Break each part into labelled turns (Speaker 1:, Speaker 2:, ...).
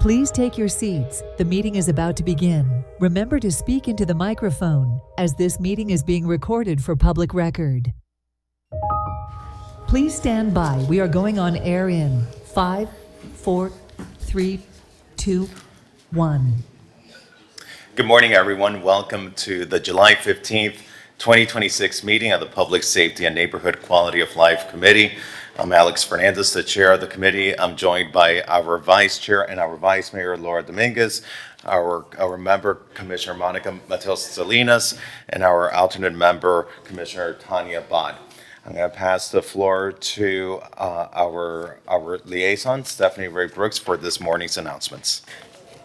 Speaker 1: Please take your seats. The meeting is about to begin. Remember to speak into the microphone, as this meeting is being recorded for public record. Please stand by. We are going on air in 5, 4, 3, 2, 1.
Speaker 2: Good morning, everyone. Welcome to the July 15th, 2026 meeting of the Public Safety and Neighborhood Quality of Life Committee. I'm Alex Fernandez, the chair of the committee. I'm joined by our vice chair and our vice mayor, Laura Dominguez, our member, Commissioner Monica Mateos Salinas, and our alternate member, Commissioner Tanya Bott. I'm going to pass the floor to our liaison, Stephanie Ray Brooks, for this morning's announcements.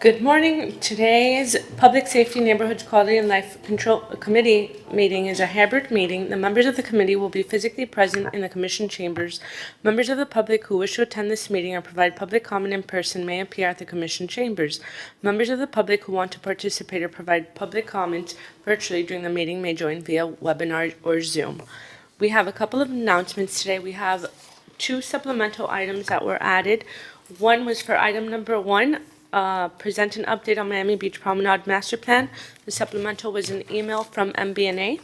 Speaker 3: Good morning. Today's Public Safety, Neighborhood Quality and Life Control Committee meeting is a hybrid meeting. The members of the committee will be physically present in the commission chambers. Members of the public who wish to attend this meeting or provide public comment in person may appear at the commission chambers. Members of the public who want to participate or provide public comment virtually during the meeting may join via webinar or Zoom. We have a couple of announcements today. We have 2 supplemental items that were added. One was for item number 1, present an update on Miami Beach Promenade Master Plan. The supplemental was an email from MBNA.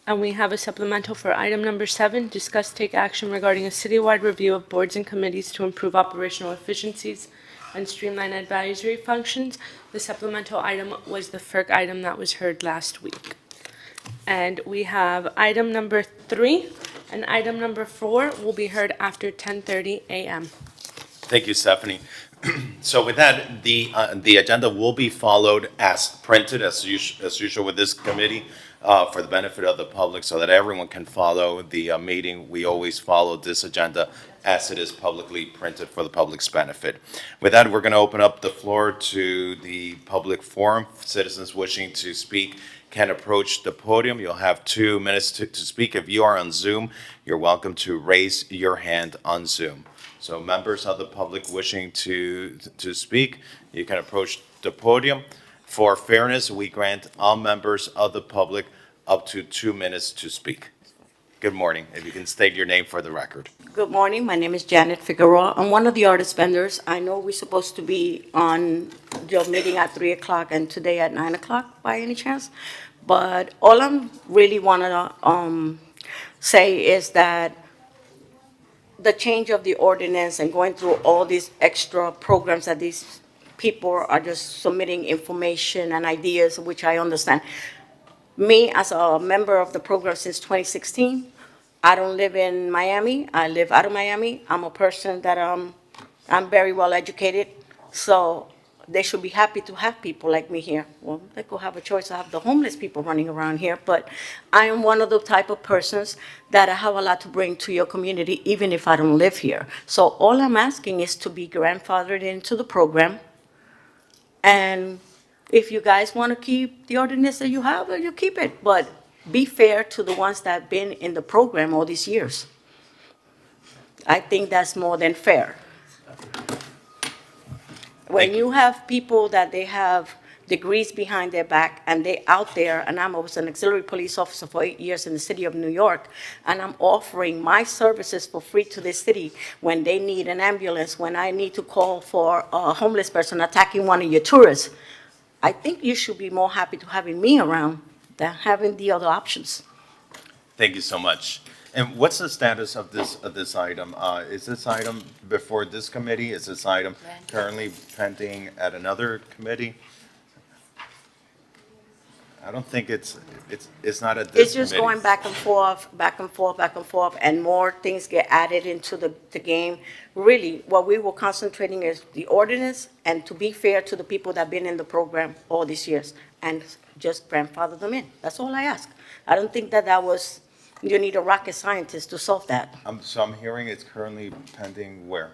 Speaker 3: And we have a supplemental for item number 7, discuss take action regarding a citywide review of boards and committees to improve operational efficiencies and streamline advisory functions. The supplemental item was the FERC item that was heard last week. And we have item number 3 and item number 4 will be heard after 10:30 a.m.
Speaker 2: Thank you, Stephanie. So with that, the agenda will be followed as printed, as usual with this committee, for the benefit of the public, so that everyone can follow the meeting. We always follow this agenda as it is publicly printed for the public's benefit. With that, we're going to open up the floor to the public forum. Citizens wishing to speak can approach the podium. You'll have 2 minutes to speak. If you are on Zoom, you're welcome to raise your hand on Zoom. So members of the public wishing to speak, you can approach the podium. For fairness, we grant all members of the public up to 2 minutes to speak. Good morning. If you can state your name for the record.
Speaker 4: Good morning. My name is Janet Figueroa. I'm one of the artist vendors. I know we're supposed to be on your meeting at 3 o'clock and today at 9 o'clock by any chance. But all I'm really want to say is that the change of the ordinance and going through all these extra programs that these people are just submitting information and ideas, which I understand. Me, as a member of the program since 2016, I don't live in Miami. I live out of Miami. I'm a person that I'm very well educated, so they should be happy to have people like me here. Well, they could have a choice to have the homeless people running around here, but I am one of the type of persons that I have a lot to bring to your community, even if I don't live here. So all I'm asking is to be grandfathered into the program. And if you guys want to keep the ordinance that you have, you keep it. But be fair to the ones that have been in the program all these years. I think that's more than fair. When you have people that they have degrees behind their back and they out there, and I was an auxiliary police officer for 8 years in the city of New York, and I'm offering my services for free to this city when they need an ambulance, when I need to call for a homeless person attacking one of your tourists. I think you should be more happy to having me around than having the other options.
Speaker 2: Thank you so much. And what's the status of this item? Is this item before this committee? Is this item currently pending at another committee? I don't think it's not at this committee.
Speaker 4: It's just going back and forth, back and forth, back and forth, and more things get added into the game. Really, what we were concentrating is the ordinance and to be fair to the people that have been in the program all these years and just grandfather them in. That's all I ask. I don't think that was, you need a rocket scientist to solve that.
Speaker 2: So I'm hearing it's currently pending where?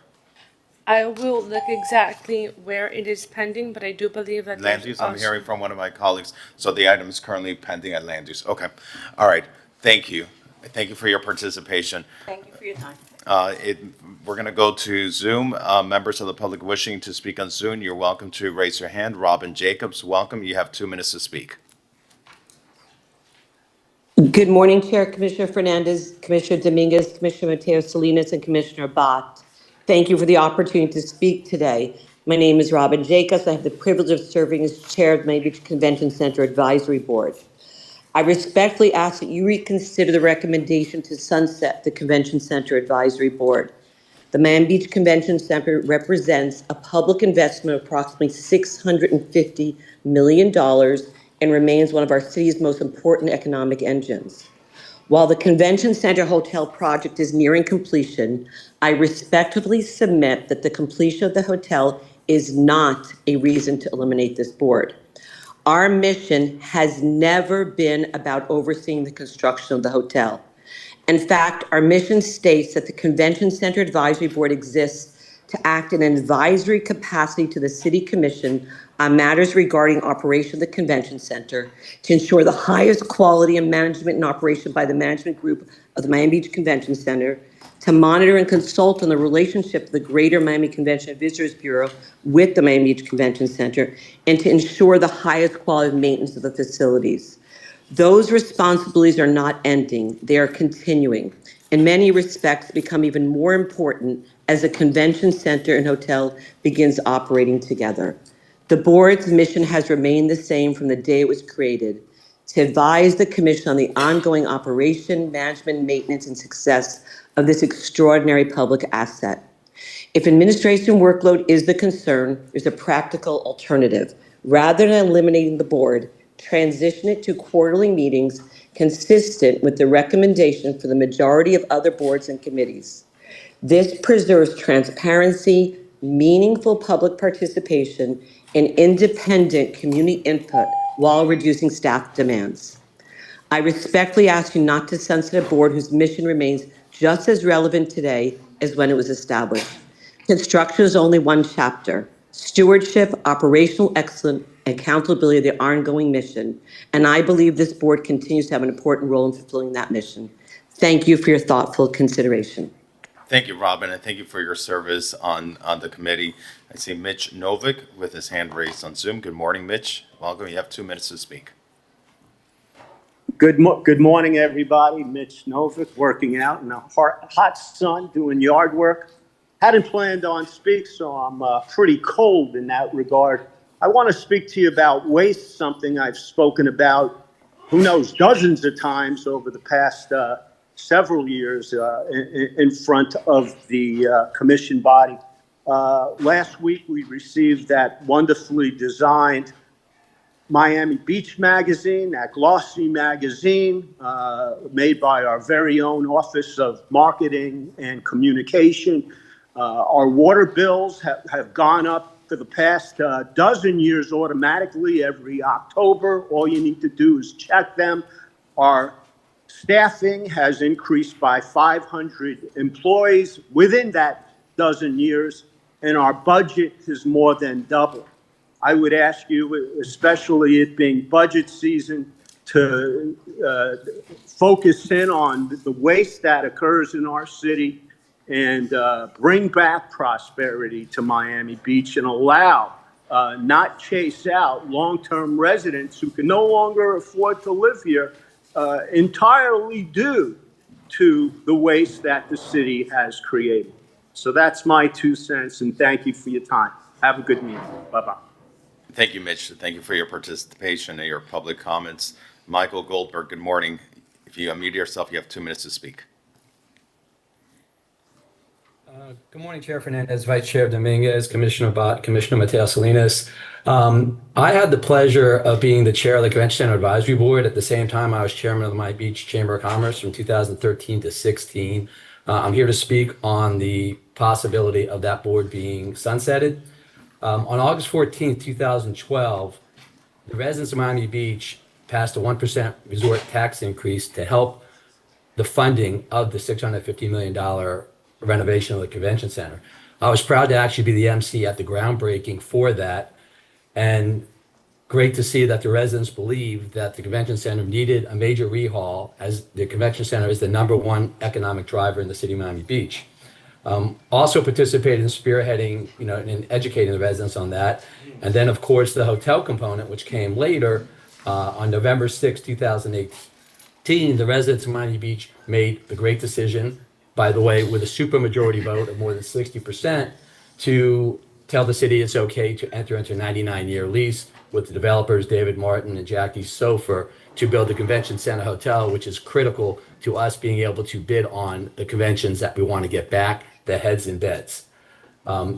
Speaker 3: I will look exactly where it is pending, but I do believe that
Speaker 2: Land use, I'm hearing from one of my colleagues, so the item is currently pending at land use. Okay, all right, thank you. Thank you for your participation.
Speaker 4: Thank you for your time.
Speaker 2: We're gonna go to Zoom. Members of the public wishing to speak on Zoom, you're welcome to raise your hand. Robin Jacobs, welcome. You have 2 minutes to speak.
Speaker 5: Good morning, Chair, Commissioner Fernandez, Commissioner Dominguez, Commissioner Mateos Salinas, and Commissioner Bott. Thank you for the opportunity to speak today. My name is Robin Jacobs. I have the privilege of serving as chair of the Miami Beach Convention Center Advisory Board. I respectfully ask that you reconsider the recommendation to sunset the Convention Center Advisory Board. The Miami Beach Convention Center represents a public investment of approximately $650 million and remains one of our city's most important economic engines. While the Convention Center Hotel project is nearing completion, I respectfully submit that the completion of the hotel is not a reason to eliminate this board. Our mission has never been about overseeing the construction of the hotel. In fact, our mission states that the Convention Center Advisory Board exists to act in an advisory capacity to the City Commission on matters regarding operation of the Convention Center, to ensure the highest quality of management and operation by the management group of the Miami Beach Convention Center, to monitor and consult on the relationship of the Greater Miami Convention and Visitors Bureau with the Miami Beach Convention Center, and to ensure the highest quality of maintenance of the facilities. Those responsibilities are not ending, they are continuing. In many respects, become even more important as the convention center and hotel begins operating together. The board's mission has remained the same from the day it was created: to advise the commission on the ongoing operation, management, maintenance, and success of this extraordinary public asset. If administration workload is the concern, there's a practical alternative. Rather than eliminating the board, transition it to quarterly meetings consistent with the recommendation for the majority of other boards and committees. This preserves transparency, meaningful public participation, and independent community input while reducing staff demands. I respectfully ask you not to sunset a board whose mission remains just as relevant today as when it was established. Construction is only one chapter. Stewardship, operational excellence, and accountability of the ongoing mission. And I believe this board continues to have an important role in fulfilling that mission. Thank you for your thoughtful consideration.
Speaker 2: Thank you, Robin, and thank you for your service on the committee. I see Mitch Novick with his hand raised on Zoom. Good morning, Mitch. Welcome. You have 2 minutes to speak.
Speaker 6: Good morning, everybody. Mitch Novick, working out in a hot sun, doing yard work. Hadn't planned on speak, so I'm pretty cold in that regard. I want to speak to you about waste, something I've spoken about, who knows, dozens of times over the past several years in front of the commission body. Last week, we received that wonderfully designed Miami Beach magazine, that glossy magazine made by our very own Office of Marketing and Communication. Our water bills have gone up for the past dozen years automatically every October. All you need to do is check them. Our staffing has increased by 500 employees within that dozen years, and our budget has more than doubled. I would ask you, especially it being budget season, to focus in on the waste that occurs in our city and bring back prosperity to Miami Beach and allow, not chase out long-term residents who can no longer afford to live here entirely due to the waste that the city has created. So that's my 2 cents, and thank you for your time. Have a good meeting. Bye-bye.
Speaker 2: Thank you, Mitch. Thank you for your participation and your public comments. Michael Goldberg, good morning. If you unmute yourself, you have 2 minutes to speak.
Speaker 7: Good morning, Chair Fernandez, Vice Chair Dominguez, Commissioner Bott, Commissioner Mateo Salinas. I had the pleasure of being the chair of the Convention Center Advisory Board. At the same time, I was chairman of the Miami Beach Chamber of Commerce from 2013 to 16. I'm here to speak on the possibility of that board being sunsetted. On August 14th, 2012, the residents of Miami Beach passed a 1% resort tax increase to help the funding of the $650 million renovation of the convention center. I was proud to actually be the MC at the groundbreaking for that, and great to see that the residents believe that the convention center needed a major rehaul, as the convention center is the #1 economic driver in the city of Miami Beach. Also participated in spearheading, and educating the residents on that. And then, of course, the hotel component, which came later, on November 6, 2018, the residents of Miami Beach made the great decision, by the way, with a supermajority vote of more than 60%, to tell the city it's okay to enter into a 99-year lease with the developers, David Martin and Jackie Sofer, to build the convention center hotel, which is critical to us being able to bid on the conventions that we want to get back, the heads and beds.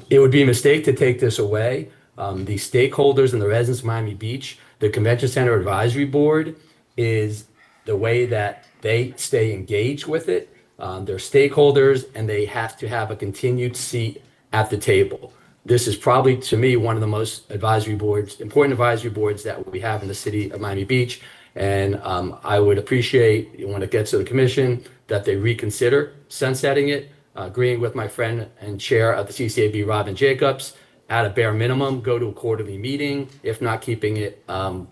Speaker 7: It would be a mistake to take this away. The stakeholders and the residents of Miami Beach, the Convention Center Advisory Board is the way that they stay engaged with it. They're stakeholders and they have to have a continued seat at the table. This is probably, to me, one of the most important advisory boards that we have in the city of Miami Beach. And I would appreciate, when it gets to the commission, that they reconsider sunsetting it, agreeing with my friend and chair of the CCAB, Robin Jacobs, at a bare minimum, go to a quarterly meeting, if not keeping it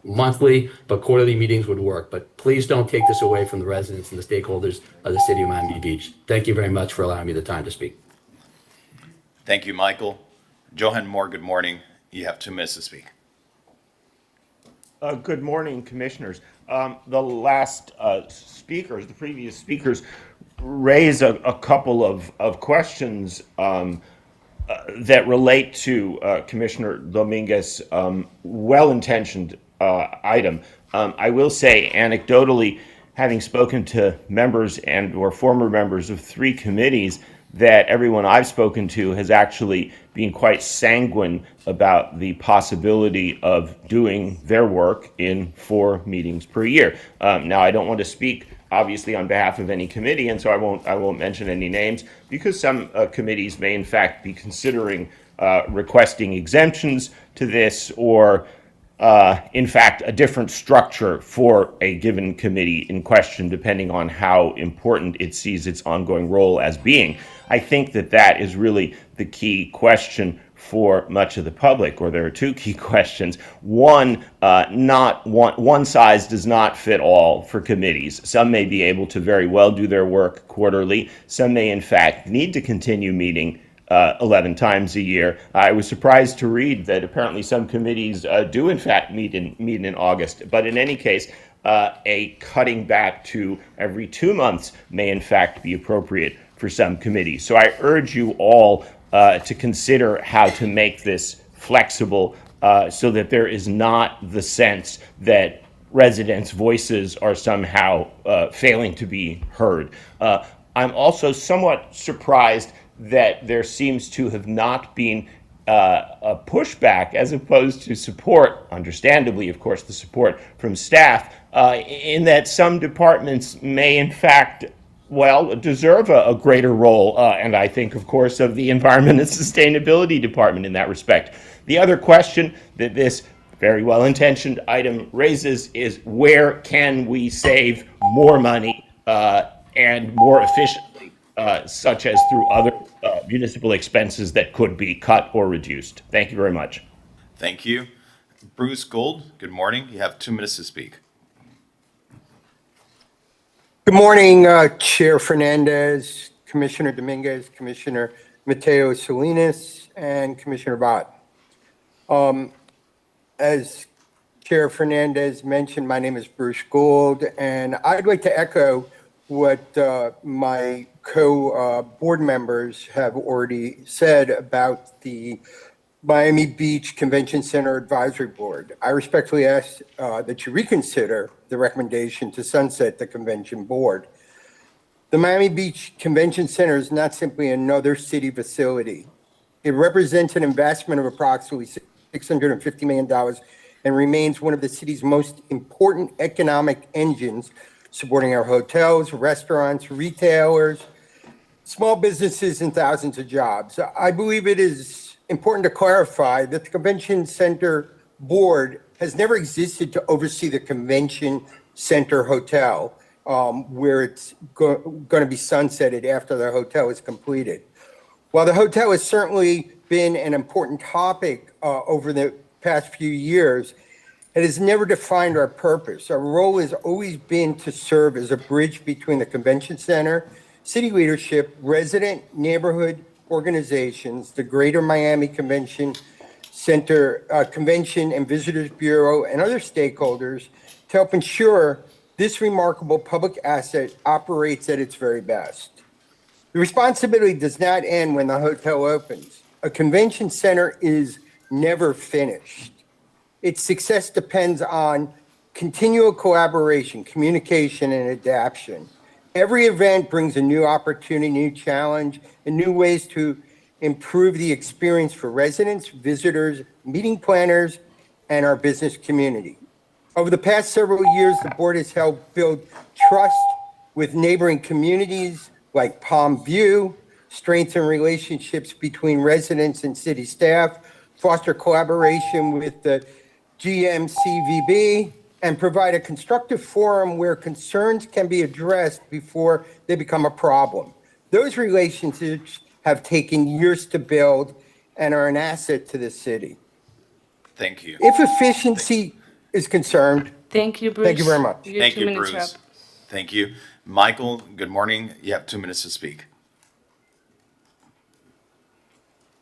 Speaker 7: monthly, but quarterly meetings would work. But please don't take this away from the residents and the stakeholders of the city of Miami Beach. Thank you very much for allowing me the time to speak.
Speaker 2: Thank you, Michael. Johan Moore, good morning. You have 2 minutes to speak.
Speaker 8: Good morning, commissioners. The last speakers, the previous speakers, raise a couple of questions that relate to Commissioner Dominguez' well-intentioned item. I will say anecdotally, having spoken to members and or former members of 3 committees, that everyone I've spoken to has actually been quite sanguine about the possibility of doing their work in 4 meetings per year. Now, I don't want to speak obviously on behalf of any committee, and so I won't mention any names, because some committees may in fact be considering requesting exemptions to this, or in fact a different structure for a given committee in question, depending on how important it sees its ongoing role as being. I think that is really the key question for much of the public, or there are 2 key questions. One size does not fit all for committees. Some may be able to very well do their work quarterly. Some may, in fact, need to continue meeting 11 times a year. I was surprised to read that apparently some committees do, in fact, meet in August. But in any case, a cutting back to every 2 months may, in fact, be appropriate for some committees. So I urge you all to consider how to make this flexible so that there is not the sense that residents' voices are somehow failing to be heard. I'm also somewhat surprised that there seems to have not been a pushback as opposed to support, understandably, of course, the support from staff, in that some departments may, in fact, deserve a greater role, and I think, of course, of the Environment and Sustainability Department in that respect. The other question that this very well-intentioned item raises is, where can we save more money and more efficiently, such as through other municipal expenses that could be cut or reduced? Thank you very much.
Speaker 2: Thank you. Bruce Gould, good morning. You have 2 minutes to speak.
Speaker 9: Good morning, Chair Fernandez, Commissioner Dominguez, Commissioner Mateo Salinas, and Commissioner Bott. As Chair Fernandez mentioned, my name is Bruce Gould, and I'd like to echo what my co-board members have already said about the Miami Beach Convention Center Advisory Board. I respectfully ask that you reconsider the recommendation to sunset the convention board. The Miami Beach Convention Center is not simply another city facility. It represents an investment of approximately $650 million and remains one of the city's most important economic engines, supporting our hotels, restaurants, retailers, small businesses, and thousands of jobs. I believe it is important to clarify that the Convention Center Board has never existed to oversee the Convention Center Hotel, where it's going to be sunsetted after the hotel is completed. While the hotel has certainly been an important topic over the past few years, it has never defined our purpose. Our role has always been to serve as a bridge between the Convention Center, city leadership, resident, neighborhood organizations, the Greater Miami Convention Center, Convention and Visitors Bureau, and other stakeholders to help ensure this remarkable public asset operates at its very best. The responsibility does not end when the hotel opens. A convention center is never finished. Its success depends on continual collaboration, communication, and adaptation. Every event brings a new opportunity, new challenge, and new ways to improve the experience for residents, visitors, meeting planners, and our business community. Over the past several years, the board has helped build trust with neighboring communities like Palm View, strengthen relationships between residents and city staff, foster collaboration with the GMCVB, and provide a constructive forum where concerns can be addressed before they become a problem. Those relationships have taken years to build and are an asset to the city.
Speaker 2: Thank you.
Speaker 9: If efficiency is concerned,
Speaker 3: Thank you, Bruce.
Speaker 9: thank you very much.
Speaker 3: You have
Speaker 2: Thank
Speaker 3: 2
Speaker 2: you,
Speaker 3: minutes,
Speaker 2: Bruce.
Speaker 3: Rob.
Speaker 2: Thank you. Michael, good morning. You have 2 minutes to speak.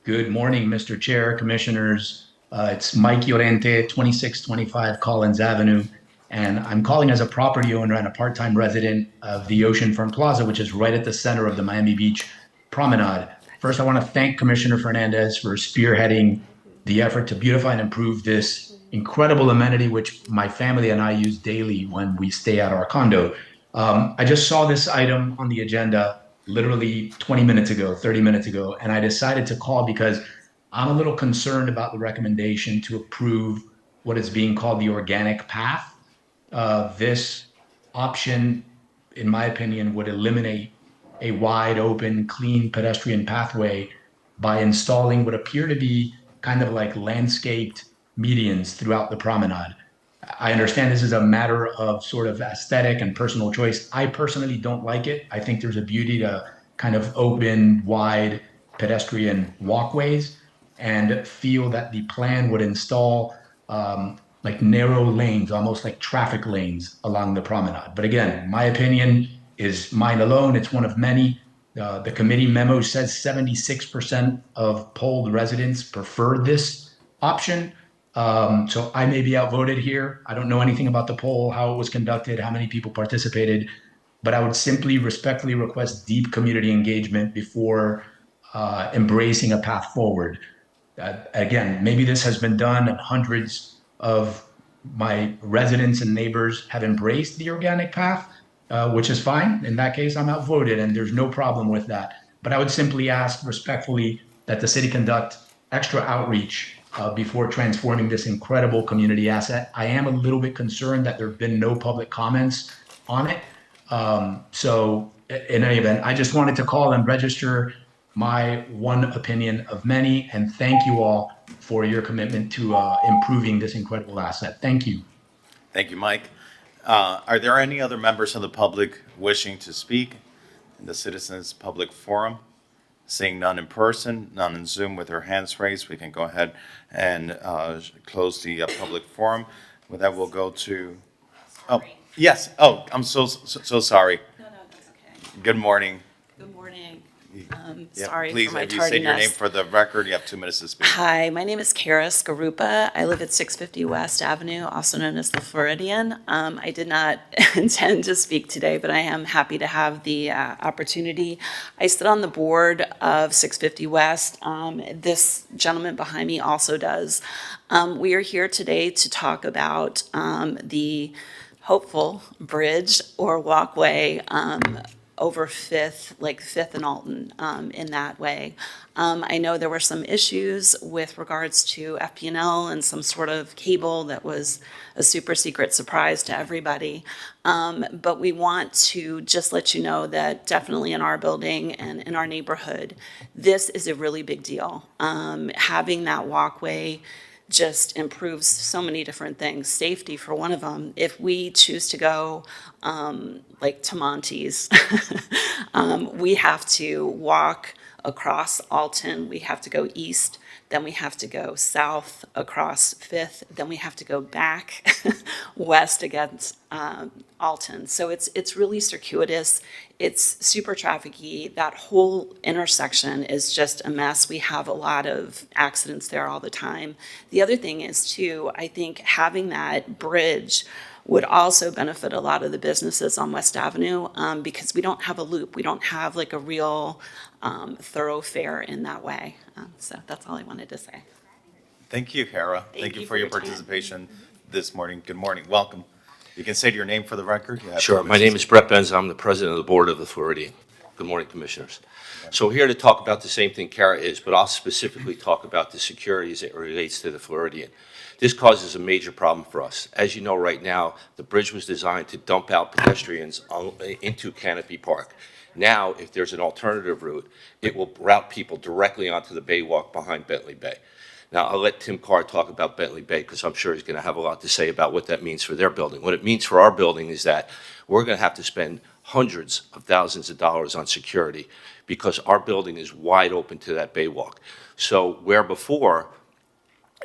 Speaker 10: Good morning, Mr. Chair, Commissioners. It's Mike Llorente, 2625 Collins Avenue, and I'm calling as a property owner and a part-time resident of the Oceanfront Plaza, which is right at the center of the Miami Beach Promenade. First, I want to thank Commissioner Fernandez for spearheading the effort to beautify and improve this incredible amenity, which my family and I use daily when we stay at our condo. I just saw this item on the agenda literally 20 minutes ago, 30 minutes ago, and I decided to call because I'm a little concerned about the recommendation to approve what is being called the organic path. This option, in my opinion, would eliminate a wide open, clean pedestrian pathway by installing what appear to be kind of like landscaped medians throughout the promenade. I understand this is a matter of sort of aesthetic and personal choice. I personally don't like it. I think there's a beauty to kind of open, wide pedestrian walkways, and feel that the plan would install like narrow lanes, almost like traffic lanes along the promenade. But again, my opinion is mine alone. It's one of many. The committee memo says 76% of polled residents prefer this option. So I may be outvoted here. I don't know anything about the poll, how it was conducted, how many people participated, but I would simply respectfully request deep community engagement before embracing a path forward. Again, maybe this has been done and hundreds of my residents and neighbors have embraced the organic path, which is fine. In that case, I'm outvoted and there's no problem with that. But I would simply ask respectfully that the city conduct extra outreach before transforming this incredible community asset. I am a little bit concerned that there have been no public comments on it. So in any event, I just wanted to call and register my one opinion of many, and thank you all for your commitment to improving this incredible asset. Thank you.
Speaker 2: Thank you, Mike. Are there any other members of the public wishing to speak in the Citizens Public Forum? Seeing none in person, none in Zoom with their hands raised, we can go ahead and close the public forum. With that, we'll go to, oh, yes, oh, I'm so sorry.
Speaker 11: No, that's okay.
Speaker 2: Good morning.
Speaker 11: Good morning.
Speaker 2: Yeah,
Speaker 11: Sorry
Speaker 2: please,
Speaker 11: for my
Speaker 2: if you say your name
Speaker 11: tardiness.
Speaker 2: for the record, you have 2 minutes to speak.
Speaker 11: Hi, my name is Kara Skarupa. I live at 650 West Avenue, also known as the Floridian. I did not intend to speak today, but I am happy to have the opportunity. I sit on the board of 650 West. This gentleman behind me also does. We are here today to talk about the hopeful bridge or walkway over Fifth and Alton in that way. I know there were some issues with regards to FP&L and some sort of cable that was a super secret surprise to everybody. But we want to just let you know that definitely in our building and in our neighborhood, this is a really big deal. Having that walkway just improves so many different things. Safety for one of them. If we choose to go like to Monty's, we have to walk across Alton, we have to go east, then we have to go south across Fifth, then we have to go back west against Alton. So it's really circuitous. It's super trafficy. That whole intersection is just a mess. We have a lot of accidents there all the time. The other thing is too, I think having that bridge would also benefit a lot of the businesses on West Avenue, because we don't have a loop. We don't have like a real thoroughfare in that way. So that's all I wanted to say.
Speaker 2: Thank you, Hera. Thank you for your
Speaker 11: time.
Speaker 2: participation this morning. Good morning. Welcome. You can say your name for the record. You have
Speaker 12: Sure.
Speaker 2: 2
Speaker 12: My
Speaker 2: minutes
Speaker 12: name
Speaker 2: to
Speaker 12: is
Speaker 2: speak.
Speaker 12: Brett Benz. I'm the president of the board of the Floridian. Good morning, commissioners. So here to talk about the same thing Kara is, but I'll specifically talk about the security as it relates to the Floridian. This causes a major problem for us. As you know, right now, the bridge was designed to dump out pedestrians into Canopy Park. Now, if there's an alternative route, it will route people directly onto the Baywalk behind Bentley Bay. Now, I'll let Tim Carr talk about Bentley Bay because I'm sure he's going to have a lot to say about what that means for their building. What it means for our building is that we're going to have to spend hundreds of thousands of dollars on security because our building is wide open to that Baywalk. So where before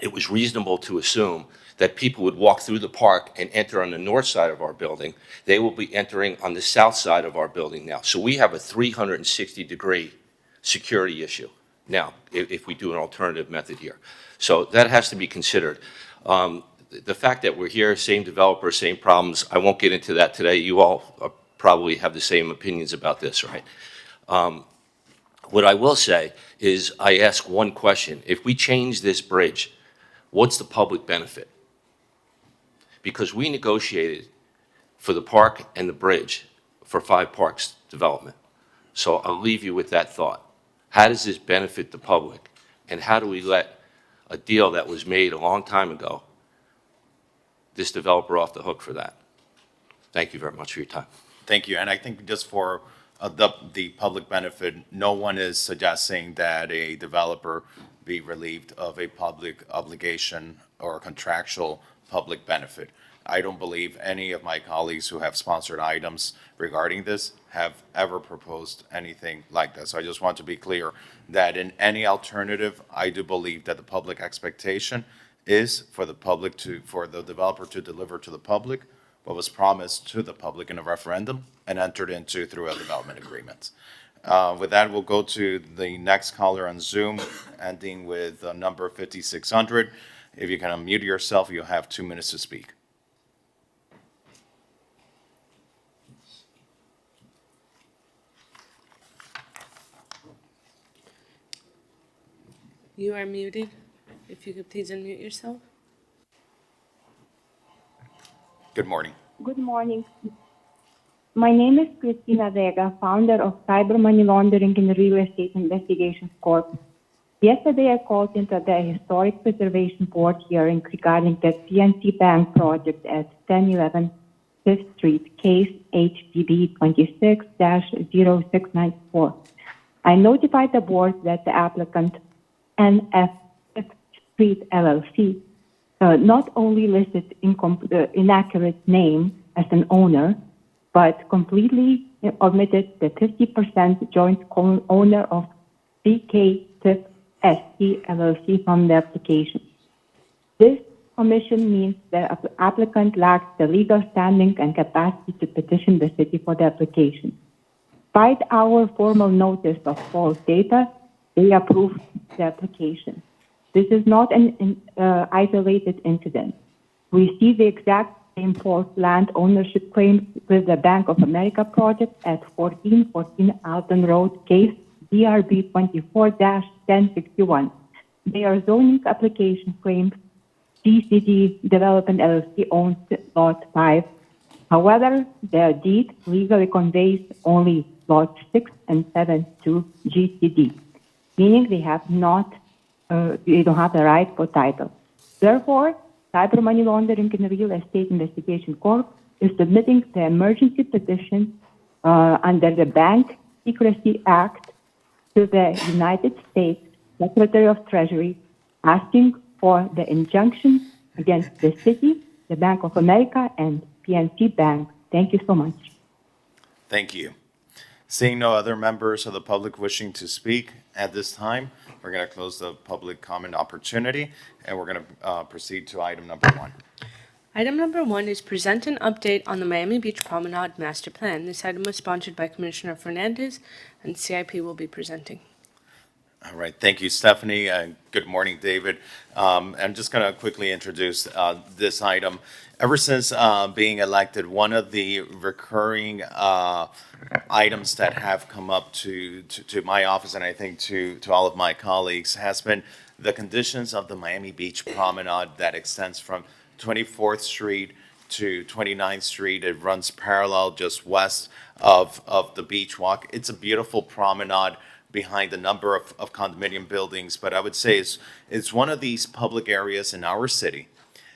Speaker 12: it was reasonable to assume that people would walk through the park and enter on the north side of our building, they will be entering on the south side of our building now. So we have a 360-degree security issue now, if we do an alternative method here. So that has to be considered. The fact that we're here, same developer, same problems, I won't get into that today. You all probably have the same opinions about this, right? What I will say is I ask one question. If we change this bridge, what's the public benefit? Because we negotiated for the park and the bridge for 5 parks development. So I'll leave you with that thought. How does this benefit the public? And how do we let a deal that was made a long time ago, this developer off the hook for that? Thank you very much for your time.
Speaker 2: Thank you. And I think just for the public benefit, no one is suggesting that a developer be relieved of a public obligation or contractual public benefit. I don't believe any of my colleagues who have sponsored items regarding this have ever proposed anything like that. So I just want to be clear that in any alternative, I do believe that the public expectation is for the developer to deliver to the public what was promised to the public in a referendum and entered into through a development agreement. With that, we'll go to the next caller on Zoom, ending with number 5600. If you can unmute yourself, you'll have 2 minutes to speak.
Speaker 3: You are muted. If you could please unmute yourself.
Speaker 2: Good morning.
Speaker 13: Good morning. My name is Cristina Vega, founder of Cyber Money Laundering and Real Estate Investigations Corp. Yesterday, I called into the Historic Preservation Board hearing regarding the PNC Bank project at 1011 5th Street, case HPB 26-0694. I notified the board that the applicant, NF 5th Street LLC, not only listed inaccurate name as an owner, but completely omitted the 50% joint owner of CK Tip SC LLC from the application. This omission means the applicant lacks the legal standing and capacity to petition the city for the application. Despite our formal notice of false data, they approved the application. This is not an isolated incident. We see the exact same false land ownership claims with the Bank of America project at 1414 Alton Road, case DRB 24-1061. Their zoning application claims GCD Development LLC owns Lot 5. However, their deed legally conveys only Lot 6 and 7 to GCD, meaning they have not they don't have the right for title. Therefore, Cyber Money Laundering and Real Estate Investigation Corp. is submitting the emergency petition under the Bank Secrecy Act to the United States Secretary of Treasury, asking for the injunction against the city, the Bank of America, and PNC Bank. Thank you so much.
Speaker 2: Thank you. Seeing no other members of the public wishing to speak at this time, we're going to close the public comment opportunity, and we're going to proceed to item number 1.
Speaker 3: Item number 1 is present an update on the Miami Beach Promenade Master Plan. This item was sponsored by Commissioner Fernandez, and CIP will be presenting.
Speaker 2: All right, thank you, Stephanie. Good morning, David. I'm just going to quickly introduce this item. Ever since being elected, one of the recurring items that have come up to my office, and I think to all of my colleagues, has been the conditions of the Miami Beach Promenade that extends from 24th Street to 29th Street. It runs parallel just west of the beach walk. It's a beautiful promenade behind a number of condominium buildings, but I would say it's one of these public areas in our city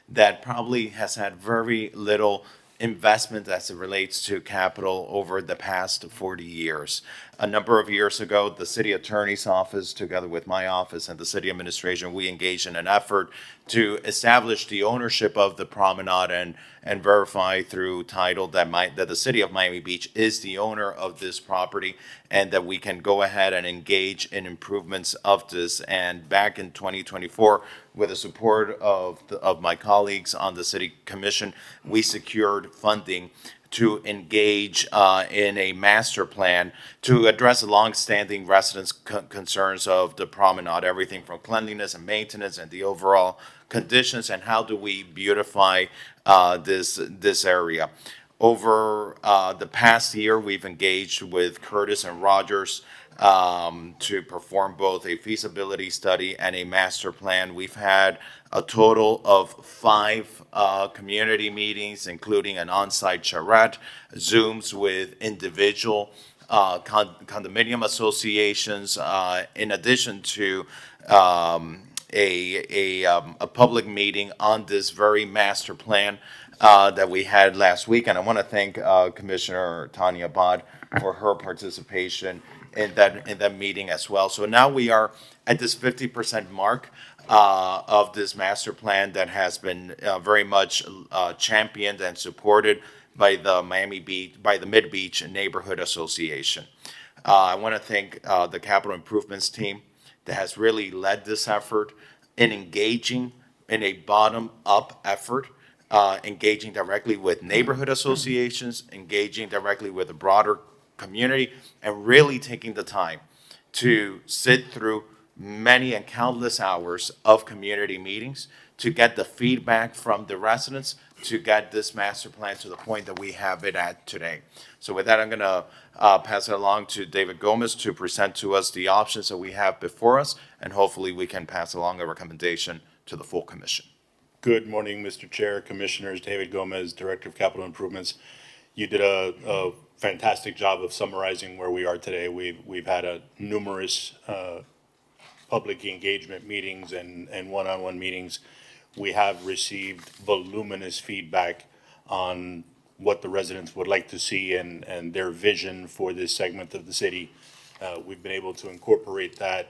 Speaker 2: that probably has had very little investment as it relates to capital over the past 40 years. A number of years ago, the city attorney's office, together with my office and the city administration, we engaged in an effort to establish the ownership of the promenade and verify through title that the city of Miami Beach is the owner of this property and that we can go ahead and engage in improvements of this. And back in 2024, with the support of my colleagues on the city commission, we secured funding to engage in a master plan to address the longstanding residents' concerns of the promenade, everything from cleanliness and maintenance and the overall conditions, and how do we beautify this area. Over the past year, we've engaged with Curtis and Rogers to perform both a feasibility study and a master plan. We've had a total of 5 community meetings, including an on-site charrette, Zooms with individual condominium associations, in addition to a public meeting on this very master plan that we had last week. And I want to thank Commissioner Tanya Abad for her participation in that meeting as well. So now we are at this 50% mark of this master plan that has been very much championed and supported by the Mid Beach Neighborhood Association. I want to thank the capital improvements team that has really led this effort in engaging in a bottom-up effort, engaging directly with neighborhood associations, engaging directly with the broader community, and really taking the time to sit through many and countless hours of community meetings to get the feedback from the residents to get this master plan to the point that we have it at today. So with that, I'm going to pass it along to David Gomez to present to us the options that we have before us, and hopefully we can pass along a recommendation to the full commission.
Speaker 14: Good morning, Mr. Chair, Commissioners. David Gomez, Director of Capital Improvements. You did a fantastic job of summarizing where we are today. We've had numerous public engagement meetings and one-on-one meetings. We have received voluminous feedback on what the residents would like to see and their vision for this segment of the city. We've been able to incorporate that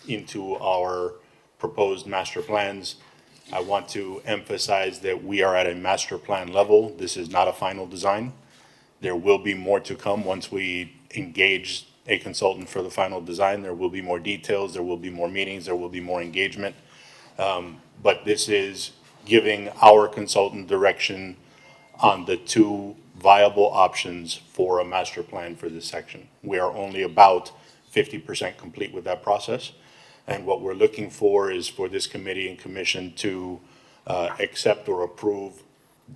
Speaker 14: into our proposed master plans. I want to emphasize that we are at a master plan level. This is not a final design. There will be more to come once we engage a consultant for the final design. There will be more details, there will be more meetings, there will be more engagement. But this is giving our consultant direction on the 2 viable options for a master plan for this section. We are only about 50% complete with that process. And what we're looking for is for this committee and commission to accept or approve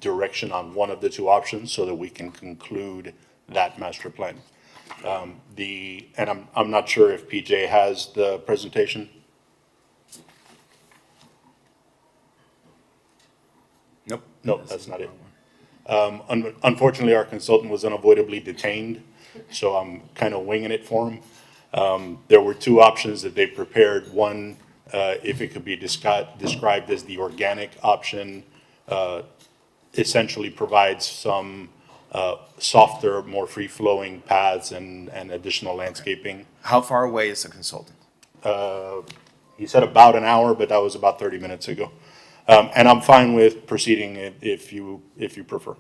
Speaker 14: direction on one of the 2 options so that we can conclude that master plan. And I'm not sure if PJ has the presentation. Nope, that's not it. Unfortunately, our consultant was unavoidably detained, so I'm kind of winging it for him. There were 2 options that they prepared. One, if it could be described as the organic option, essentially provides some softer, more free-flowing paths and additional landscaping.
Speaker 2: How far away is the consultant?
Speaker 14: He said about an hour, but that was about 30 minutes ago. And I'm fine with proceeding if you prefer.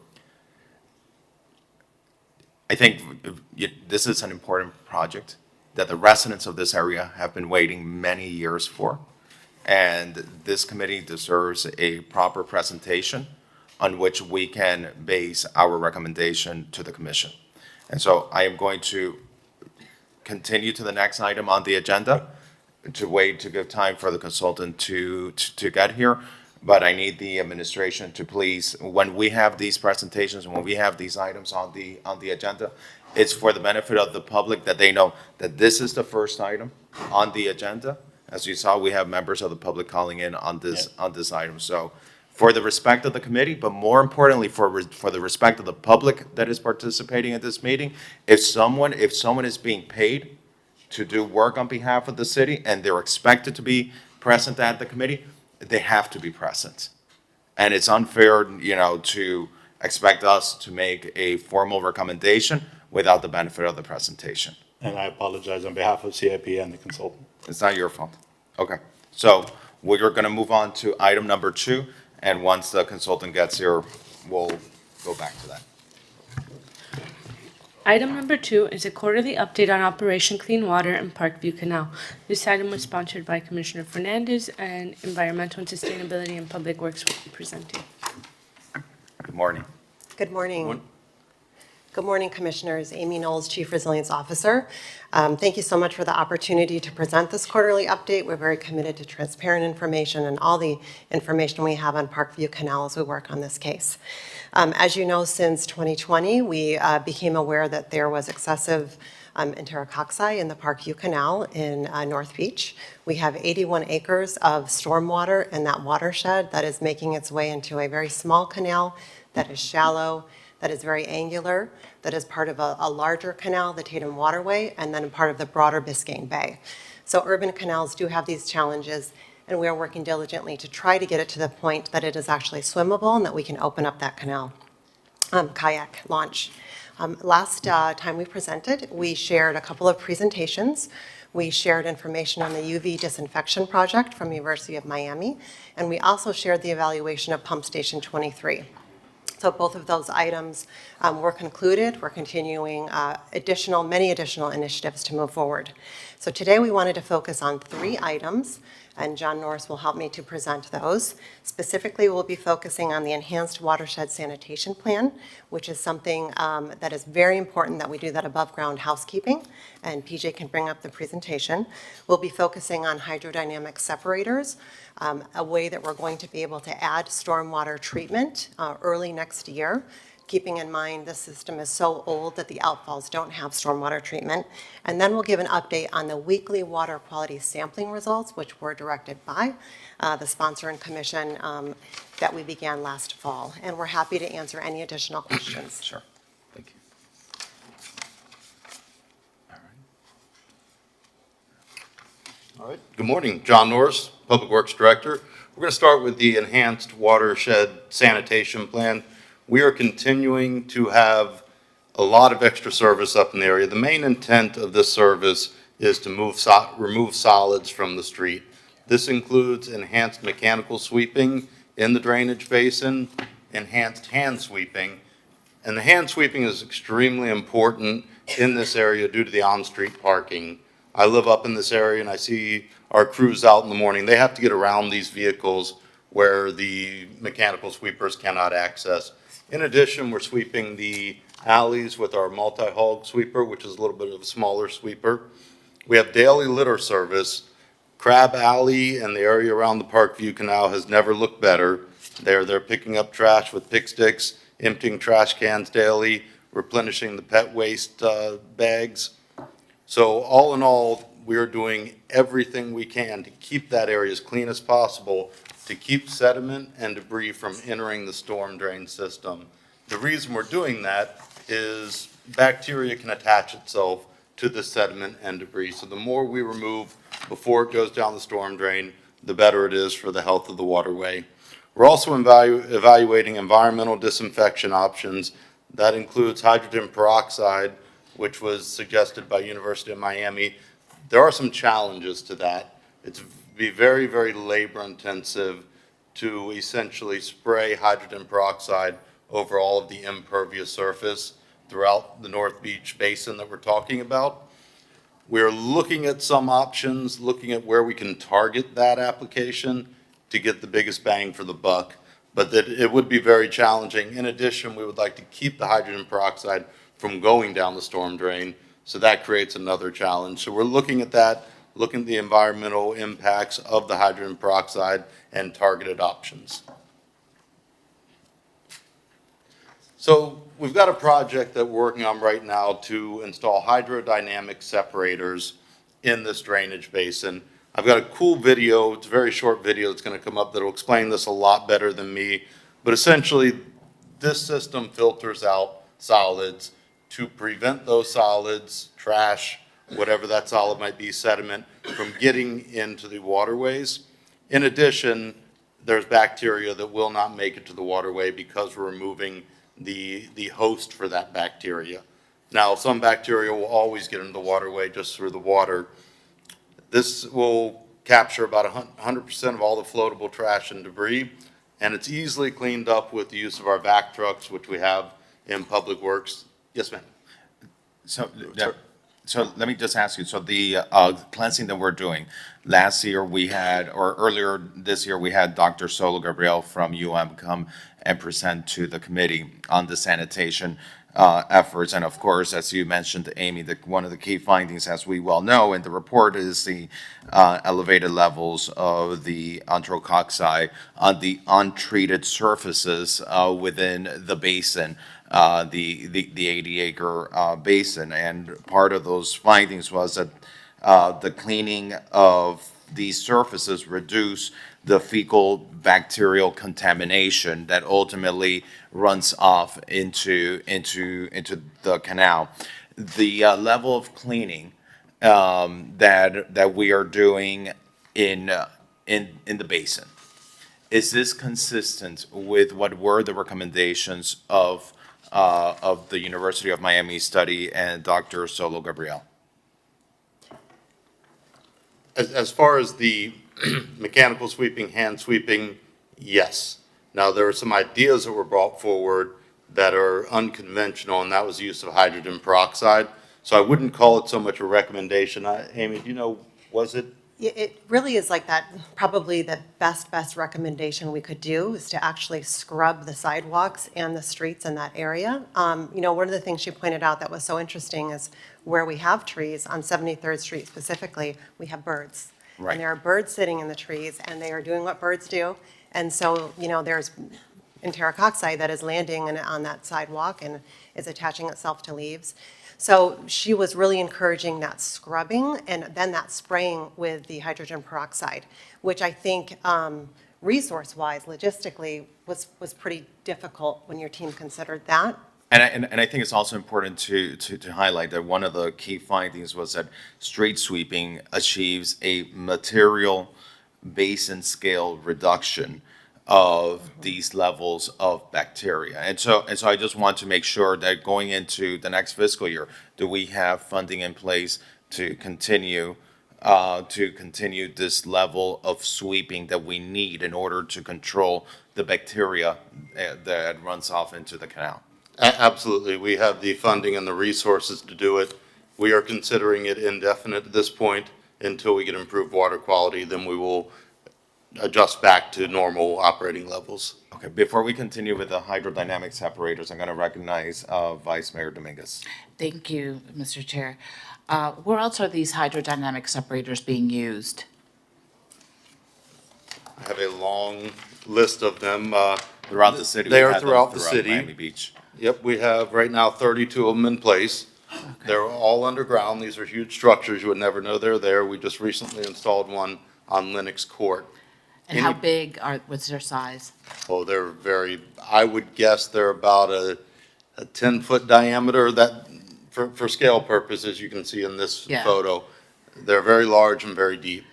Speaker 2: I think this is an important project that the residents of this area have been waiting many years for. And this committee deserves a proper presentation on which we can base our recommendation to the commission. And so I am going to continue to the next item on the agenda. wait to give time for the consultant to get here. But I need the administration to please, when we have these presentations and when we have these items on the agenda, it's for the benefit of the public that they know that this is the first item on the agenda. As you saw, we have members of the public calling in on this item. So for the respect of the committee, but more importantly, for the respect of the public that is participating in this meeting, if someone is being paid to do work on behalf of the city and they're expected to be present at the committee, they have to be present. And it's unfair, to expect us to make a formal recommendation without the benefit of the presentation.
Speaker 14: And I apologize on behalf of CIP and the consultant.
Speaker 2: It's not your fault. Okay. So we're going to move on to item number 2. And once the consultant gets here, we'll go back to that.
Speaker 3: Item number 2 is a quarterly update on Operation Clean Water in Parkview Canal. This item was sponsored by Commissioner Fernandez, and Environmental and Sustainability and Public Works will be presenting.
Speaker 2: Good morning.
Speaker 15: Good morning. Good morning, Commissioners. Amy Knowles, Chief Resilience Officer. Thank you so much for the opportunity to present this quarterly update. We're very committed to transparent information and all the information we have on Parkview Canal as we work on this case. As you know, since 2020, we became aware that there was excessive enterococci in the Parkview Canal in North Beach. We have 81 acres of stormwater in that watershed that is making its way into a very small canal that is shallow, that is very angular, that is part of a larger canal, the Tatum Waterway, and then part of the broader Biscayne Bay. So urban canals do have these challenges, and we are working diligently to try to get it to the point that it is actually swimmable and that we can open up that canal. Kayak launch. Last time we presented, we shared a couple of presentations. We shared information on the UV disinfection project from University of Miami, and we also shared the evaluation of Pump Station 23. So both of those items were concluded. We're continuing many additional initiatives to move forward. So today we wanted to focus on 3 items, and John Norris will help me to present those. Specifically, we'll be focusing on the Enhanced Watershed Sanitation Plan, which is something that is very important that we do that above ground housekeeping, and PJ can bring up the presentation. We'll be focusing on hydrodynamic separators, a way that we're going to be able to add stormwater treatment early next year, keeping in mind the system is so old that the outfalls don't have stormwater treatment. And then we'll give an update on the weekly water quality sampling results, which were directed by the sponsor and commission that we began last fall. And we're happy to answer any additional questions.
Speaker 2: Sure. Thank you.
Speaker 16: All right. Good morning. John Norris, Public Works Director. We're going to start with the Enhanced Watershed Sanitation Plan. We are continuing to have a lot of extra service up in the area. The main intent of this service is to remove solids from the street. This includes enhanced mechanical sweeping in the drainage basin, enhanced hand sweeping. And the hand sweeping is extremely important in this area due to the on-street parking. I live up in this area and I see our crews out in the morning. They have to get around these vehicles where the mechanical sweepers cannot access. In addition, we're sweeping the alleys with our multi-hog sweeper, which is a little bit of a smaller sweeper. We have daily litter service. Crab Alley and the area around the Parkview Canal has never looked better. They're picking up trash with pick sticks, emptying trash cans daily, replenishing the pet waste bags. So all in all, we are doing everything we can to keep that area as clean as possible, to keep sediment and debris from entering the storm drain system. The reason we're doing that is bacteria can attach itself to the sediment and debris. So the more we remove before it goes down the storm drain, the better it is for the health of the waterway. We're also evaluating environmental disinfection options. That includes hydrogen peroxide, which was suggested by University of Miami. There are some challenges to that. It's be very, very labor intensive to essentially spray hydrogen peroxide over all of the impervious surface throughout the North Beach Basin that we're talking about. We're looking at some options, looking at where we can target that application to get the biggest bang for the buck, but that it would be very challenging. In addition, we would like to keep the hydrogen peroxide from going down the storm drain, so that creates another challenge. So we're looking at that. looking at the environmental impacts of the hydrogen peroxide and targeted options. So we've got a project that we're working on right now to install hydrodynamic separators in this drainage basin. I've got a cool video, it's a very short video that's going to come up that'll explain this a lot better than me. But essentially, this system filters out solids to prevent those solids, trash, whatever that solid might be, sediment, from getting into the waterways. In addition, there's bacteria that will not make it to the waterway because we're removing the host for that bacteria. Now, some bacteria will always get into the waterway just through the water. This will capture about 100% of all the floatable trash and debris, and it's easily cleaned up with the use of our vac trucks, which we have in Public Works. Yes, ma'am.
Speaker 2: So let me just ask you, so the cleansing that we're doing, last year we had, or earlier this year, we had Dr. Solo Gabriel from come and present to the committee on the sanitation efforts. And of course, as you mentioned, Amy, one of the key findings, as we well know in the report, is the elevated levels of the nitrous oxide on the untreated surfaces within the basin, the 80-acre basin. And part of those findings was that the cleaning of these surfaces reduce the fecal bacterial contamination that ultimately runs off into the canal. The level of cleaning that we are doing in the basin, is this consistent with what were the recommendations of the University of Miami study and Dr. Solo Gabriel?
Speaker 16: As far as the mechanical sweeping, hand sweeping, yes. Now, there are some ideas that were brought forward that are unconventional, and that was the use of hydrogen peroxide. So I wouldn't call it so much a recommendation. Amy, do you know, was it?
Speaker 15: It really is like that, probably the best recommendation we could do is to actually scrub the sidewalks and the streets in that area. You know, one of the things she pointed out that was so interesting is where we have trees, on 73rd Street specifically, we have birds.
Speaker 2: Right.
Speaker 15: And there are birds sitting in the trees, and they are doing what birds do. And so, you know, there's enteric oxide that is landing on that sidewalk and is attaching itself to leaves. So she was really encouraging that scrubbing and then that spraying with the hydrogen peroxide, which I think resource-wise, logistically, was pretty difficult when your team considered that.
Speaker 2: And I think it's also important to highlight that one of the key findings was that street sweeping achieves a material basin scale reduction of these levels of bacteria. And so I just want to make sure that going into the next fiscal year, do we have funding in place to continue this level of sweeping that we need in order to control the bacteria that runs off into the canal?
Speaker 16: Absolutely. We have the funding and the resources to do it. We are considering it indefinite at this point until we get improved water quality. Then we will adjust back to normal operating levels.
Speaker 2: Okay, before we continue with the hydrodynamic separators, I'm going to recognize Vice Mayor Dominguez.
Speaker 17: Thank you, Mr. Chair. Where else are these hydrodynamic separators being used?
Speaker 16: I have a long list of them.
Speaker 2: Throughout the city.
Speaker 16: They are throughout the city.
Speaker 2: Miami Beach.
Speaker 16: Yep, we have right now 32 of them in place. Okay. They're all underground. These are huge structures. You would never know they're there. We just recently installed one on Lenox Court.
Speaker 17: And how big what's their size?
Speaker 16: Oh, they're very, I would guess they're about a 10-foot diameter. That, for scale purposes, you can see in this photo. They're very large and very deep.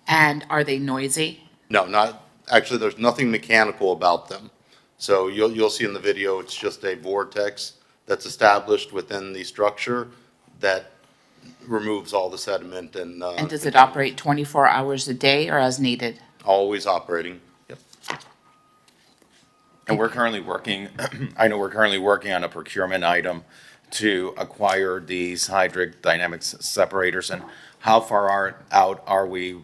Speaker 17: And are they noisy?
Speaker 16: No, not, actually, there's nothing mechanical about them. So you'll see in the video, it's just a vortex that's established within the structure that removes all the sediment and.
Speaker 17: And does it operate 24 hours a day or as needed?
Speaker 16: Always operating. Yep.
Speaker 2: And we're currently working, I know we're currently working on a procurement item to acquire these hydrodynamic separators. And how far out are we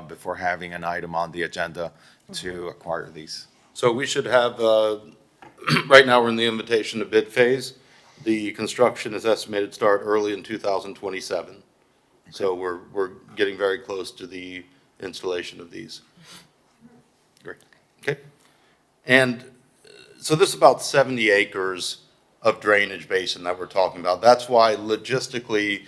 Speaker 2: before having an item on the agenda to acquire these?
Speaker 16: So we should have, right now we're in the invitation to bid phase. The construction is estimated to start early in 2027. So we're getting very close to the installation of these. Great. Okay. And so this is about 70 acres of drainage basin that we're talking about. That's why logistically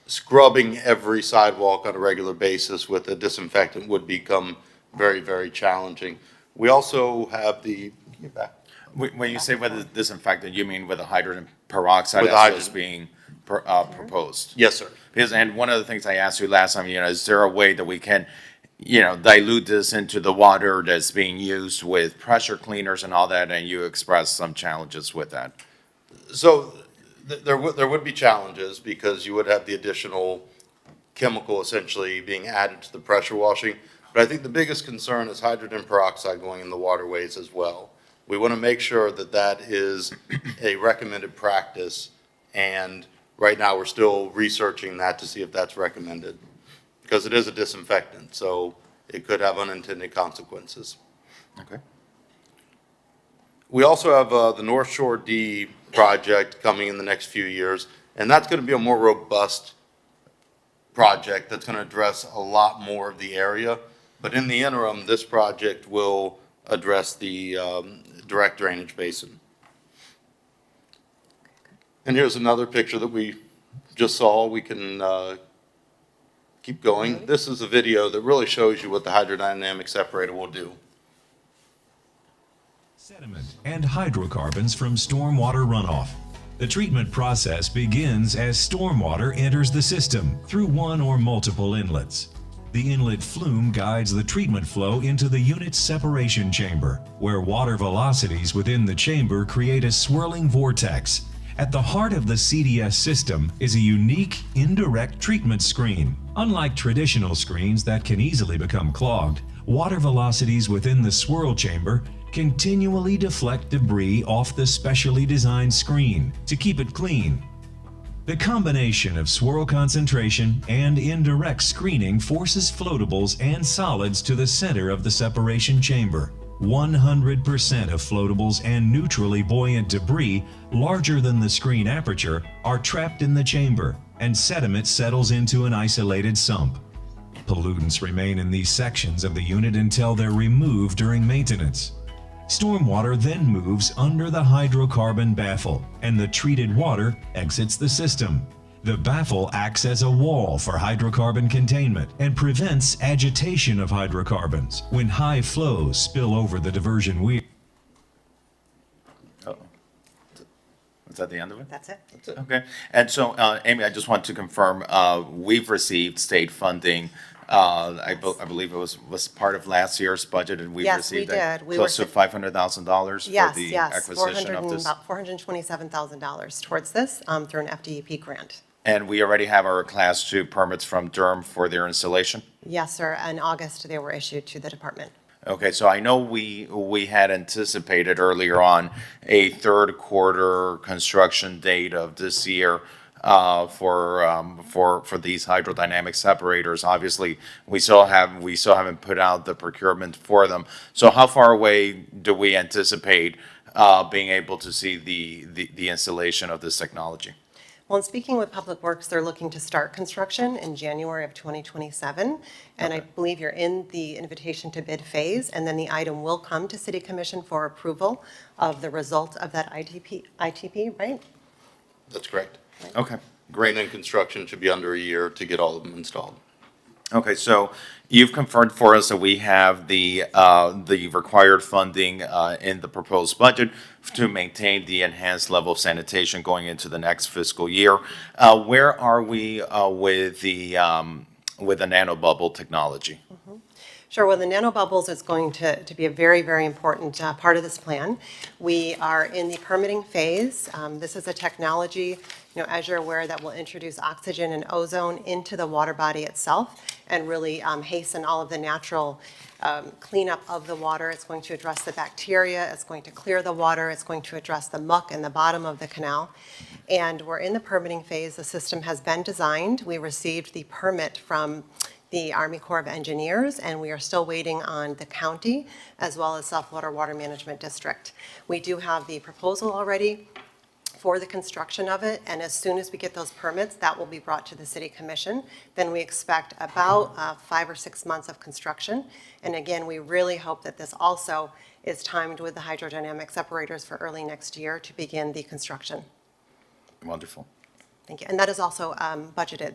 Speaker 16: scrubbing every sidewalk on a regular basis with a disinfectant would become very, very challenging. We also have the, get back.
Speaker 2: When you say with a disinfectant, you mean with a hydrogen peroxide
Speaker 16: With
Speaker 2: that's
Speaker 16: hydrogen.
Speaker 2: just being proposed?
Speaker 16: Yes, sir.
Speaker 2: Because, and one of the things I asked you last time, is there a way that we can, dilute this into the water that's being used with pressure cleaners and all that, and you expressed some challenges with that?
Speaker 16: So there would be challenges because you would have the additional chemical essentially being added to the pressure washing. But I think the biggest concern is hydrogen peroxide going in the waterways as well. We want to make sure that that is a recommended practice, and right now we're still researching that to see if that's recommended, because it is a disinfectant, so it could have unintended consequences.
Speaker 2: Okay.
Speaker 16: We also have the North Shore D project coming in the next few years, and that's going to be a more robust project that's going to address a lot more of the area. But in the interim, this project will address the direct drainage basin. And here's another picture that we just saw. We can keep going. This is a video that really shows you what the hydrodynamic separator will do.
Speaker 18: Sediment and hydrocarbons from stormwater runoff. The treatment process begins as stormwater enters the system through one or multiple inlets. The inlet flume guides the treatment flow into the unit's separation chamber, where water velocities within the chamber create a swirling vortex. At the heart of the CDS system is a unique indirect treatment screen. Unlike traditional screens that can easily become clogged, water velocities within the swirl chamber continually deflect debris off the specially designed screen to keep it clean. The combination of swirl concentration and indirect screening forces floatables and solids to the center of the separation chamber. 100% of floatables and neutrally buoyant debris larger than the screen aperture are trapped in the chamber, and sediment settles into an isolated sump. Pollutants remain in these sections of the unit until they're removed during maintenance. Stormwater then moves under the hydrocarbon baffle, and the treated water exits the system. The baffle acts as a wall for hydrocarbon containment and prevents agitation of hydrocarbons when high flows spill over the diversion weir.
Speaker 2: Uh-oh. Is that the end of it?
Speaker 15: That's it.
Speaker 2: Okay. And so, Amy, I just want to confirm, we've received state funding. I believe it was part of last year's budget, and we
Speaker 15: Yes, we
Speaker 2: received
Speaker 15: did. We
Speaker 2: close
Speaker 15: were-
Speaker 2: to $500,000 for the acquisition of this.
Speaker 15: About $427,000 towards this through an FDEP grant.
Speaker 2: And we already have our Class 2 permits from Durham for their installation?
Speaker 15: Yes, sir. In August, they were issued to the department.
Speaker 2: Okay, so I know we had anticipated earlier on a third quarter construction date of this year for these hydrodynamic separators. Obviously, we still haven't put out the procurement for them. So how far away do we anticipate being able to see the installation of this technology?
Speaker 15: Well, in speaking with Public Works, they're looking to start construction in January of 2027. And I believe you're in the invitation to bid phase, and then the item will come to City Commission for approval of the result of that ITP, right?
Speaker 16: That's correct.
Speaker 2: Okay, great.
Speaker 16: And then construction should be under a year to get all of them installed.
Speaker 2: Okay, so you've confirmed for us that we have the required funding in the proposed budget to maintain the enhanced level of sanitation going into the next fiscal year. Where are we with the nanobubble technology?
Speaker 15: Sure. Well, the nanobubbles is going to be a very, very important part of this plan. We are in the permitting phase. This is a technology, as you're aware, that will introduce oxygen and ozone into the water body itself and really hasten all of the natural cleanup of the water. It's going to address the bacteria. It's going to clear the water. It's going to address the muck in the bottom of the canal. And we're in the permitting phase. The system has been designed. We received the permit from the Army Corps of Engineers, and we are still waiting on the county as well as South Florida Water Management District. We do have the proposal already for the construction of it, and as soon as we get those permits, that will be brought to the City Commission. Then we expect about 5 or 6 months of construction. And again, we really hope that this also is timed with the hydrodynamic separators for early next year to begin the construction.
Speaker 2: Wonderful.
Speaker 15: Thank you. And that is also budgeted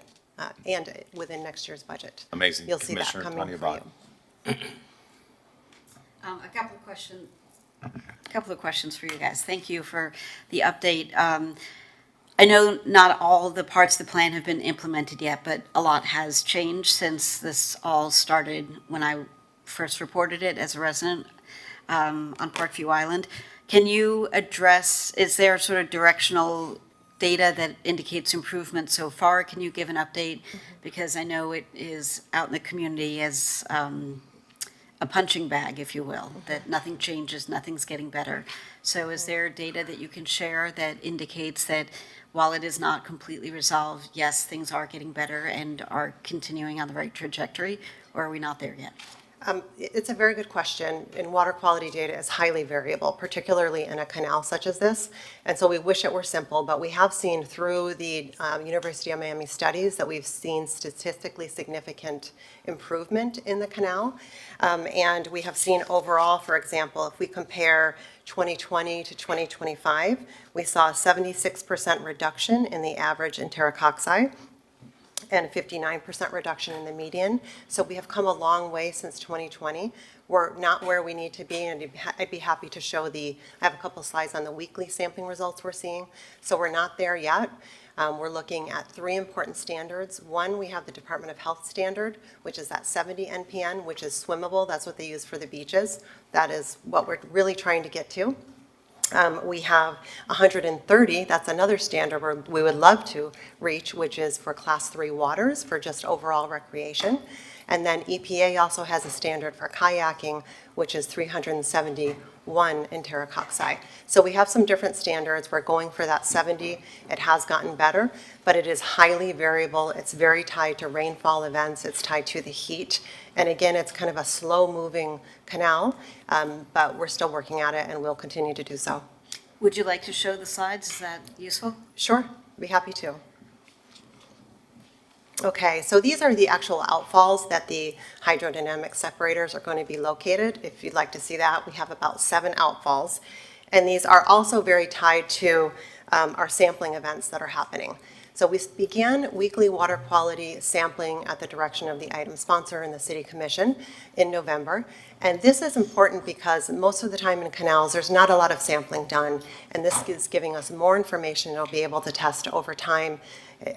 Speaker 15: and within next year's budget.
Speaker 2: Amazing.
Speaker 15: You'll see that
Speaker 2: Commissioner
Speaker 15: coming
Speaker 2: Tanya
Speaker 15: for
Speaker 2: Abbott.
Speaker 15: you.
Speaker 19: A couple of questions for you guys. Thank you for the update. I know not all the parts of the plan have been implemented yet, but a lot has changed since this all started when I first reported it as a resident on Parkview Island. Can you address, is there sort of directional data that indicates improvement so far? Can you give an update? Because I know it is out in the community as a punching bag, if you will, that nothing changes, nothing's getting better. So is there data that you can share that indicates that while it is not completely resolved, yes, things are getting better and are continuing on the right trajectory, or are we not there yet?
Speaker 15: It's a very good question, and water quality data is highly variable, particularly in a canal such as this. And so we wish it were simple, but we have seen through the University of Miami studies that we've seen statistically significant improvement in the canal. And we have seen overall, for example, if we compare 2020 to 2025, we saw a 76% reduction in the average enterococci and a 59% reduction in the median. So we have come a long way since 2020. We're not where we need to be, and I'd be happy to show I have a couple slides on the weekly sampling results we're seeing. So we're not there yet. We're looking at 3 important standards. One, we have the Department of Health standard, which is that 70 NPN, which is swimmable. That's what they use for the beaches. That is what we're really trying to get to. We have 130, that's another standard we would love to reach, which is for class 3 waters for just overall recreation. And then EPA also has a standard for kayaking, which is 371 enterococci. So we have some different standards. We're going for that 70. It has gotten better, but it is highly variable. It's very tied to rainfall events. It's tied to the heat. And again, it's kind of a slow-moving canal, but we're still working at it, and we'll continue to do so.
Speaker 19: Would you like to show the slides? Is that useful?
Speaker 15: Sure, be happy to. Okay, so these are the actual outfalls that the hydrodynamic separators are going to be located. If you'd like to see that, we have about 7 outfalls. And these are also very tied to our sampling events that are happening. So we began weekly water quality sampling at the direction of the item sponsor and the City Commission in November. And this is important because most of the time in canals, there's not a lot of sampling done. And this is giving us more information and we'll be able to test over time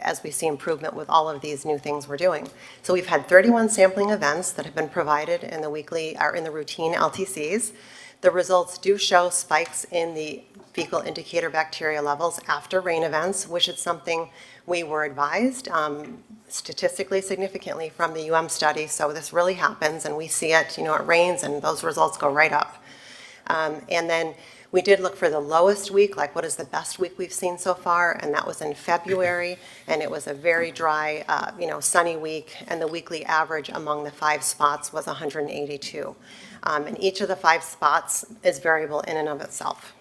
Speaker 15: as we see improvement with all of these new things we're doing. So we've had 31 sampling events that have been provided in the weekly or in the routine LTCs. The results do show spikes in the fecal indicator bacteria levels after rain events, which is something we were advised statistically significantly from the study. So this really happens, and we see it, it rains and those results go right up. And then we did look for the lowest week, like what is the best week we've seen so far, and that was in February, and it was a very dry, sunny week, and the weekly average among the 5 spots was 182. And each of the 5 spots is variable in and of itself.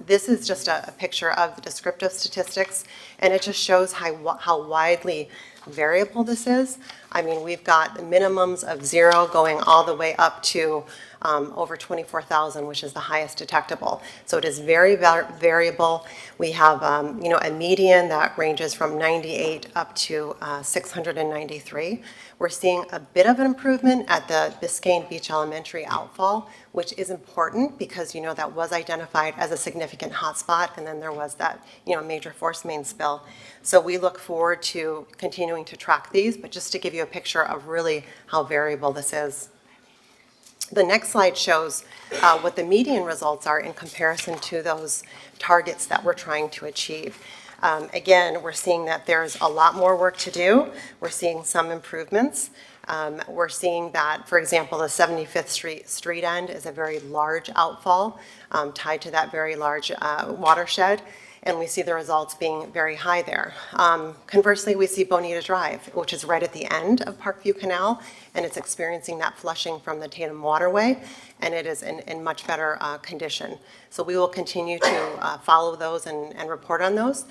Speaker 15: This is just a picture of the descriptive statistics, and it just shows how widely variable this is. I mean, we've got the minimums of 0 going all the way up to over 24,000, which is the highest detectable. So it is very variable. We have, a median that ranges from 98 up to 693. We're seeing a bit of an improvement at the Biscayne Beach Elementary outfall, which is important because, that was identified as a significant hotspot, and then there was that, major force main spill. So we look forward to continuing to track these, but just to give you a picture of really how variable this is. The next slide shows what the median results are in comparison to those targets that we're trying to achieve. Again, we're seeing that there's a lot more work to do. We're seeing some improvements. We're seeing that, for example, the 75th Street end is a very large outfall tied to that very large watershed. and we see the results being very high there. Conversely, we see Bonita Drive, which is right at the end of Parkview Canal, and it's experiencing that flushing from the Tatum Waterway, and it is in much better condition. So we will continue to follow those and report on those.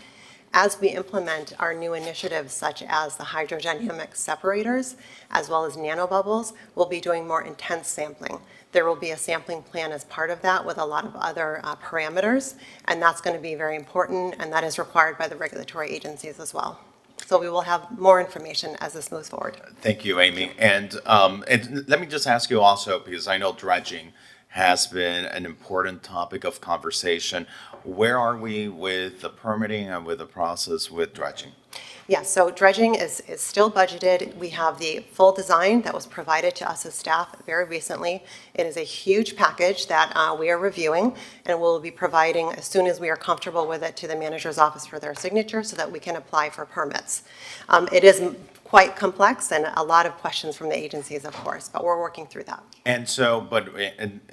Speaker 15: As we implement our new initiatives, such as the hydrodynamic separators, as well as nanobubbles, we'll be doing more intense sampling. There will be a sampling plan as part of that with a lot of other parameters, and that's going to be very important, and that is required by the regulatory agencies as well. So we will have more information as this moves forward.
Speaker 2: Thank you, Amy. And let me just ask you also, because I know dredging has been an important topic of conversation. Where are we with the permitting and with the process with dredging?
Speaker 15: Yes, so dredging is still budgeted. We have the full design that was provided to us as staff very recently. It is a huge package that we are reviewing, and we'll be providing as soon as we are comfortable with it to the manager's office for their signature so that we can apply for permits. It is quite complex and a lot of questions from the agencies, of course, but we're working through that.
Speaker 2: And so,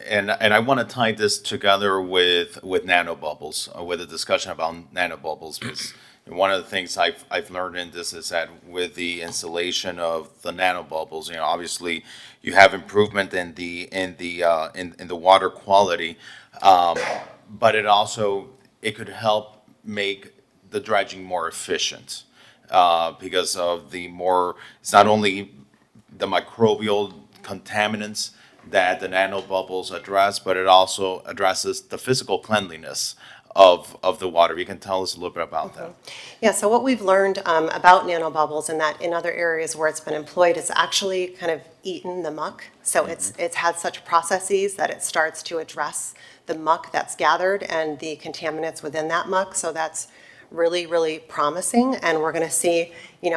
Speaker 2: and I want to tie this together with nanobubbles, with a discussion about nanobubbles, because one of the things I've learned in this is that with the installation of the nanobubbles, obviously you have improvement in the water quality, but it could help make the dredging more efficient. Because of it's not only the microbial contaminants that the nanobubbles address, but it also addresses the physical cleanliness of the water. You can tell us a little bit about that.
Speaker 15: Yeah, so what we've learned about nanobubbles and that in other areas where it's been employed, it's actually kind of eaten the muck. So it's had such processes that it starts to address the muck that's gathered and the contaminants within that muck. So that's really, really promising, and we're going to see,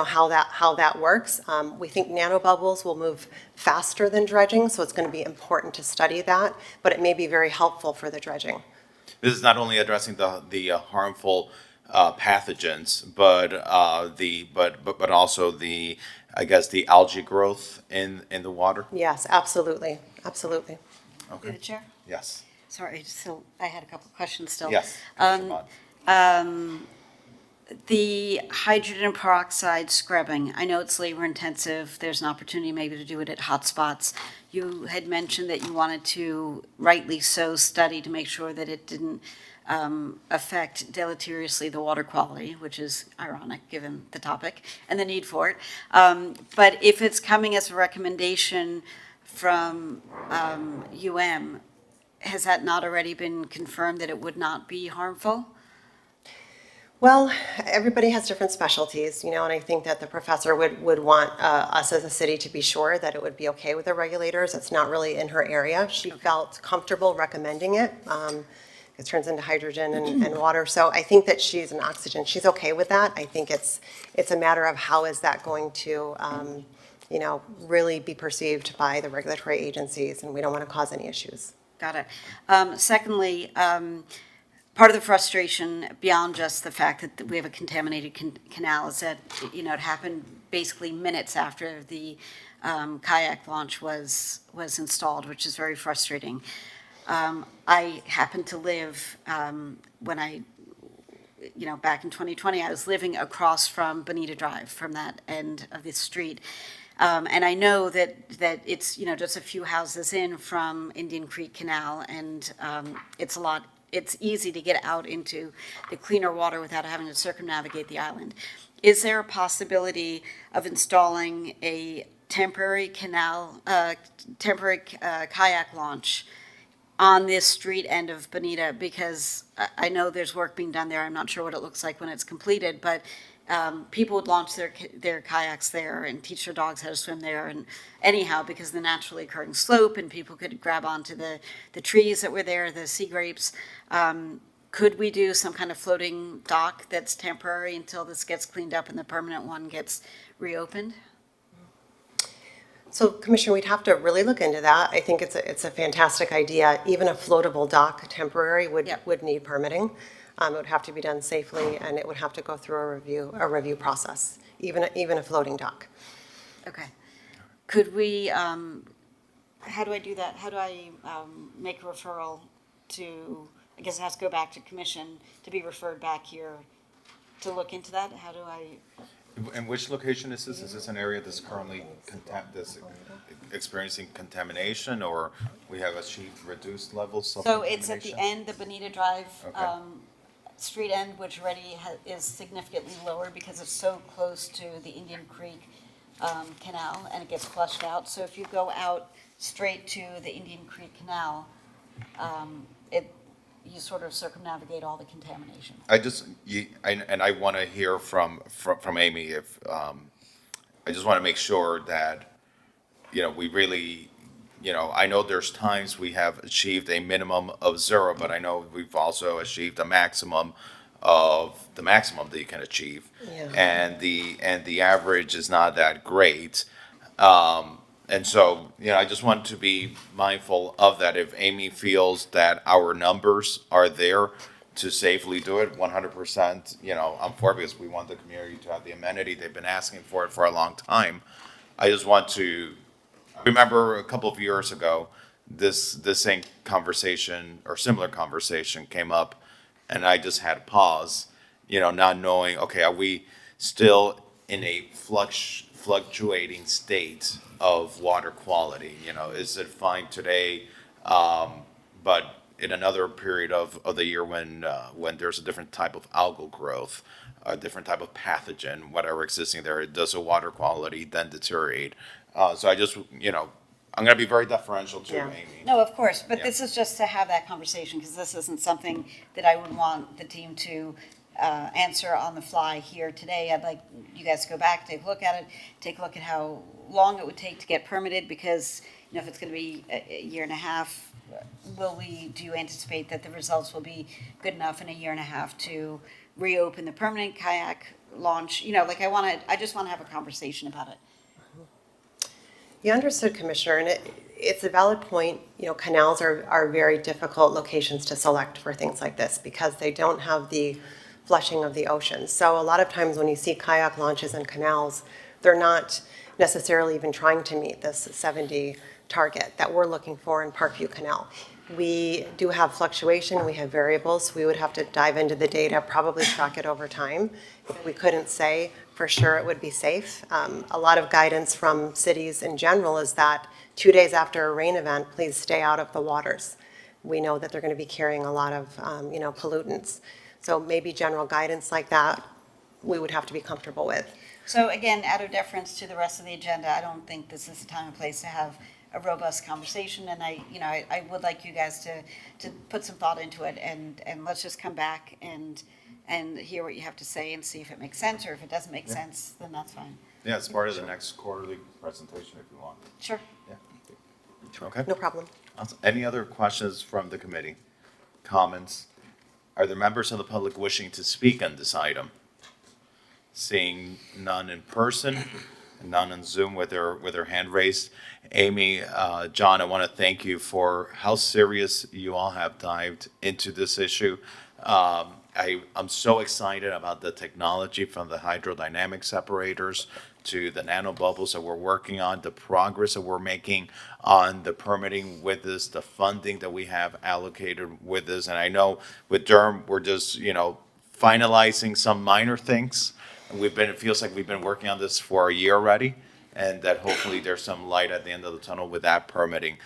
Speaker 15: how that works. We think nanobubbles will move faster than dredging, so it's going to be important to study that, but it may be very helpful for the dredging.
Speaker 2: This is not only addressing the harmful pathogens, but also the algae growth in the water.
Speaker 15: Yes, absolutely, absolutely.
Speaker 2: Okay.
Speaker 19: Through the chair?
Speaker 2: Yes.
Speaker 19: Sorry, I had a couple of questions still.
Speaker 2: Yes.
Speaker 19: The hydrogen peroxide scrubbing, I know it's labor intensive. There's an opportunity maybe to do it at hotspots. You had mentioned that you wanted to, rightly so, study to make sure that it didn't affect deleteriously the water quality, which is ironic given the topic and the need for it. But if it's coming as a recommendation from has that not already been confirmed that it would not be harmful?
Speaker 15: Well, everybody has different specialties, and I think that the professor would want us as a city to be sure that it would be okay with the regulators. It's not really in her area. She felt comfortable recommending it. It turns into hydrogen and water. So I think that she's an oxygen. She's okay with that. I think it's a matter of how is that going to, really be perceived by the regulatory agencies, and we don't want to cause any issues.
Speaker 19: Got it. Secondly, part of the frustration beyond just the fact that we have a contaminated canal is that, it happened basically minutes after the kayak launch was installed, which is very frustrating. I happen to live, when I, back in 2020, I was living across from Bonita Drive, from that end of the street. And I know that it's, just a few houses in from Indian Creek Canal, and it's easy to get out into the cleaner water without having to circumnavigate the island. Is there a possibility of installing a temporary kayak launch on this street end of Bonita? Because I know there's work being done there. I'm not sure what it looks like when it's completed, but people would launch their kayaks there and teach their dogs how to swim there. And anyhow, because of the naturally occurring slope, and people could grab onto the trees that were there, the sea grapes, could we do some kind of floating dock that's temporary until this gets cleaned up and the permanent one gets reopened?
Speaker 15: So, Commissioner, we'd have to really look into that. I think it's a fantastic idea. Even a floatable dock, temporary, would need permitting. It would have to be done safely, and it would have to go through a review process, even a floating dock.
Speaker 19: Okay. Could we, how do I do that? How do I make a referral to I guess it has to go back to commission to be referred back here to look into that? How do I?
Speaker 2: And which location is this? Is this an area that's currently that's experiencing contamination, or we have achieved reduced levels of
Speaker 19: So
Speaker 2: contamination?
Speaker 19: it's at the end, the Bonita Drive
Speaker 2: Okay.
Speaker 19: street end, which already is significantly lower because it's so close to the Indian Creek Canal, and it gets flushed out. So if you go out straight to the Indian Creek Canal, you sort of circumnavigate all the contamination.
Speaker 2: I want to hear from Amy if, I just want to make sure that, we really, I know there's times we have achieved a minimum of 0, but I know we've also achieved a maximum of the maximum that you can achieve.
Speaker 15: Yeah.
Speaker 2: And the average is not that great. And so, I just want to be mindful of that. If Amy feels that our numbers are there to safely do it 100%, I'm for it, because we want the community to have the amenity. They've been asking for it for a long time. I just want to remember a couple of years ago, this same conversation or similar conversation came up, and I just had to pause, not knowing, okay, are we still in a fluctuating state of water quality? Is it fine today, but in another period of the year when there's a different type of algal growth, a different type of pathogen, whatever existing there, does the water quality then deteriorate? So I just, I'm going to be very deferential to Amy.
Speaker 19: No, of course, but
Speaker 2: Yeah.
Speaker 19: this is just to have that conversation, because this isn't something that I would want the team to answer on the fly here today. I'd like you guys to go back, take a look at it, take a look at how long it would take to get permitted, because, if it's going to be a year and a half, do you anticipate that the results will be good enough in a year and a half to reopen the permanent kayak launch? I just want to have a conversation about it.
Speaker 15: You understood, Commissioner, and it's a valid point. Canals are very difficult locations to select for things like this because they don't have the flushing of the ocean. So a lot of times when you see kayak launches in canals, they're not necessarily even trying to meet this 70 target that we're looking for in Parkview Canal. We do have fluctuation, we have variables. We would have to dive into the data, probably track it over time. We couldn't say for sure it would be safe. A lot of guidance from cities in general is that 2 days after a rain event, please stay out of the waters. We know that they're going to be carrying a lot of pollutants. So maybe general guidance like that, we would have to be comfortable with.
Speaker 19: So again, out of deference to the rest of the agenda, I don't think this is the time and place to have a robust conversation, and I would like you guys to put some thought into it, and let's just come back and hear what you have to say and see if it makes sense, or if it doesn't make sense, then that's fine.
Speaker 2: Yeah, it's part of the next quarterly presentation if you want.
Speaker 19: Sure.
Speaker 2: Yeah. Okay.
Speaker 15: No problem.
Speaker 2: Awesome. Any other questions from the committee? Comments? Are there members of the public wishing to speak on this item? Seeing none in person, and none on Zoom with their hand raised. Amy, John, I want to thank you for how serious you all have dived into this issue. I'm so excited about the technology, from the hydrodynamic separators to the nanobubbles that we're working on, the progress that we're making on the permitting with this, the funding that we have allocated with this. And I know with Durham, we're just, finalizing some minor things. And it feels like we've been working on this for a year already, and that hopefully there's some light at the end of the tunnel with that permitting.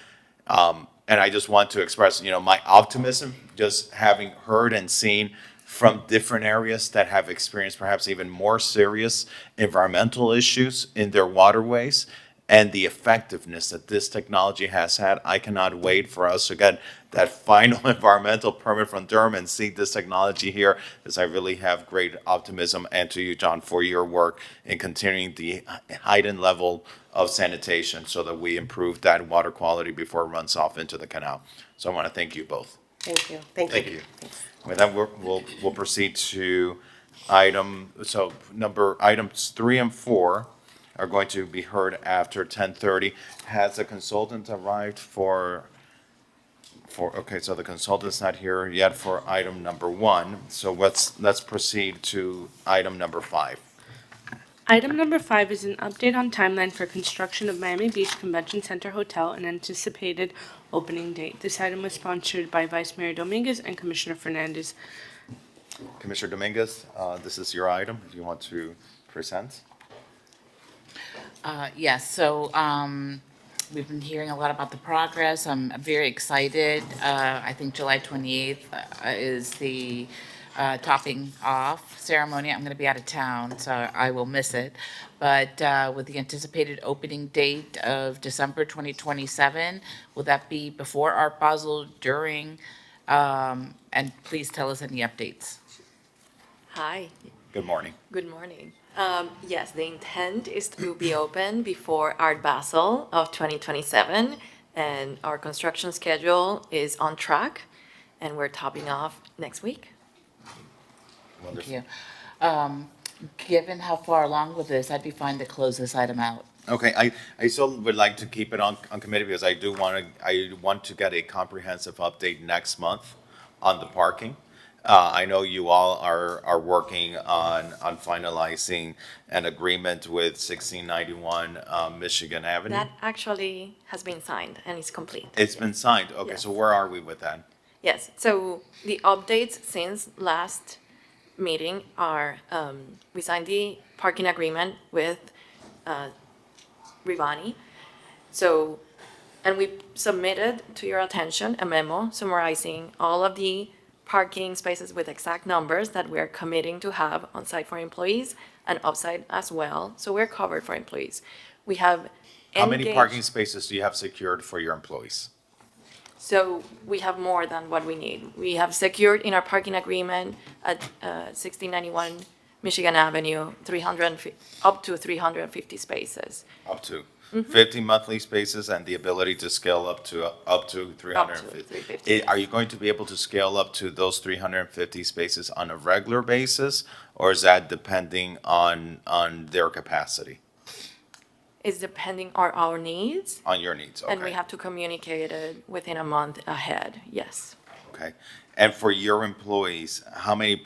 Speaker 2: And I just want to express, my optimism, just having heard and seen from different areas that have experienced perhaps even more serious environmental issues in their waterways, and the effectiveness that this technology has had. I cannot wait for us to get that final environmental permit from Durham and see this technology here, as I really have great optimism. And to you, John, for your work in continuing the heightened level of sanitation so that we improve that water quality before it runs off into the canal. So I want to thank you both.
Speaker 15: Thank you. Thank you.
Speaker 2: With that, we'll proceed to items 3 and 4 are going to be heard after 10:30. Has a consultant arrived okay, so the consultant's not here yet for item number 1. So let's proceed to item number 5.
Speaker 3: Item number 5 is an update on timeline for construction of Miami Beach Convention Center Hotel and anticipated opening date. This item was sponsored by Vice Mayor Dominguez and Commissioner Fernandez.
Speaker 2: Commissioner Dominguez, this is your item. If you want to present.
Speaker 17: Yes, so we've been hearing a lot about the progress. I'm very excited. I think July 28th is the topping off ceremony. I'm going to be out of town, so I will miss it. But with the anticipated opening date of December 2027, will that be before Art Basel, during? And please tell us any updates.
Speaker 20: Hi,
Speaker 2: Good morning.
Speaker 20: good morning. Yes, the intent is to be open before Art Basel of 2027, and our construction schedule is on track, and we're topping off next week.
Speaker 17: Thank you. Given how far along with this, I'd be fine to close this item out.
Speaker 2: Okay, I still would like to keep it on committee because I want to get a comprehensive update next month on the parking. I know you all are working on finalizing an agreement with 1691 Michigan Avenue.
Speaker 20: That actually has been signed and is complete.
Speaker 2: It's been signed. Okay,
Speaker 20: Yes.
Speaker 2: so where are we with that?
Speaker 20: Yes, so the updates since last meeting are, we signed the parking agreement with Rivani. So, and we submitted to your attention a memo summarizing all of the parking spaces with exact numbers that we're committing to have on site for employees and off-site as well. So we're covered for employees. We have
Speaker 2: How many
Speaker 20: engaged-
Speaker 2: parking spaces do you have secured for your employees?
Speaker 20: So we have more than what we need. We have secured in our parking agreement at 1691 Michigan Avenue, up to 350 spaces.
Speaker 2: Up to
Speaker 20: Mhm.
Speaker 2: 50 monthly spaces and the ability to scale up to 350.
Speaker 20: 350.
Speaker 2: Are you going to be able to scale up to those 350 spaces on a regular basis, or is that depending on their capacity,
Speaker 20: It's depending on our needs,
Speaker 2: on your needs?
Speaker 20: and we
Speaker 2: Okay,
Speaker 20: have to communicate it within a month ahead, yes.
Speaker 2: okay. And for your employees, how many,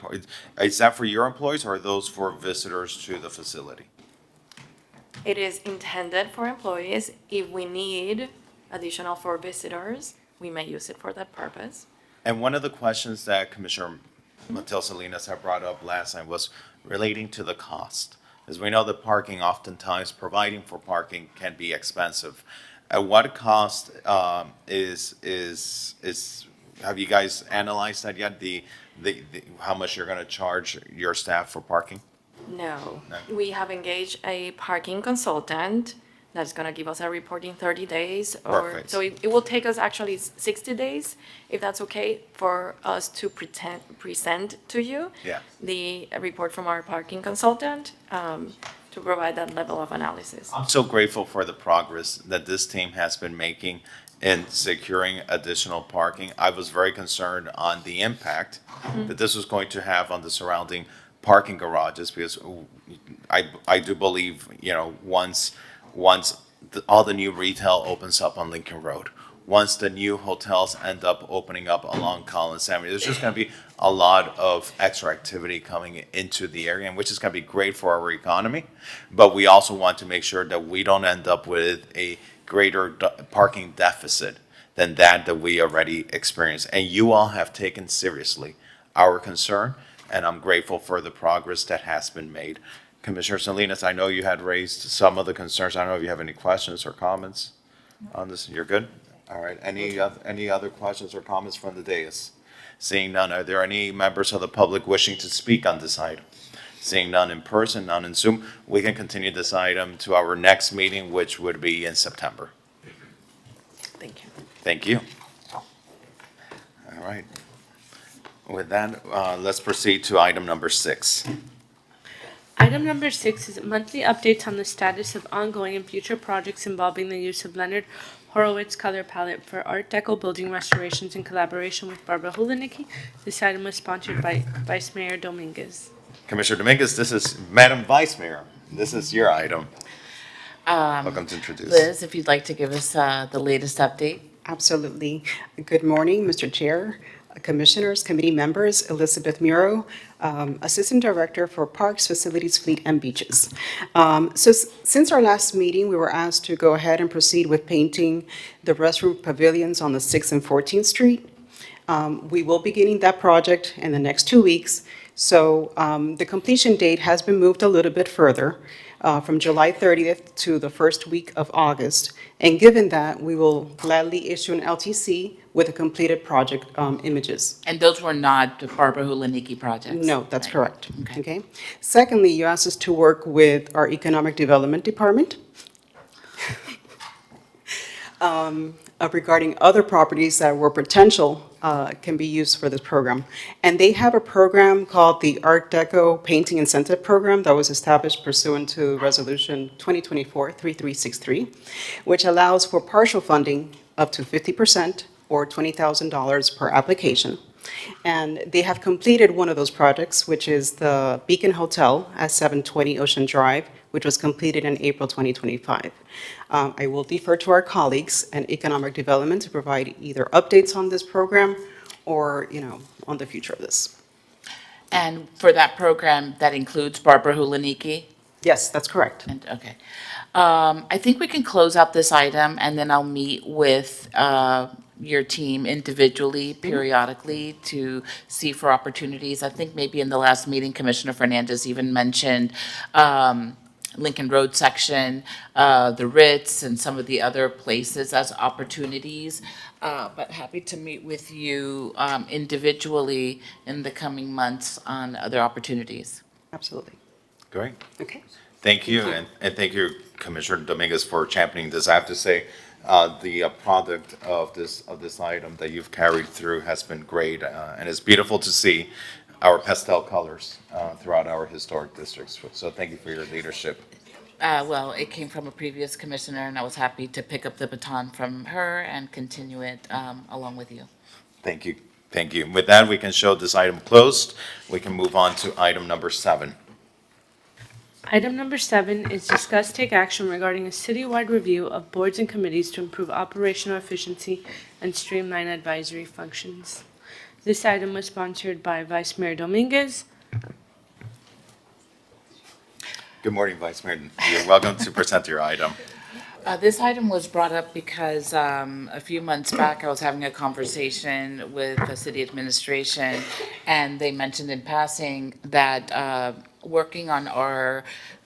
Speaker 2: is that for your employees or are those for visitors to the facility?
Speaker 20: It is intended for employees. If we need additional for visitors, we may use it for that purpose.
Speaker 2: And one of the questions that Commissioner Mateo Salinas had brought up last time was relating to the cost. As we know, the parking, oftentimes providing for parking can be expensive. At what cost have you guys analyzed that yet? How much you're gonna charge your staff for parking?
Speaker 20: No.
Speaker 2: No?
Speaker 20: We have engaged a parking consultant that's gonna give us a report in 30 days.
Speaker 2: Perfect.
Speaker 20: So it will take us actually 60 days, if that's okay, for us to present to you.
Speaker 2: Yeah.
Speaker 20: The report from our parking consultant, to provide that level of analysis.
Speaker 2: I'm so grateful for the progress that this team has been making in securing additional parking. I was very concerned on the impact that this was going to have on the surrounding parking garages, because I do believe, once all the new retail opens up on Lincoln Road, once the new hotels end up opening up along Collins Avenue, there's just gonna be a lot of extra activity coming into the area, and which is gonna be great for our economy. But we also want to make sure that we don't end up with a greater parking deficit than that we already experienced. And you all have taken seriously our concern, and I'm grateful for the progress that has been made. Commissioner Salinas, I know you had raised some of the concerns. I don't know if you have any questions or comments on this. You're good? All right. Any other questions or comments from the dais? Seeing none, are there any members of the public wishing to speak on this item? Seeing none in person, none in Zoom, we can continue this item to our next meeting, which would be in September.
Speaker 20: Thank you.
Speaker 2: Thank you. All right. With that, let's proceed to item number 6.
Speaker 3: Item number 6 is monthly updates on the status of ongoing and future projects involving the use of Leonard Horowitz color palette for Art Deco building restorations in collaboration with Barbara Hulinicki. This item was sponsored by Vice Mayor Dominguez.
Speaker 2: Commissioner Dominguez, this is Madam Vice Mayor. This is your item. Welcome to introduce.
Speaker 17: Liz, if you'd like to give us the latest update.
Speaker 21: Absolutely. Good morning, Mr. Chair, Commissioners, committee members, Elizabeth Muro, Assistant Director for Parks, Facilities, Fleet, and Beaches. Since our last meeting, we were asked to go ahead and proceed with painting the restroom pavilions on the 6th and 14th Street. We will be beginning that project in the next 2 weeks. So the completion date has been moved a little bit further, from July 30th to the first week of August. And given that, we will gladly issue an LTC with the completed project images.
Speaker 17: And those were not the Barbara Hulaniki projects?
Speaker 21: No, that's correct. Okay. Secondly, you asked us to work with our Economic Development Department regarding other properties that were potential can be used for this program. And they have a program called the Art Deco Painting Incentive Program that was established pursuant to Resolution 2024-3363, which allows for partial funding up to 50% or $20,000 per application. And they have completed one of those projects, which is the Beacon Hotel at 720 Ocean Drive, which was completed in April 2025. I will defer to our colleagues in Economic Development to provide either updates on this program or, on the future of this.
Speaker 17: And for that program, that includes Barbara Hulaniki?
Speaker 21: Yes, that's correct.
Speaker 17: Okay. I think we can close out this item, and then I'll meet with your team individually, periodically, to see for opportunities. I think maybe in the last meeting, Commissioner Fernandez even mentioned Lincoln Road section, the Ritz, and some of the other places as opportunities. But happy to meet with you individually in the coming months on other opportunities.
Speaker 21: Absolutely.
Speaker 2: Great.
Speaker 21: Okay.
Speaker 2: Thank you, and thank you, Commissioner Dominguez, for championing this. I have to say, the product of this item that you've carried through has been great, and it's beautiful to see our pastel colors throughout our historic districts. So thank you for your leadership.
Speaker 17: Well, it came from a previous commissioner, and I was happy to pick up the baton from her and continue it along with you.
Speaker 2: Thank you. Thank you. With that, we can show this item closed. We can move on to item number 7.
Speaker 3: Item number 7 is discuss take action regarding a citywide review of boards and committees to improve operational efficiency and streamline advisory functions. This item was sponsored by Vice Mayor Dominguez.
Speaker 2: Good morning, Vice Mayor. You're welcome to present your item.
Speaker 17: This item was brought up because a few months back, I was having a conversation with the city administration, and they mentioned in passing that working on our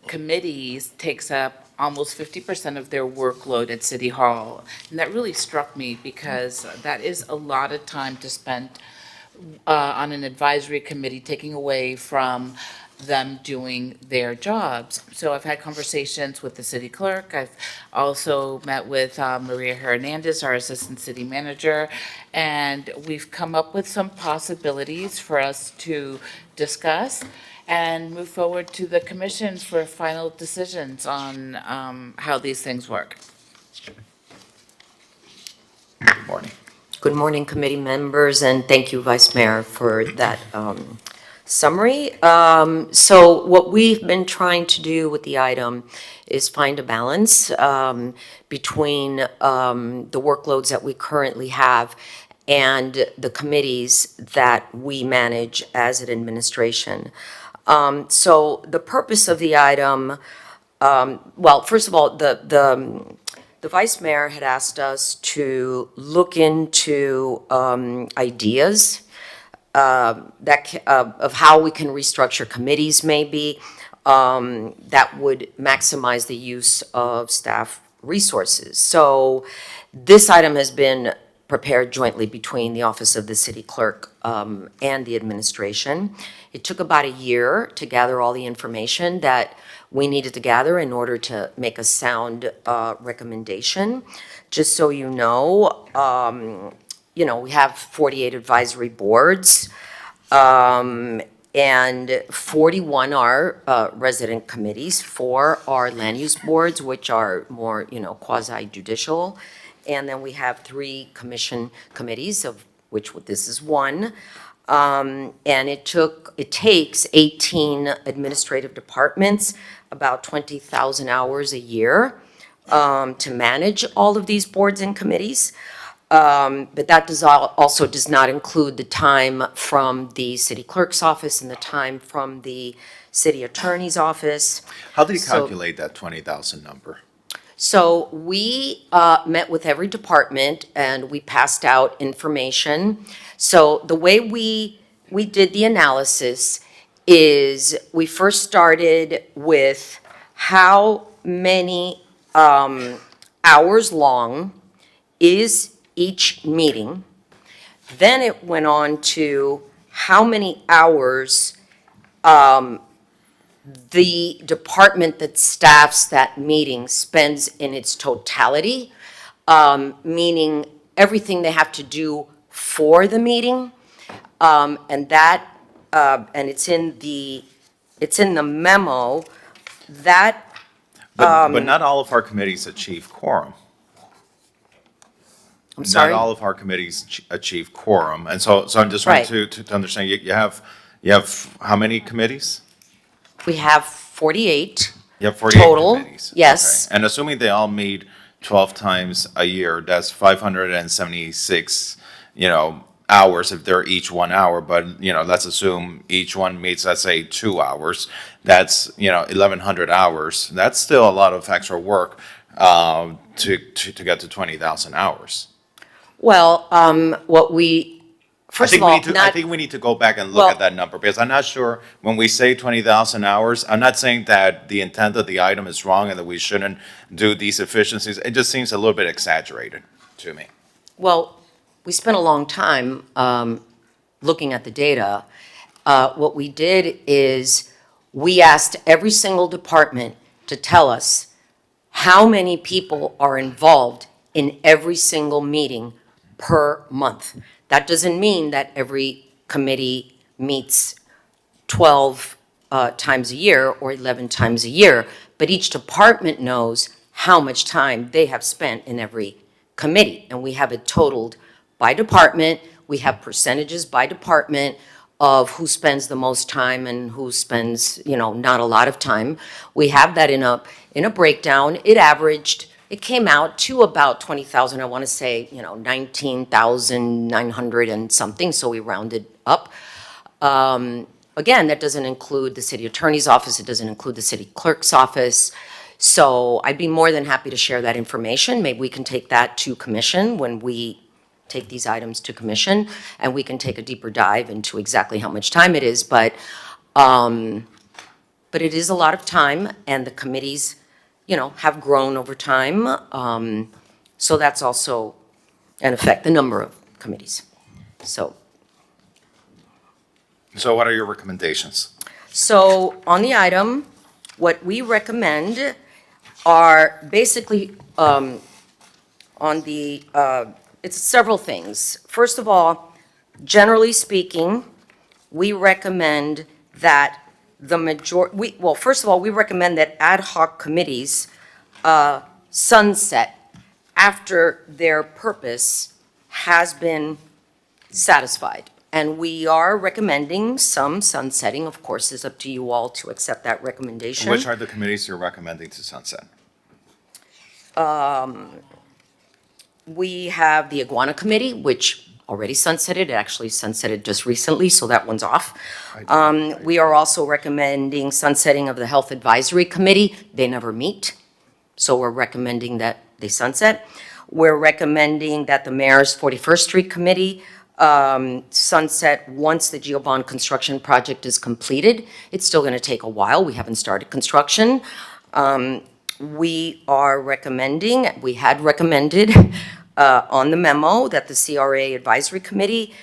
Speaker 17: committees takes up almost 50% of their workload at City Hall. And that really struck me because that is a lot of time to spend on an advisory committee, taking away from them doing their jobs. So I've had conversations with the city clerk. I've also met with Maria Hernandez, our assistant city manager, and we've come up with some possibilities for us to discuss and move forward to the commission for final decisions on how these things work.
Speaker 2: Good morning.
Speaker 22: Good morning, committee members, and thank you, Vice Mayor, for that summary. So what we've been trying to do with the item is find a balance between the workloads that we currently have and the committees that we manage as an administration. So the purpose of the item, well, first of all, the Vice Mayor had asked us to look into ideas of how we can restructure committees maybe that would maximize the use of staff resources. So this item has been prepared jointly between the Office of the City Clerk and the administration. It took about a year to gather all the information that we needed to gather in order to make a sound recommendation. Just so you know, we have 48 advisory boards, and 41 are resident committees. 4 are land use boards, which are more, quasi-judicial. And then we have 3 commission committees, of which this is one. And it takes 18 administrative departments, about 20,000 hours a year to manage all of these boards and committees. But that also does not include the time from the city clerk's office and the time from the city attorney's office.
Speaker 2: How did you
Speaker 22: So-
Speaker 2: calculate that 20,000 number?
Speaker 22: So we met with every department and we passed out information. So the way we did the analysis is we first started with how many hours long is each meeting. Then it went on to how many hours the department that staffs that meeting spends in its totality, meaning everything they have to do for the meeting. And that, and it's in the memo, that.
Speaker 2: But not all of our committees achieve quorum.
Speaker 22: I'm sorry?
Speaker 2: Not all of our committees achieve quorum. And so I'm just trying
Speaker 22: Right.
Speaker 2: to understand, you have how many committees?
Speaker 22: We have 48.
Speaker 2: You have 48
Speaker 22: Total,
Speaker 2: committees.
Speaker 22: yes.
Speaker 2: Okay. And assuming they all meet 12 times a year, that's 576, hours if they're each 1 hour. But, let's assume each one meets, let's say, 2 hours. That's, 1,100 hours. That's still a lot of extra work to get to 20,000 hours.
Speaker 22: Well, what we, first of all,
Speaker 2: I think we need to go back and look
Speaker 22: Well-
Speaker 2: at that number, because I'm not sure, when we say 20,000 hours, I'm not saying that the intent of the item is wrong and that we shouldn't do these efficiencies. It just seems a little bit exaggerated to me.
Speaker 22: Well, we spent a long time looking at the data. What we did is we asked every single department to tell us how many people are involved in every single meeting per month. That doesn't mean that every committee meets 12 times a year or 11 times a year, but each department knows how much time they have spent in every committee. And we have it totaled by department. We have percentages by department of who spends the most time and who spends, not a lot of time. We have that in a breakdown. It came out to about 20,000, I want to say, 19,900 and something, so we rounded up. Again, that doesn't include the city attorney's office, it doesn't include the city clerk's office. So I'd be more than happy to share that information. Maybe we can take that to commission when we take these items to commission, and we can take a deeper dive into exactly how much time it is. But it is a lot of time, and the committees, have grown over time. So that's also an effect, the number of committees. So
Speaker 2: what are your recommendations?
Speaker 22: So on the item, what we recommend are basically it's several things. First of all, generally speaking, we recommend that first of all, we recommend that ad hoc committees sunset after their purpose has been satisfied. And we are recommending some sunsetting. Of course, it's up to you all to accept that recommendation.
Speaker 2: Which are the committees you're recommending to sunset?
Speaker 22: We have the Iguana Committee, which already sunsetted. It actually sunsetted just recently, so that one's off. We are also recommending sunsetting of the Health Advisory Committee. They never meet, so we're recommending that they sunset. We're recommending that the Mayor's 41st Street Committee sunset once the Geobond construction project is completed. It's still going to take a while. We haven't started construction. We had recommended on the memo that the CRA Advisory Committee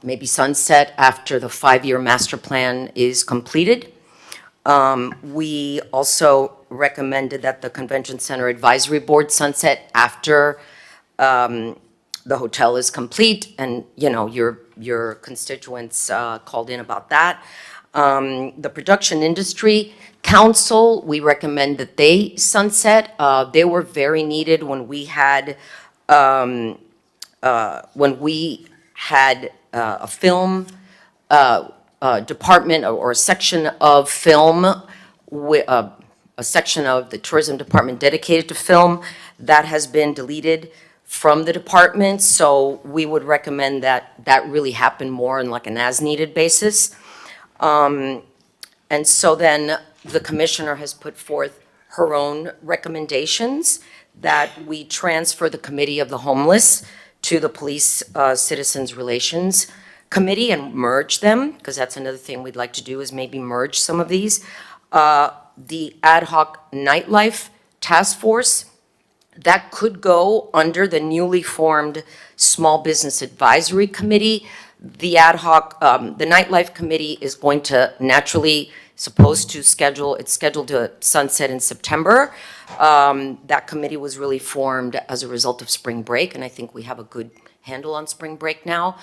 Speaker 22: maybe sunset after the 5-year master plan is completed. We also recommended that the Convention Center Advisory Board sunset after the hotel is complete, and, your constituents called in about that. The Production Industry Council, we recommend that they sunset. They were very needed when we had a film department or a section of film, a section of the tourism department dedicated to film that has been deleted from the department, so we would recommend that that really happen more on like an as-needed basis. And so then the commissioner has put forth her own recommendations that we transfer the Committee of the Homeless to the Police Citizens Relations Committee and merge them, because that's another thing we'd like to do is maybe merge some of these. The Ad Hoc Nightlife Task Force, that could go under the newly formed Small Business Advisory Committee. The ad hoc, the Nightlife Committee is going to naturally, it's scheduled to sunset in September. That committee was really formed as a result of spring break, and I think we have a good handle on spring break now.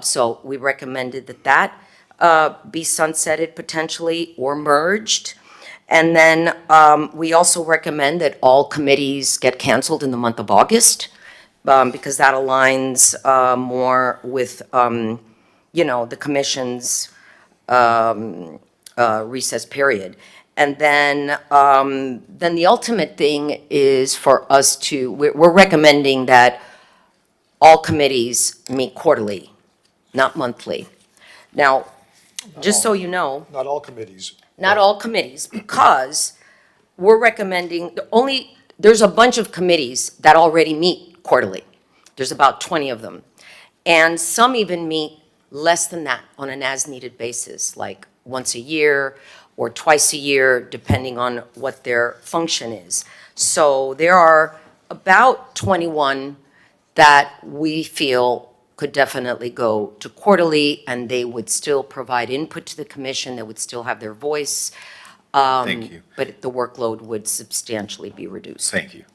Speaker 22: So we recommended that be sunsetted potentially or merged. And then we also recommend that all committees get canceled in the month of August, because that aligns more with, the commission's recess period. And then the ultimate thing is for us to, we're recommending that all committees meet quarterly, not monthly. Now, just so you know.
Speaker 1: Not all committees.
Speaker 22: Not all committees, because we're recommending, there's a bunch of committees that already meet quarterly. There's about 20 of them. And some even meet less than that on an as-needed basis, like once a year or twice a year, depending on what their function is. So there are about 21 that we feel could definitely go to quarterly, and they would still provide input to the commission, they would still have their voice.
Speaker 2: Thank you.
Speaker 22: But the workload would substantially be reduced.
Speaker 2: Thank you.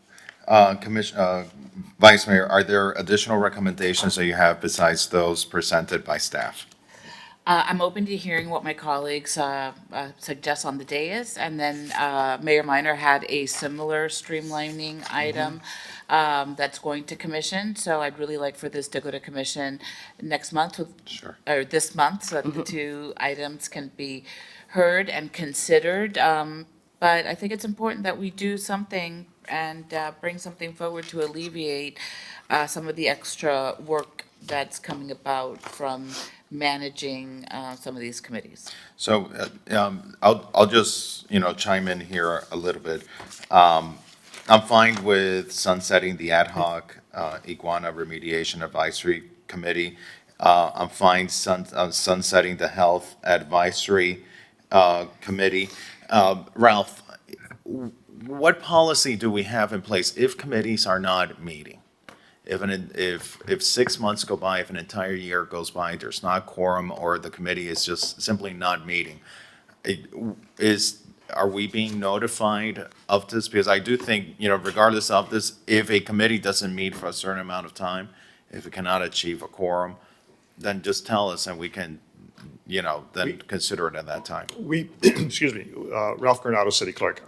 Speaker 2: Vice Mayor, are there additional recommendations that you have besides those presented by staff?
Speaker 17: I'm open to hearing what my colleagues suggest on the dais, and then Mayor Minor had a similar streamlining item that's going to commission, so I'd really like for this to go to commission next month, or this month, so that the two items can be heard and considered. But I think it's important that we do something and bring something forward to alleviate some of the extra work that's coming about from managing some of these committees.
Speaker 2: So I'll just, chime in here a little bit. I'm fine with sunsetting the ad hoc iguana remediation advisory committee. I'm fine sunsetting the health advisory committee. Ralph, what policy do we have in place if committees are not meeting? If 6 months go by, if an entire year goes by, there's not quorum, or the committee is just simply not meeting, are we being notified of this? Because I do think, regardless of this, if a committee doesn't meet for a certain amount of time, if it cannot achieve a quorum, then just tell us and we can, then consider it at that time.
Speaker 1: We, excuse me, Ralph Granado, City Clerk.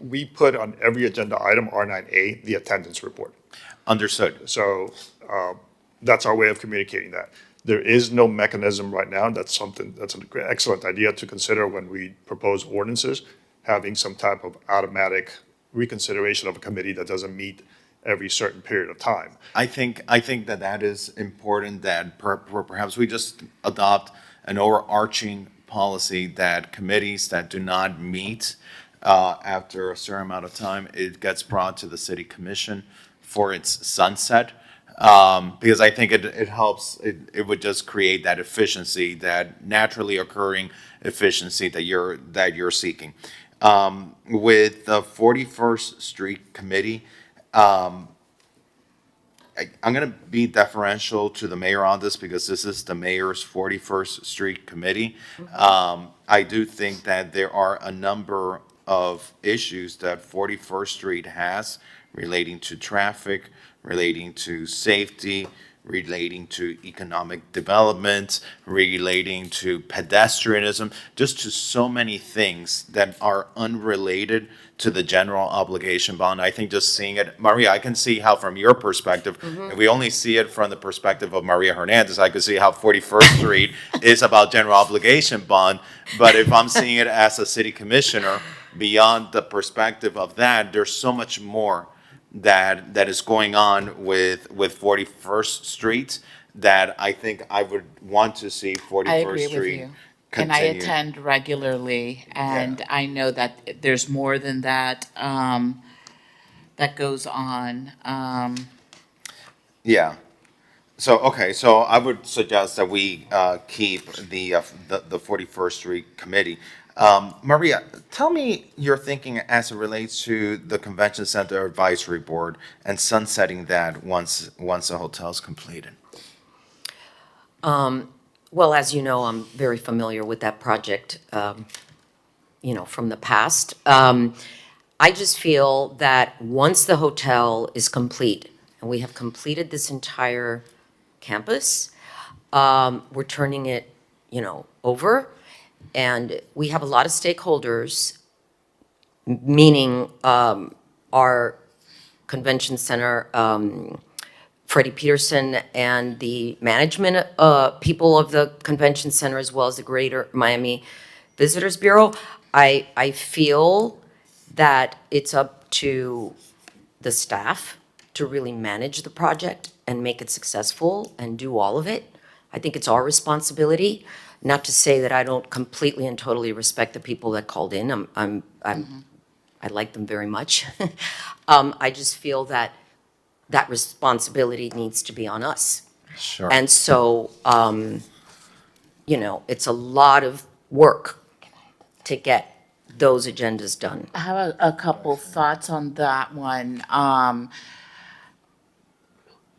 Speaker 1: We put on every agenda item, R9A, the attendance report.
Speaker 2: Understood.
Speaker 1: So that's our way of communicating that. There is no mechanism right now. That's an excellent idea to consider when we propose ordinances, having some type of automatic reconsideration of a committee that doesn't meet every certain period of time.
Speaker 2: I think that is important, that perhaps we just adopt an overarching policy that committees that do not meet after a certain amount of time, it gets brought to the city commission for its sunset. Because I think it helps, it would just create that efficiency, that naturally occurring efficiency that you're seeking. With the 41st Street Committee, I'm going to be deferential to the mayor on this because this is the mayor's 41st Street Committee. I do think that there are a number of issues that 41st Street has relating to traffic, relating to safety, relating to economic development, relating to pedestrianism, just to so many things that are unrelated to the general obligation bond. I think just seeing it, Maria, I can see how from your perspective, if we only see it from the perspective of Maria Hernandez, I can see how 41st Street is about general obligation bond. But if I'm seeing it as a city commissioner, beyond the perspective of that, there's so much more that is going on with 41st Street, that I think I would want to see 41st
Speaker 17: I agree with
Speaker 2: Street
Speaker 17: you. And I
Speaker 2: continue.
Speaker 17: attend regularly, and I know that there's more than that, that goes on.
Speaker 2: Yeah. So, okay, so I would suggest that we keep the 41st Street Committee. Maria, tell me your thinking as it relates to the Convention Center Advisory Board and sunsetting that once the hotel's completed.
Speaker 22: Well, as you know, I'm very familiar with that project, from the past. I just feel that once the hotel is complete, and we have completed this entire campus, we're turning it, over. And we have a lot of stakeholders, meaning our convention center, Freddie Peterson, and the management people of the convention center, as well as the Greater Miami Visitors Bureau. I feel that it's up to the staff to really manage the project and make it successful and do all of it. I think it's our responsibility. Not to say that I don't completely and totally respect the people that called in. I like them very much. I just feel that that responsibility needs to be on us.
Speaker 2: Sure.
Speaker 22: And so, it's a lot of work to get those agendas done.
Speaker 17: I have a couple thoughts on that one.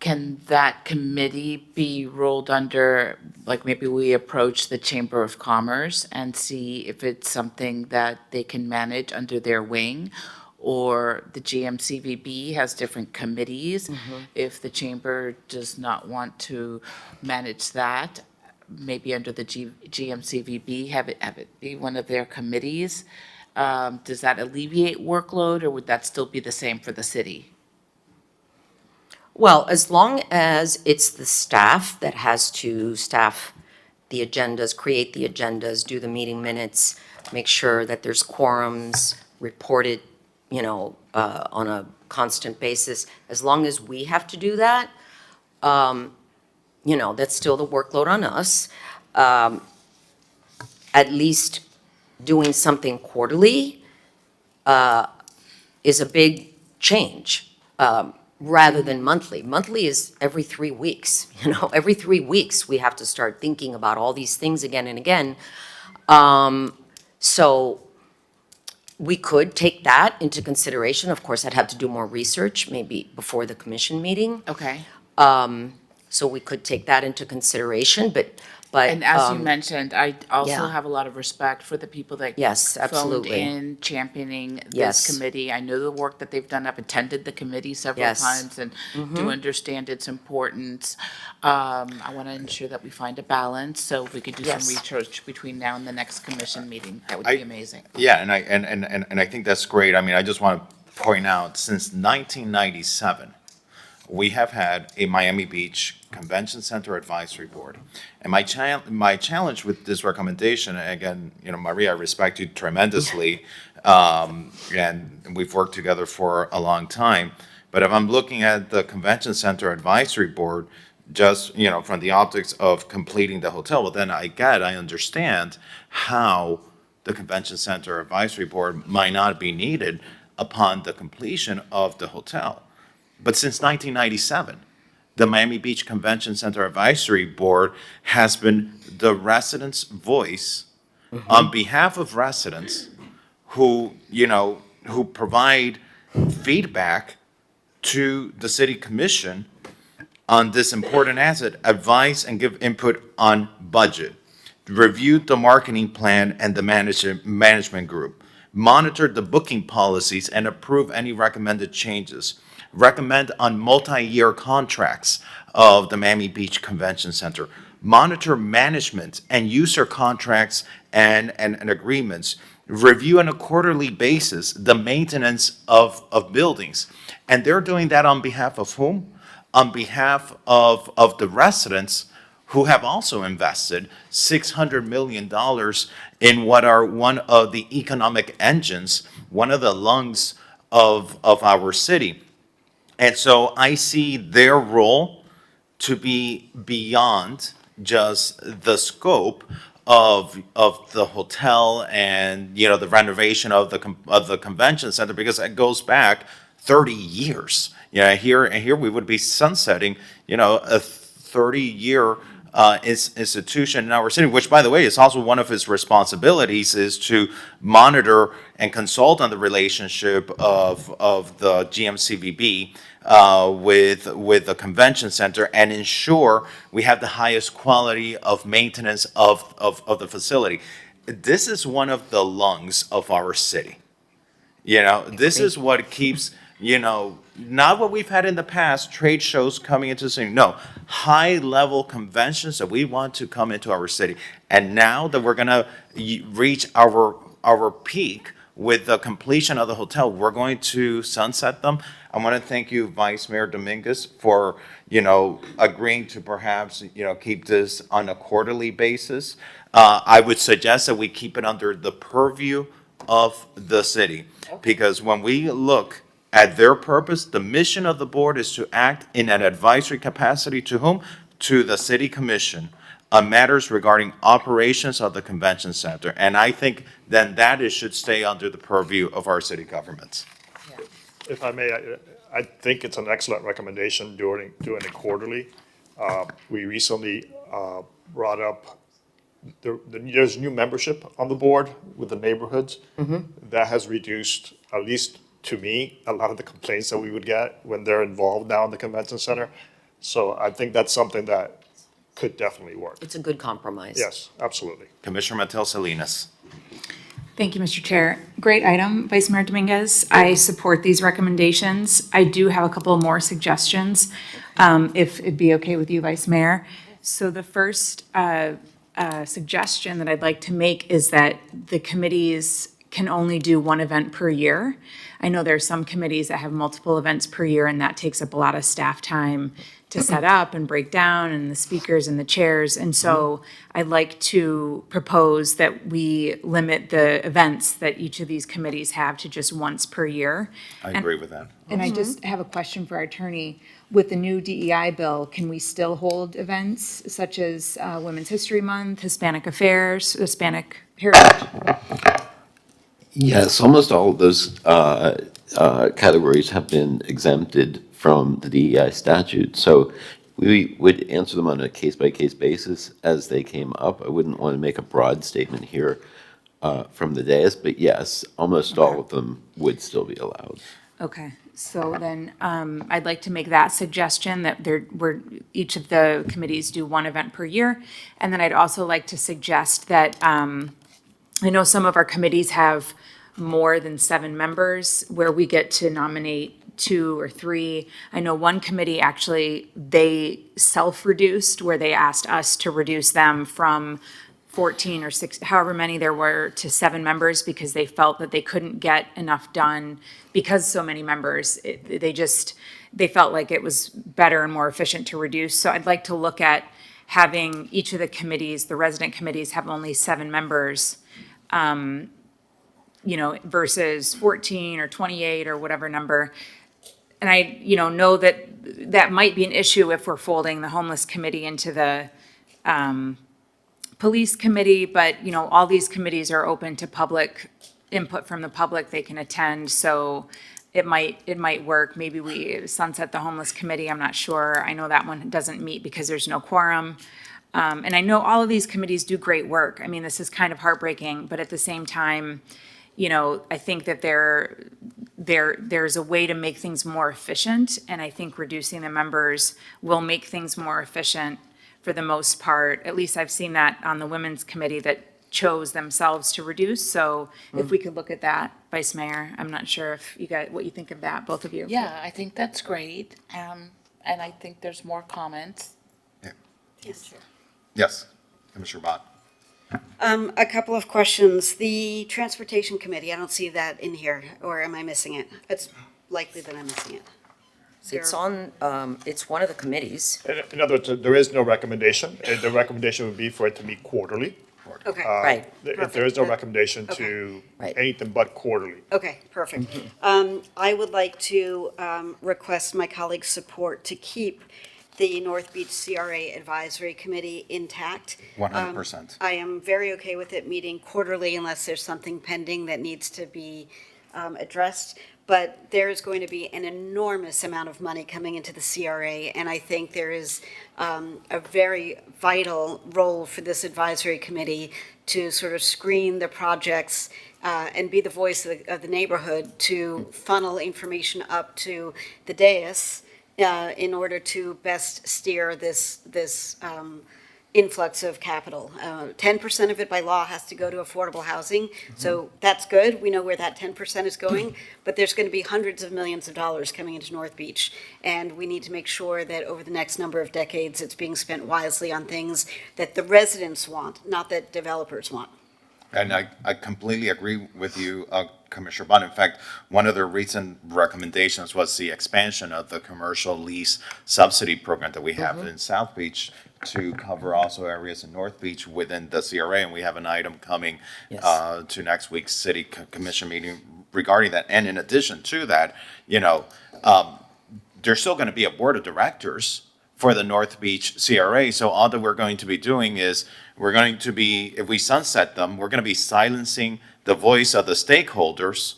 Speaker 17: Can that committee be rolled under, like maybe we approach the Chamber of Commerce and see if it's something that they can manage under their wing? Or the GMCVB has different committees. If the chamber does not want to manage that, maybe under the GMCVB, have it be one of their committees. Does that alleviate workload, or would that still be the same for the city?
Speaker 22: Well, as long as it's the staff that has to staff the agendas, create the agendas, do the meeting minutes, make sure that there's quorums, report it, on a constant basis, as long as we have to do that, that's still the workload on us. At least doing something quarterly is a big change. Rather than monthly. Monthly is every 3 weeks, every 3 weeks we have to start thinking about all these things again and again. So we could take that into consideration. Of course, I'd have to do more research, maybe before the commission meeting.
Speaker 17: Okay.
Speaker 22: So we could take that into consideration, but.
Speaker 17: And as you mentioned, I also
Speaker 22: yeah.
Speaker 17: have a lot of respect for the people that
Speaker 22: Yes,
Speaker 17: phoned
Speaker 22: absolutely.
Speaker 17: in championing
Speaker 22: Yes.
Speaker 17: this committee. I know the work that they've done. I've attended the committee several
Speaker 22: Yes.
Speaker 17: times and do
Speaker 22: Mhm.
Speaker 17: understand its importance. I want to ensure that we find a balance, so if we could do some
Speaker 22: Yes.
Speaker 17: research between now and the next commission meeting, that would be amazing.
Speaker 2: Yeah, and I think that's great. I mean, I just want to point out, since 1997, we have had a Miami Beach Convention Center Advisory Board. And my challenge with this recommendation, again, Maria, I respect you tremendously, and we've worked together for a long time. But if I'm looking at the Convention Center Advisory Board, just, from the optics of completing the hotel, well, then I understand how the Convention Center Advisory Board might not be needed upon the completion of the hotel. But since 1997, the Miami Beach Convention Center Advisory Board has been the residents' voice on behalf of residents who provide feedback to the city commission on this important asset, advise and give input on budget, reviewed the marketing plan and the management group, monitored the booking policies and approve any recommended changes, recommend on multi-year contracts of the Miami Beach Convention Center, monitor management and user contracts and agreements, review on a quarterly basis the maintenance of buildings. And they're doing that on behalf of whom? On behalf of the residents who have also invested $600 million in what are one of the economic engines, one of the lungs of our city. And so I see their role to be beyond just the scope of the hotel and, you know, the renovation of the convention center, because it goes back 30 years. You know, here we would be sunsetting, you know, a 30-year institution in our city, which, by the way, is also one of his responsibilities, is to monitor and consult on the relationship of the GMCVB with the convention center and ensure we have the highest quality of maintenance of the facility. This is one of the lungs of our city. You know, this is what keeps, you know, not what we've had in the past, trade shows coming into the city. No, high-level conventions that we want to come into our city. And now that we're going to reach our peak with the completion of the hotel, we're going to sunset them. I want to thank you, Vice Mayor Dominguez, for, you know, agreeing to perhaps, you know, keep this on a quarterly basis. I would suggest that we keep it under the purview of the city, because when we look at their purpose, the mission of the board is to act in an advisory capacity to whom? To the city commission on matters regarding operations of the convention center. And I think then that should stay under the purview of our city governments.
Speaker 1: If I may, I think it's an excellent recommendation doing it quarterly. We recently brought up, there's new membership on the board with the neighborhoods. That has reduced, at least to me, a lot of the complaints that we would get when they're involved now in the convention center. So I think that's something that could definitely work.
Speaker 22: It's a good compromise.
Speaker 1: Yes, absolutely.
Speaker 2: Commissioner Mateo Salinas.
Speaker 4: Thank you, Mr. Chair. Great item, Vice Mayor Dominguez. I support these recommendations. I do have a couple more suggestions, if it'd be okay with you, Vice Mayor. So the first suggestion that I'd like to make is that the committees can only do one event per year. I know there are some committees that have multiple events per year, and that takes up a lot of staff time to set up and break down, and the speakers and the chairs. And so I'd like to propose that we limit the events that each of these committees have to just once per year.
Speaker 2: I agree with that.
Speaker 4: And I just have a question for our attorney. With the new DEI bill, can we still hold events such as Women's History Month, Hispanic Affairs, Hispanic Heritage?
Speaker 5: Yes, almost all of those categories have been exempted from the DEI statute. So we would answer them on a case-by-case basis as they came up. I wouldn't want to make a broad statement here from the dais, but yes, almost all of them would still be allowed.
Speaker 4: Okay, so then I'd like to make that suggestion that each of the committees do one event per year. And then I'd also like to suggest that I know some of our committees have more than 7 members where we get to nominate 2 or 3. I know one committee actually, they self-reduced where they asked us to reduce them from 14 or 6, however many there were, to 7 members because they felt that they couldn't get enough done because so many members. They felt like it was better and more efficient to reduce. So I'd like to look at having each of the committees, the resident committees, have only 7 members, you know, versus 14 or 28 or whatever number. And I, you know that that might be an issue if we're folding the homeless committee into the police committee, but, you know, all these committees are open to public input from the public. They can attend, so it might work. Maybe we sunset the homeless committee, I'm not sure. I know that one doesn't meet because there's no quorum. And I know all of these committees do great work. I mean, this is kind of heartbreaking, but at the same time, you know, I think that there's a way to make things more efficient, and I think reducing the members will make things more efficient for the most part. At least I've seen that on the Women's Committee that chose themselves to reduce. So if we could look at that, Vice Mayor, I'm not sure if you got what you think of that, both of you.
Speaker 17: Yeah, I think that's great. And I think there's more comments.
Speaker 19: Yes.
Speaker 2: Yes, Commissioner Bott.
Speaker 19: A couple of questions. The Transportation Committee, I don't see that in here, or am I missing it? It's likely that I'm missing it.
Speaker 22: It's on, it's one of the committees.
Speaker 1: In other words, there is no recommendation. The recommendation would be for it to meet quarterly. board.
Speaker 19: Okay.
Speaker 15: Right.
Speaker 1: If there is no
Speaker 19: Perfect.
Speaker 1: recommendation
Speaker 19: Okay.
Speaker 1: to
Speaker 15: Right.
Speaker 1: anything but quarterly.
Speaker 19: Okay, perfect. I would like to request my colleagues' support to keep the North Beach CRA Advisory Committee intact.
Speaker 2: 100%.
Speaker 19: I am very okay with it meeting quarterly unless there's something pending that needs to be addressed. But there is going to be an enormous amount of money coming into the CRA, and I think there is a very vital role for this advisory committee to sort of screen the projects and be the voice of the neighborhood to funnel information up to the dais in order to best steer this influx of capital. 10% of it by law has to go to affordable housing, so that's good. We know where that 10% is going, but there's going to be hundreds of millions of dollars coming into North Beach, and we need to make sure that over the next number of decades, it's being spent wisely on things that the residents want, not that developers want.
Speaker 2: And I completely agree with you, Commissioner Bond. In fact, one of the recent recommendations was the expansion of the commercial lease subsidy program that we have in South Beach to cover also areas in North Beach within the CRA. And we have an item coming to next week's city commission meeting regarding that. And in addition to that, there's still going to be a board of directors for the North Beach CRA. So all that we're going to be doing is if we sunset them, we're going to be silencing the voice of the stakeholders,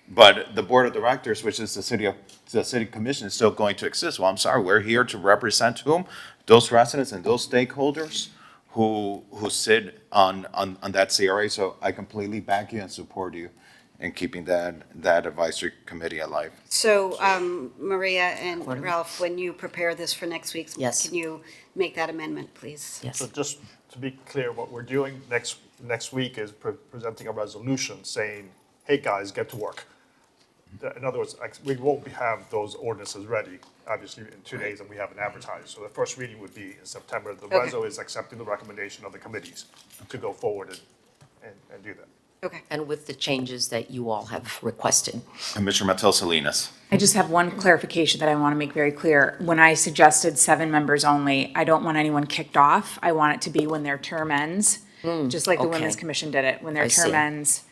Speaker 2: but the board of directors, which is the city commission, is still going to exist. Well, I'm sorry, we're here to represent whom? Those residents and those stakeholders who sit on that CRA. So I completely back you and support you in keeping that advisory committee alive.
Speaker 19: So, Maria and Ralph, when you prepare this for next week's,
Speaker 22: Yes.
Speaker 19: can you make that amendment, please?
Speaker 1: So just to be clear, what we're doing next week is presenting a resolution saying, hey, guys, get to work. In other words, we won't have those ordinances ready, obviously, in 2 days, and we haven't advertised. So the first reading would be in September. The reso is accepting the recommendation of the committees to go forward and do that.
Speaker 19: Okay.
Speaker 22: And with the changes that you all have requested.
Speaker 2: Commissioner Matil Salinas.
Speaker 4: I just have one clarification that I want to make very clear. When I suggested 7 members only, I don't want anyone kicked off. I want it to be when their term ends, just like the
Speaker 22: okay.
Speaker 4: Women's Commission did it. When their
Speaker 22: I
Speaker 4: term
Speaker 22: see.
Speaker 4: ends,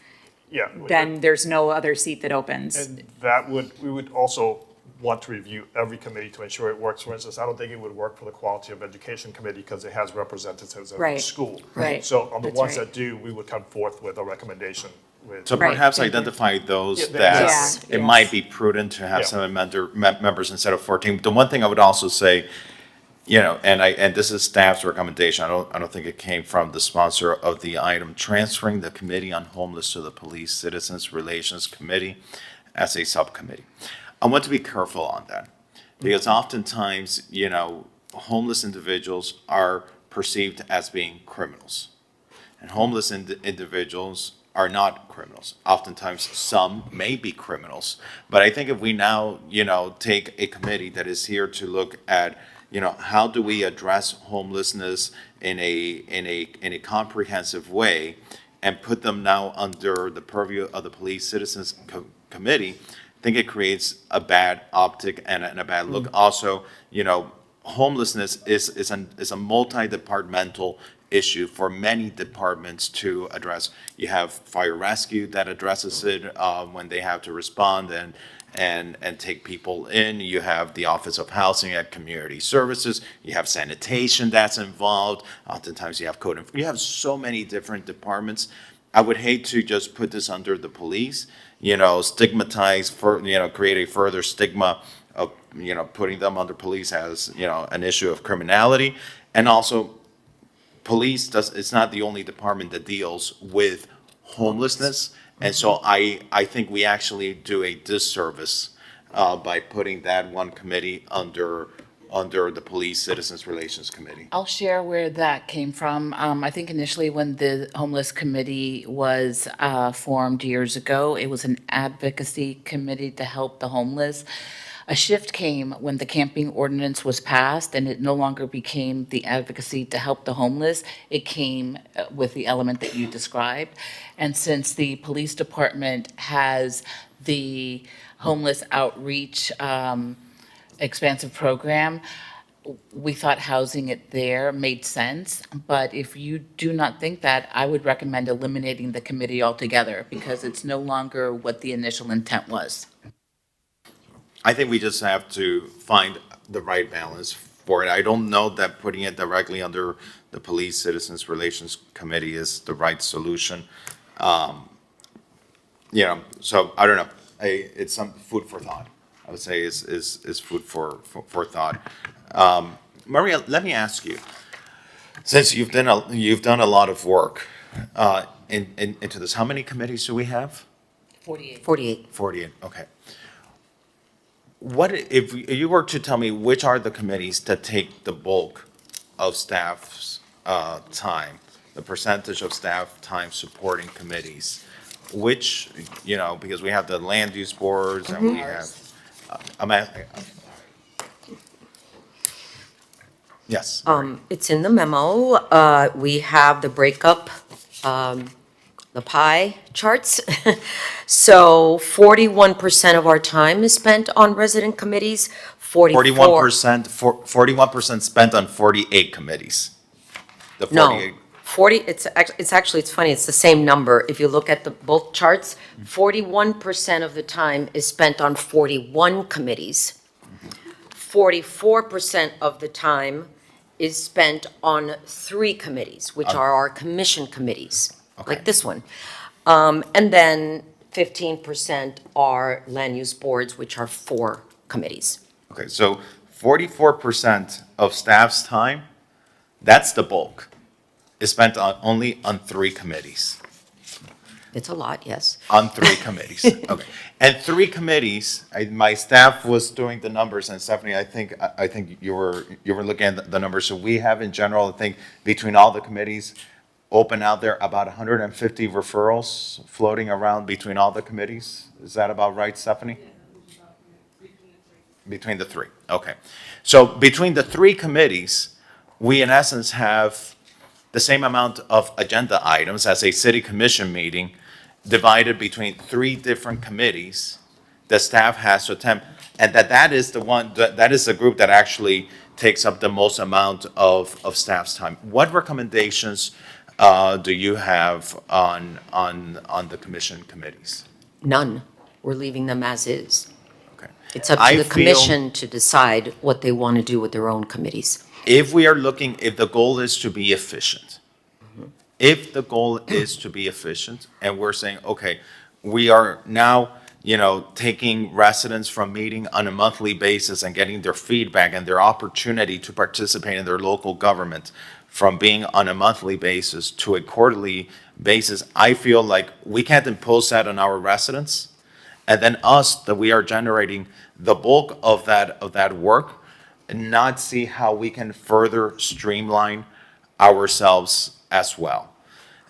Speaker 1: Yeah.
Speaker 4: then there's no other seat that opens.
Speaker 1: And we would also want to review every committee to ensure it works. For instance, I don't think it would work for the Quality of Education Committee because it has representatives of
Speaker 4: Right.
Speaker 1: each school.
Speaker 4: Right.
Speaker 1: So on the
Speaker 4: That's
Speaker 1: ones
Speaker 4: right.
Speaker 1: that do, we would come forth with a recommendation with.
Speaker 2: So
Speaker 4: Right,
Speaker 2: perhaps
Speaker 4: thank you.
Speaker 2: identify those
Speaker 1: Yeah,
Speaker 2: that
Speaker 1: exactly.
Speaker 2: it
Speaker 4: Yes.
Speaker 2: might be prudent to have
Speaker 1: Yeah.
Speaker 2: 7 members instead of 14. The one thing I would also say, and this is staff's recommendation, I don't think it came from the sponsor of the item, transferring the Committee on Homeless to the Police Citizens Relations Committee as a subcommittee. I want to be careful on that because oftentimes, homeless individuals are perceived as being criminals. And homeless individuals are not criminals. Oftentimes, some may be criminals. But I think if we now, take a committee that is here to look at, how do we address homelessness in a comprehensive way and put them now under the purview of the Police Citizens Committee, I think it creates a bad optic and a bad look. Also, homelessness is a multi-departmental issue for many departments to address. You have fire rescue that addresses it when they have to respond and take people in. You have the Office of Housing and Community Services. You have sanitation that's involved. Oftentimes you have code. You have so many different departments. I would hate to just put this under the police, stigmatize, create a further stigma of, putting them under police as, an issue of criminality. And also, police it's not the only department that deals with homelessness. And so I think we actually do a disservice by putting that one committee under the Police Citizens Relations Committee.
Speaker 17: I'll share where that came from. I think initially when the Homeless Committee was formed years ago, it was an advocacy committee to help the homeless. A shift came when the camping ordinance was passed, and it no longer became the advocacy to help the homeless. It came with the element that you described. And since the police department has the homeless outreach expansive program, we thought housing it there made sense, but if you do not think that, I would recommend eliminating the committee altogether because it's no longer what the initial intent was.
Speaker 2: I think we just have to find the right balance for it. I don't know that putting it directly under the Police Citizens Relations Committee is the right solution. You know, so I don't know. It's some food for thought. I would say is food for thought. Maria, let me ask you, since you've done a lot of work into this, how many committees do we have?
Speaker 22: 48.
Speaker 2: 48, okay. What, if you were to tell me which are the committees that take the bulk of staff's time, the percentage of staff time supporting committees, which, you know, because we have the land use boards and we have, I'm asking. Yes.
Speaker 22: It's in the memo. We have the breakup, the pie charts. So 41% of our time is spent on resident committees,
Speaker 2: 41% spent on 48 committees. The 48.
Speaker 22: No, 40, it's actually, it's funny, it's the same number. If you look at both charts, 41% of the time is spent on 41 committees. 44% of the time is spent on 3 committees, which are our commission committees, like this one. And then 15% are land use boards, which are 4 committees.
Speaker 2: Okay, so 44% of staff's time, that's the bulk, is spent only on 3 committees.
Speaker 22: It's a lot, yes.
Speaker 2: On 3 committees, okay. And 3 committees, my staff was doing the numbers, and Stephanie, I think you were looking at the numbers. So we have in general, I think, between all the committees, open out there, about 150 referrals floating around between all the committees. Is that about right, Stephanie? Between the 3, okay. So between the 3 committees, we in essence have the same amount of agenda items as a city commission meeting divided between 3 different committees the staff has to attend. And that is that is the group that actually takes up the most amount of staff's time. What recommendations do you have on the commission committees?
Speaker 22: None. We're leaving them as is.
Speaker 2: Okay.
Speaker 22: It's up to the commission to decide what they want to do with their own committees.
Speaker 2: If we are looking, if the goal is to be efficient, if the goal is to be efficient, and we're saying, okay, we are now, you know, taking residents from meeting on a monthly basis and getting their feedback and their opportunity to participate in their local government from being on a monthly basis to a quarterly basis, I feel like we can't impose that on our residents. And then us, that we are generating the bulk of that work, and not see how we can further streamline ourselves as well.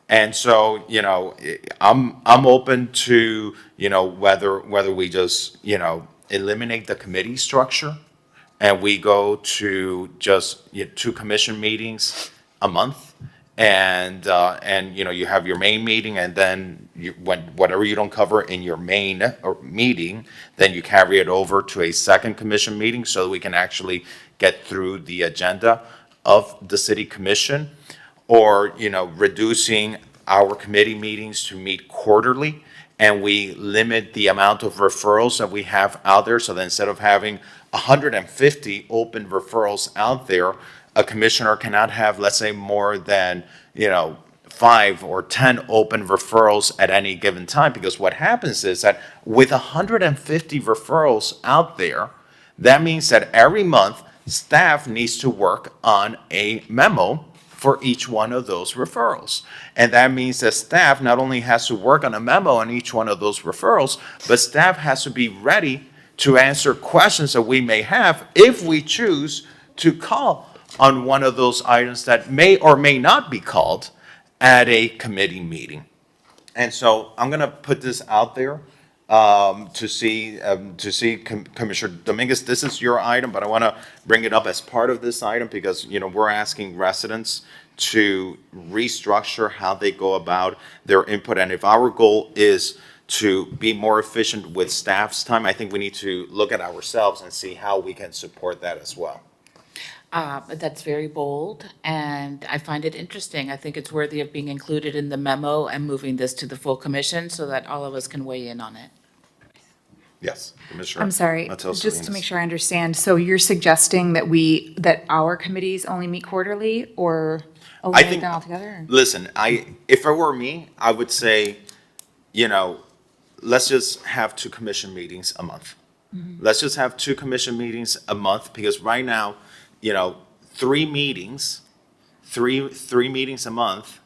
Speaker 2: And so, you know, I'm open to, you know, whether we just, you know, eliminate the committee structure and we go to just 2 commission meetings a month, and you know, you have your main meeting, and then whatever you don't cover in your main meeting, then you carry it over to a second commission meeting so that we can actually get through the agenda of the city commission, or, you know, reducing our committee meetings to meet quarterly, and we limit the amount of referrals that we have out there, so that instead of having 150 open referrals out there, a commissioner cannot have, let's say, more than, you know, 5 or 10 open referrals at any given time. Because what happens is that with 150 referrals out there, that means that every month staff needs to work on a memo for each one of those referrals. And that means that staff not only has to work on a memo on each one of those referrals, but staff has to be ready to answer questions that we may have if we choose to call on one of those items that may or may not be called at a committee meeting. And so I'm going to put this out there to see Commissioner Dominguez, this is your item, but I want to bring it up as part of this item because, you know, we're asking residents to restructure how they go about their input. And if our goal is to be more efficient with staff's time, I think we need to look at ourselves and see how we can support that as well.
Speaker 17: That's very bold, and I find it interesting. I think it's worthy of being included in the memo and moving this to the full commission so that all of us can weigh in on it.
Speaker 2: Yes, Commissioner.
Speaker 4: I'm sorry,
Speaker 2: Matheus
Speaker 4: just to
Speaker 2: Salinas.
Speaker 4: make sure I understand, so you're suggesting that that our committees only meet quarterly, or
Speaker 2: I
Speaker 4: eliminate
Speaker 2: think-
Speaker 4: them altogether?
Speaker 2: Listen, if it were me, I would say, let's just have 2 commission meetings a month. Let's just have 2 commission meetings a month, because right now, 3 meetings a month,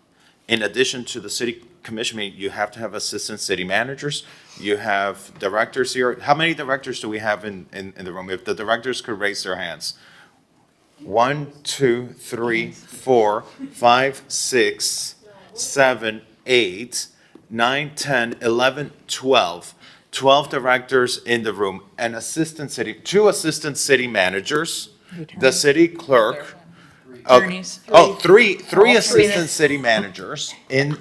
Speaker 2: in addition to the city commission meeting, you have to have assistant city managers, you have directors here. How many directors do we have in the room? If the directors could raise their hands. 1, 2, 3, 4, 5, 6, 7, 8, 9, 10, 11, 12. 12 directors in the room, and 2 assistant city managers, the city clerk.
Speaker 4: Attorneys.
Speaker 2: Three assistant city managers in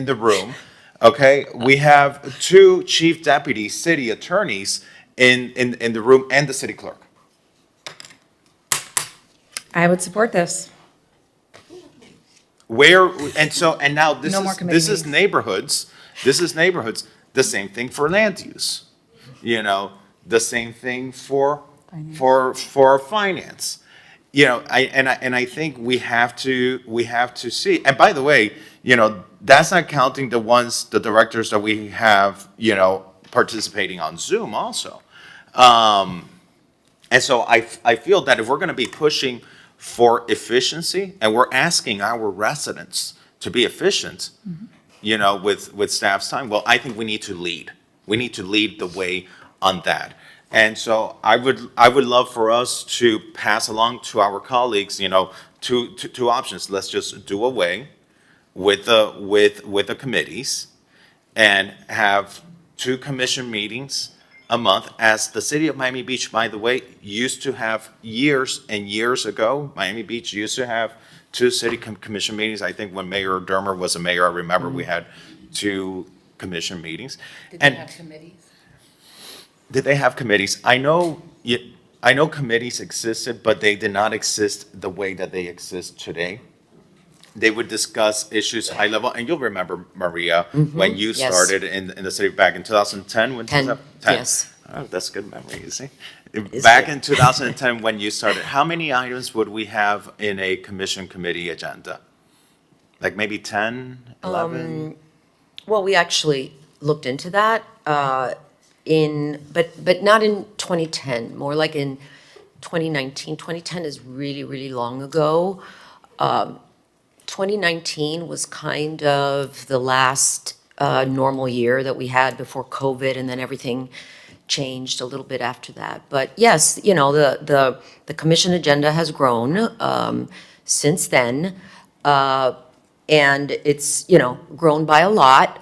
Speaker 2: the room. Okay, we have 2 chief deputy city attorneys in the room, and the city clerk.
Speaker 4: I would support this.
Speaker 2: And now
Speaker 4: No more committee
Speaker 2: this is neighborhoods. This is neighborhoods. The same thing for land use. The same thing for finance. I think we have to see. And by the way, that's not counting the directors that we have, participating on Zoom also. And so I feel that if we're going to be pushing for efficiency, and we're asking our residents to be efficient, with staff's time, well, I think we need to lead. We need to lead the way on that. And so I would love for us to pass along to our colleagues, two options. Let's just do away with the committees and have 2 commission meetings a month, as the city of Miami Beach, by the way, used to have years and years ago. Miami Beach used to have 2 city commission meetings. I think when Mayor Dermer was a mayor, I remember we had 2 commission meetings.
Speaker 17: Did they have committees?
Speaker 2: Did they have committees? I know committees existed, but they did not exist the way that they exist today. They would discuss issues high level, and you'll remember, Maria, when you
Speaker 22: yes.
Speaker 2: started in the city back in 2010. When
Speaker 22: 10,
Speaker 2: 10.
Speaker 22: yes.
Speaker 2: Oh, that's good memory, you see.
Speaker 22: Is
Speaker 2: Back
Speaker 22: it?
Speaker 2: in 2010, when you started, how many items would we have in a commission committee agenda? Like maybe 10, 11?
Speaker 22: Well, we actually looked into that, but not in 2010, more like in 2019. 2010 is really, really long ago. 2019 was kind of the last normal year that we had before COVID, and then everything changed a little bit after that. But yes, the commission agenda has grown since then, and it's grown by a lot.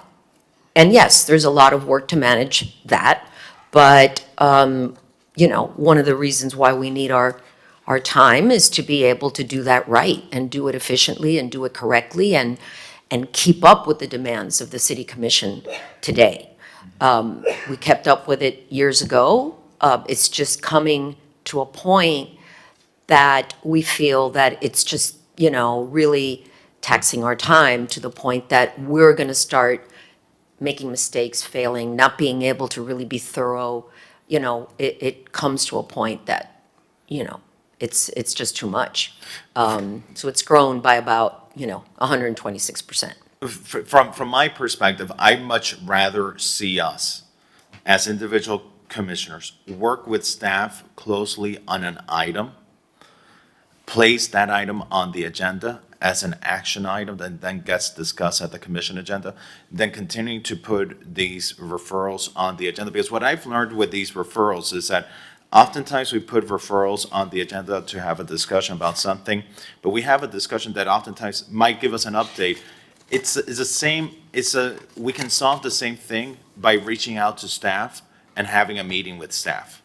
Speaker 22: And yes, there's a lot of work to manage that, but one of the reasons why we need our time is to be able to do that right and do it efficiently and do it correctly and keep up with the demands of the city commission today. We kept up with it years ago. It's just coming to a point that we feel that it's just, really taxing our time to the point that we're going to start making mistakes, failing, not being able to really be thorough. It comes to a point that, it's just too much. So it's grown by about, 126%.
Speaker 2: From my perspective, I'd much rather see us, as individual commissioners, work with staff closely on an item, place that item on the agenda as an action item that then gets discussed at the commission agenda, then continuing to put these referrals on the agenda. Because what I've learned with these referrals is that oftentimes we put referrals on the agenda to have a discussion about something, but we have a discussion that oftentimes might give us an update. We can solve the same thing by reaching out to staff and having a meeting with staff,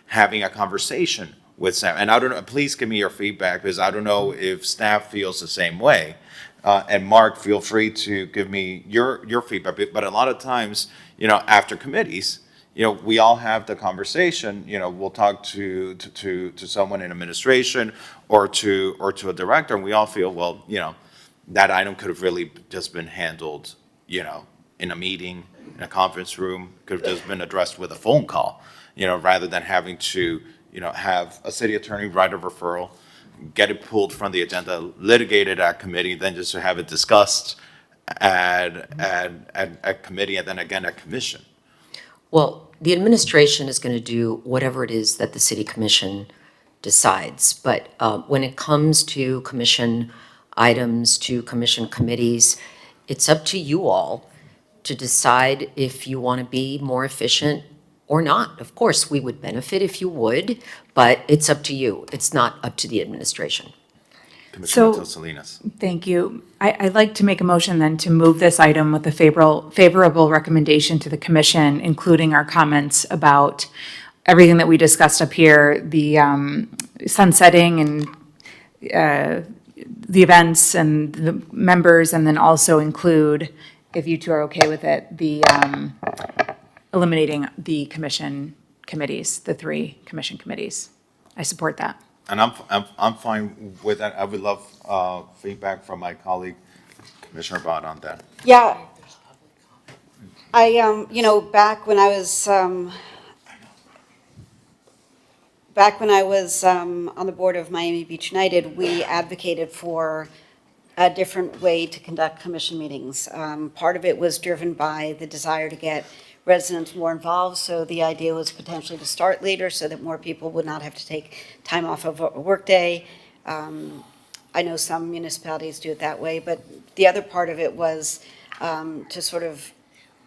Speaker 2: having a conversation with staff. And I don't know, please give me your feedback, because I don't know if staff feels the same way. And Mark, feel free to give me your feedback. But a lot of times, after committees, we all have the conversation, we'll talk to someone in administration or to a director, and we all feel, well, that item could have really just been handled, in a meeting, in a conference room, could have just been addressed with a phone call, rather than having to, have a city attorney write a referral, get it pulled from the agenda, litigated at committee, then just to have it discussed at committee and then again at commission.
Speaker 22: Well, the administration is going to do whatever it is that the city commission decides. But when it comes to commission items, to commission committees, it's up to you all to decide if you want to be more efficient or not. Of course, we would benefit if you would, but it's up to you. It's not up to the administration.
Speaker 2: Commissioner Matos Salinas.
Speaker 4: Thank you. I'd like to make a motion then to move this item with a favorable recommendation to the commission, including our comments about everything that we discussed up here, the sunsetting and the events and the members, and then also include, if you two are okay with it, the eliminating the commission committees, the 3 commission committees. I support that.
Speaker 2: And I'm fine with that. I would love feedback from my colleague, Commissioner Bott, on that.
Speaker 19: Yeah. Back when I was on the board of Miami Beach United, we advocated for a different way to conduct commission meetings. Part of it was driven by the desire to get residents more involved, so the idea was potentially to start later so that more people would not have to take time off of a workday. I know some municipalities do it that way, but the other part of it was to sort of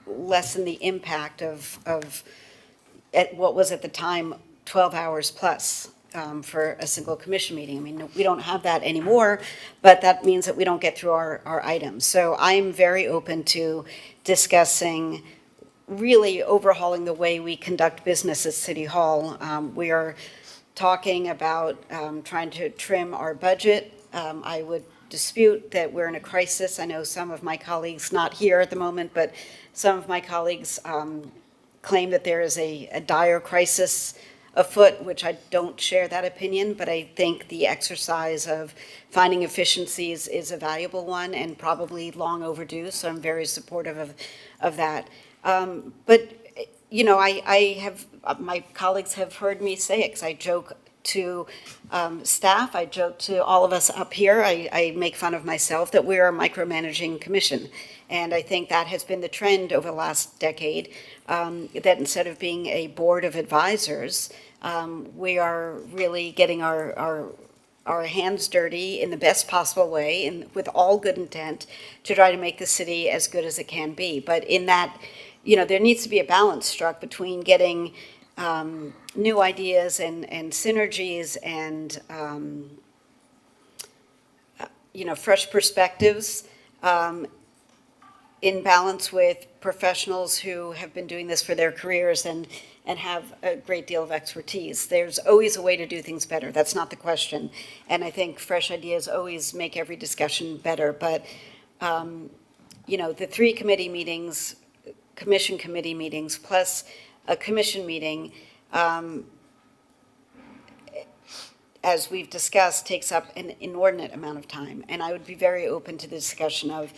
Speaker 19: lessen the impact of at what was at the time 12 hours plus for a single commission meeting. I mean, we don't have that anymore, but that means that we don't get through our items. So I'm very open to discussing really overhauling the way we conduct business at City Hall. We are talking about trying to trim our budget. I would dispute that we're in a crisis. I know some of my colleagues, not here at the moment, but some of my colleagues claim that there is a dire crisis afoot, which I don't share that opinion, but I think the exercise of finding efficiencies is a valuable one and probably long overdue, so I'm very supportive of that. But, I have, my colleagues have heard me say it, because I joke to staff, I joke to all of us up here, I make fun of myself that we are a micromanaging commission. And I think that has been the trend over the last decade, that instead of being a board of advisors, we are really getting our hands dirty in the best possible way and with all good intent to try to make the city as good as it can be. But in that, there needs to be a balance struck between getting new ideas and synergies and, fresh perspectives in balance with professionals who have been doing this for their careers and have a great deal of expertise. There's always a way to do things better. That's not the question. And I think fresh ideas always make every discussion better. But, the 3 committee meetings, commission committee meetings, plus a commission meeting, as we've discussed, takes up an inordinate amount of time. And I would be very open to the discussion of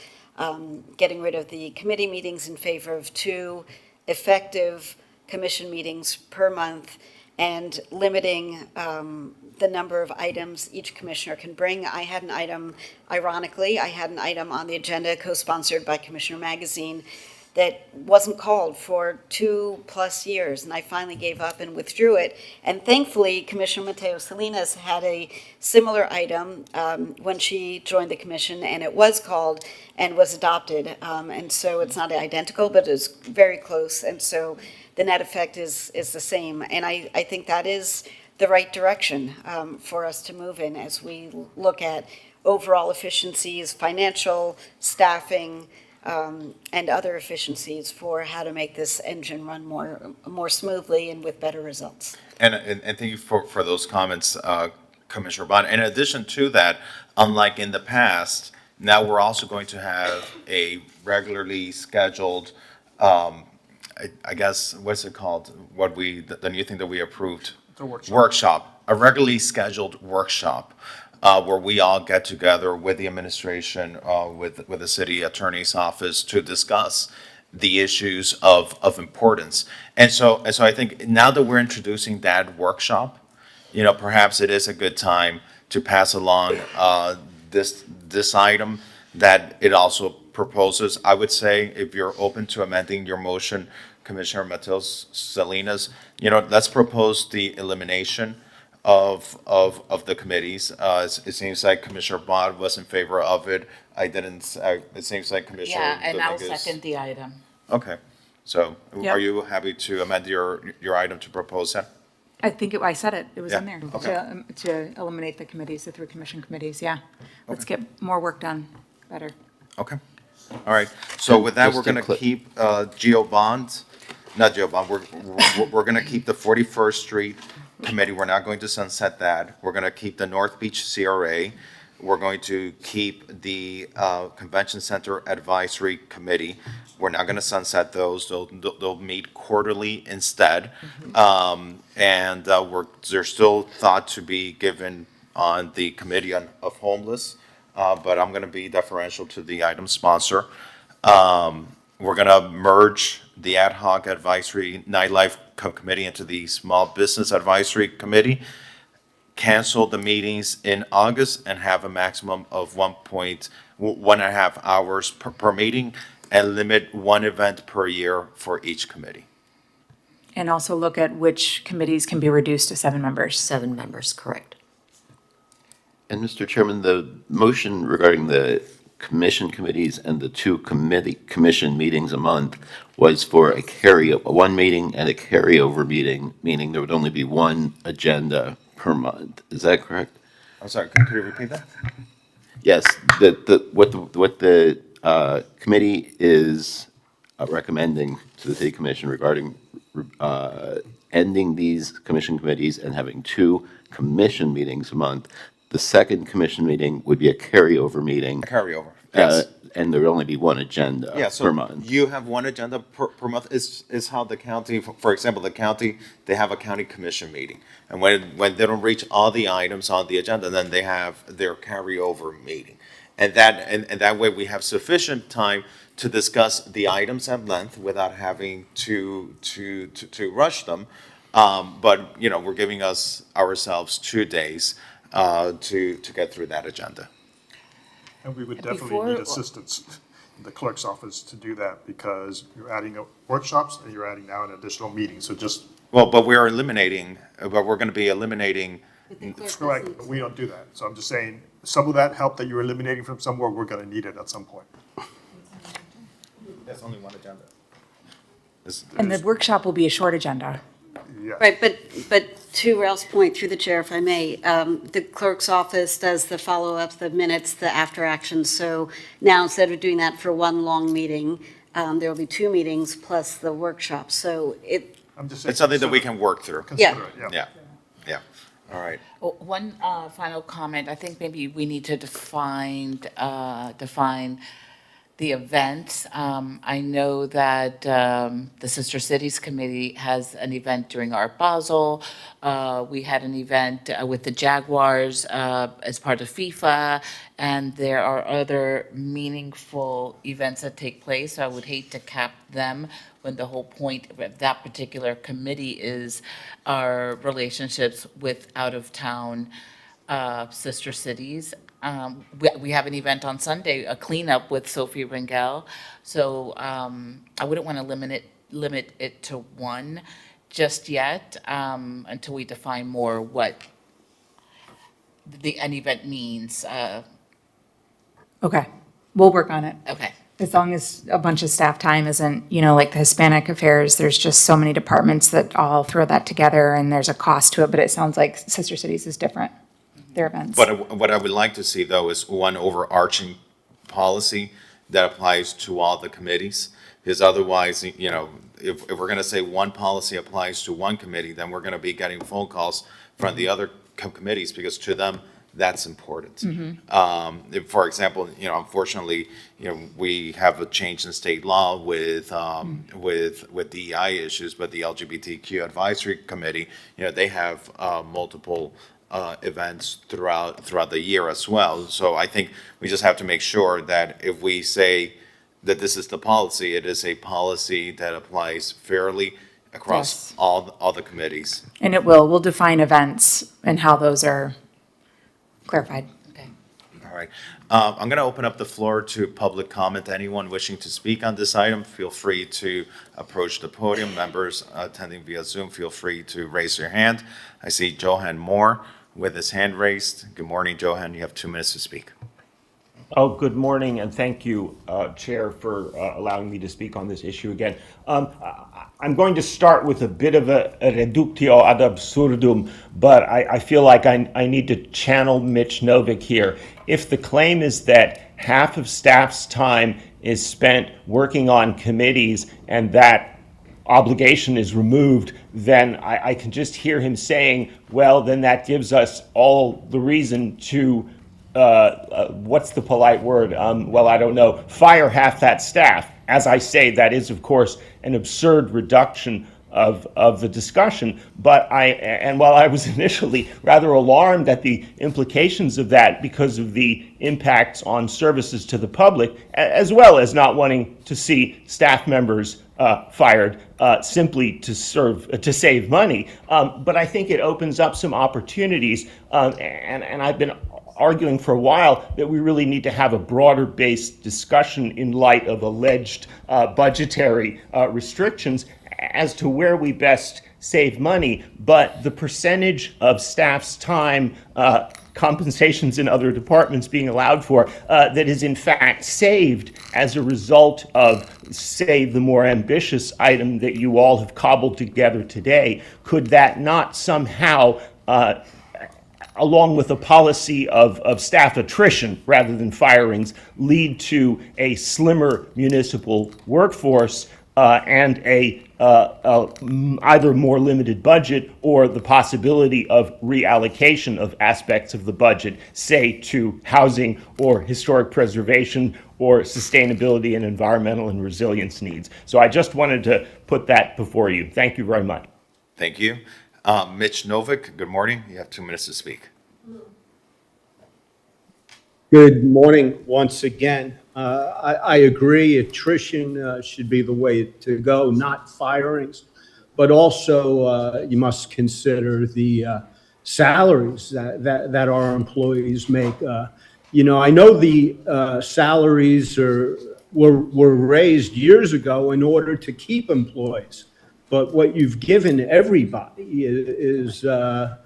Speaker 19: getting rid of the committee meetings in favor of 2 effective commission meetings per month and limiting the number of items each commissioner can bring. Ironically, I had an item on the agenda co-sponsored by Commissioner Magazine that wasn't called for 2+ years, and I finally gave up and withdrew it. And thankfully, Commissioner Matos Salinas had a similar item when she joined the commission, and it was called and was adopted. And so it's not identical, but it's very close. And so the net effect is the same. And I think that is the right direction for us to move in as we look at overall efficiencies, financial, staffing, and other efficiencies for how to make this engine run more smoothly and with better results.
Speaker 2: And thank you for those comments, Commissioner Bond. In addition to that, unlike in the past, now we're also going to have a regularly scheduled I guess, what's it called? The new thing that we approved?
Speaker 1: It's a workshop.
Speaker 2: Workshop, a regularly scheduled workshop, where we all get together with the administration, with the city attorney's office to discuss the issues of importance. And so I think now that we're introducing that workshop, perhaps it is a good time to pass along, this item that it also proposes. I would say if you're open to amending your motion, Commissioner Mateos Salinas, let's propose the elimination of the committees. It seems like Commissioner Bond was in favor of it. It seems like Commissioner
Speaker 17: Yeah, and I'll
Speaker 2: Dominguez.
Speaker 17: second the item.
Speaker 2: Okay, so
Speaker 4: Yep.
Speaker 2: are you happy to amend your item to propose that?
Speaker 4: I think I said it, it was in
Speaker 2: Yeah,
Speaker 4: there,
Speaker 2: okay.
Speaker 4: to eliminate the committees, the 3 commission committees, yeah. Let's get more work done, better.
Speaker 2: Okay, all right. So with that,
Speaker 5: Just
Speaker 2: we're
Speaker 5: to
Speaker 2: gonna
Speaker 5: cl-
Speaker 2: keep not Geo Bond, we're gonna keep the 41st Street Committee, we're not going to sunset that. We're gonna keep the North Beach CRA. We're going to keep the Convention Center Advisory Committee. We're not gonna sunset those, they'll meet quarterly instead. There's still thought to be given on the Committee of Homeless, but I'm gonna be deferential to the item sponsor. We're gonna merge the Ad Hoc Advisory Nightlife Committee into the Small Business Advisory Committee, cancel the meetings in August and have a maximum of 1.5 hours per meeting, and limit one event per year for each committee.
Speaker 4: And also look at which committees can be reduced to 7 members.
Speaker 22: 7 members, correct.
Speaker 5: And Mr. Chairman, the motion regarding the commission committees and the 2 commission meetings a month was for one meeting and a carryover meeting, meaning there would only be 1 agenda per month. Is that correct?
Speaker 2: I'm sorry, could you repeat that?
Speaker 5: Yes, what the committee is recommending to the city commission regarding ending these commission committees and having 2 commission meetings a month. The second commission meeting would be a carryover meeting.
Speaker 2: Carryover, yes.
Speaker 5: And there would only be 1 agenda
Speaker 2: Yeah, so
Speaker 5: per month.
Speaker 2: you have 1 agenda per month, is how the county, for example, the county, they have a county commission meeting. And when they don't reach all the items on the agenda, then they have their carryover meeting. And that way we have sufficient time to discuss the items at length without having to rush them. But, we're giving ourselves 2 days to get through that agenda.
Speaker 1: And we would definitely need assistance in the clerk's office to do that, because you're adding up workshops and you're adding now an additional meeting, so just.
Speaker 2: Well, but we're going to be eliminating.
Speaker 1: Correct, but we don't do that. So I'm just saying, some of that help that you're eliminating from somewhere, we're gonna need it at some point.
Speaker 2: There's only 1 agenda.
Speaker 4: And the workshop will be a short agenda.
Speaker 19: Right, but to Ralph's point, through the chair, if I may, the clerk's office does the follow-up, the minutes, the after actions. So now, instead of doing that for 1 long meeting, there will be 2 meetings plus the workshop. So
Speaker 1: I'm just saying.
Speaker 2: It's something that we can work through.
Speaker 19: Yeah.
Speaker 2: Yeah, all right.
Speaker 17: One final comment. I think maybe we need to define the events. I know that the Sister Cities Committee has an event during Art Basel. We had an event with the Jaguars as part of FIFA, and there are other meaningful events that take place. So I would hate to cap them when the whole point of that particular committee is our relationships with out-of-town sister cities. We have an event on Sunday, a cleanup with Sophie Ringel. So I wouldn't want to limit it to 1 just yet, until we define more what an event means.
Speaker 4: Okay, we'll work on it.
Speaker 17: Okay.
Speaker 4: As long as a bunch of staff time isn't, like the Hispanic Affairs, there's just so many departments that all throw that together and there's a cost to it, but it sounds like Sister Cities is different, their events.
Speaker 2: But what I would like to see, though, is 1 overarching policy that applies to all the committees. Because otherwise, if we're going to say 1 policy applies to 1 committee, then we're going to be getting phone calls from the other committees, because to them,
Speaker 6: that's important. For example, unfortunately, we have a change in state law with DEI issues, but the LGBTQ Advisory Committee, they have multiple events throughout the year as well. So I think we just have to make sure that if we say that this is the policy, it is a policy that applies fairly across all the committees.
Speaker 4: And we'll define events and how those are clarified.
Speaker 6: All right. I'm going to open up the floor to public comment. Anyone wishing to speak on this item, feel free to approach the podium. Members attending via Zoom, feel free to raise your hand. I see Johan Moore with his hand raised. Good morning, Johan. You have 2 minutes to speak.
Speaker 8: Oh, good morning, and thank you, Chair, for allowing me to speak on this issue again. I'm going to start with a bit of a reductio ad absurdum, but I feel like I need to channel Mitch Novick here. If the claim is that half of staff's time is spent working on committees and that obligation is removed, then I can just hear him saying, well, then that gives us all the reason to what's the polite word? Well, I don't know. Fire half that staff. As I say, that is, of course, an absurd reduction of the discussion. But while I was initially rather alarmed at the implications of that because of the impacts on services to the public, as well as not wanting to see staff members fired simply to save money. But I think it opens up some opportunities, and I've been arguing for a while that we really need to have a broader-based discussion in light of alleged budgetary restrictions as to where we best save money. But the percentage of staff's time, compensations in other departments being allowed for, that is in fact saved as a result of, say, the more ambitious item that you all have cobbled together today, could that not somehow along with a policy of staff attrition rather than firings, lead to a slimmer municipal workforce and either more limited budget or the possibility of reallocation of aspects of the budget, say to housing or historic preservation or sustainability and environmental and resilience needs. So I just wanted to put that before you. Thank you very much.
Speaker 6: Thank you. Mitch Novick, good morning. You have 2 minutes to speak.
Speaker 7: Good morning once again. I agree attrition should be the way to go, not firings, but also you must consider the salaries that our employees make. I know the salaries were raised years ago in order to keep employees, but what you've given everybody is that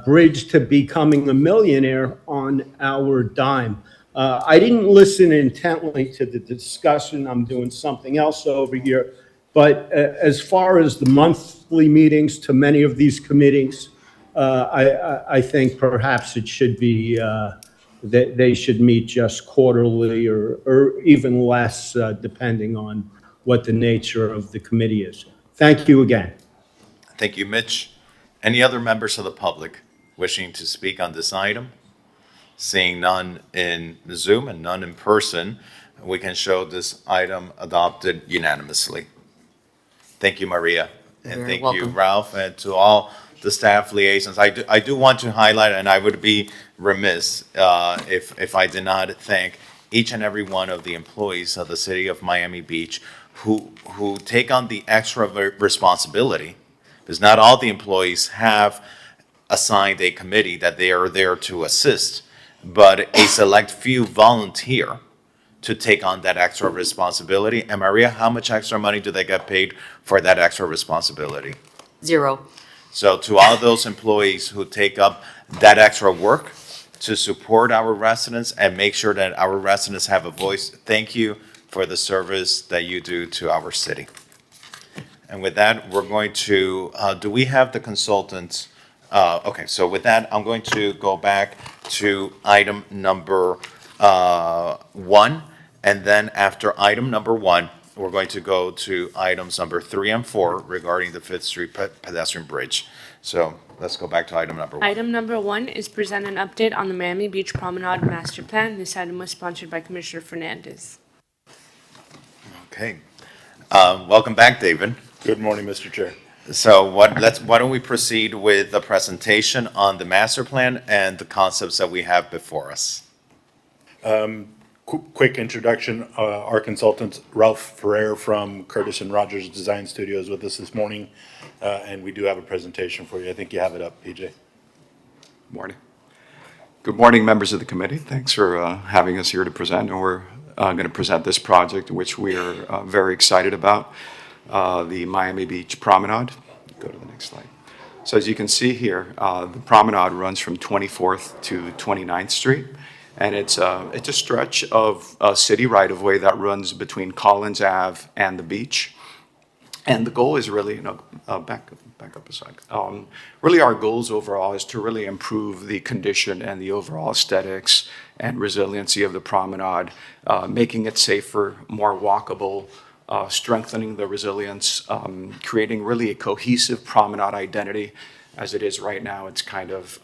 Speaker 7: bridge to becoming a millionaire on our dime. I didn't listen intently to the discussion. I'm doing something else over here. But as far as the monthly meetings to many of these committees, I think perhaps it should be that they should meet just quarterly or even less, depending on what the nature of the committee is. Thank you again.
Speaker 6: Thank you, Mitch. Any other members of the public wishing to speak on this item? Seeing none in Zoom and none in person, we can show this item adopted unanimously. Thank you, Maria. And
Speaker 22: You're
Speaker 6: thank you,
Speaker 22: welcome.
Speaker 6: Ralph, and to all the staff liaisons. I do want to highlight, and I would be remiss if I did not thank each and every one of the employees of the city of Miami Beach who take on the extra responsibility, because not all the employees have assigned a committee that they are there to assist, but a select few volunteer to take on that extra responsibility. And Maria, how much extra money do they get paid for that extra responsibility?
Speaker 22: 0.
Speaker 6: So to all those employees who take up that extra work to support our residents and make sure that our residents have a voice, thank you for the service that you do to our city. And with that, we're going to, do we have the consultants? Okay, so with that, I'm going to go back to item number 1. And then after item number 1, we're going to go to items number 3 and 4 regarding the Fifth Street pedestrian bridge. So let's go back to item number 1.
Speaker 3: Item number 1 is present an update on the Miami Beach Promenade Master Plan. This item was sponsored by Commissioner Fernandez.
Speaker 6: Okay. Welcome back, David.
Speaker 14: Good morning, Mr. Chair.
Speaker 6: So why don't we proceed with the presentation on the master plan and the concepts that we have before us?
Speaker 14: Quick introduction, our consultant, Ralph Ferrer from Curtis and Rogers Design Studios with us this morning, and we do have a presentation for you. I think you have it up, PJ.
Speaker 9: Morning. Good morning, members of the committee. Thanks for having us here to present, and we're going to present this project, which we are very excited about, the Miami Beach Promenade. Go to the next slide. So as you can see here, the promenade runs from 24th to 29th Street. And it's a stretch of city right-of-way that runs between Collins Ave and the beach. And the goal is really, back up a sec. Really our goals overall is to really improve the condition and the overall aesthetics and resiliency of the promenade, making it safer, more walkable, strengthening the resilience, creating really a cohesive promenade identity. As it is right now, it's kind of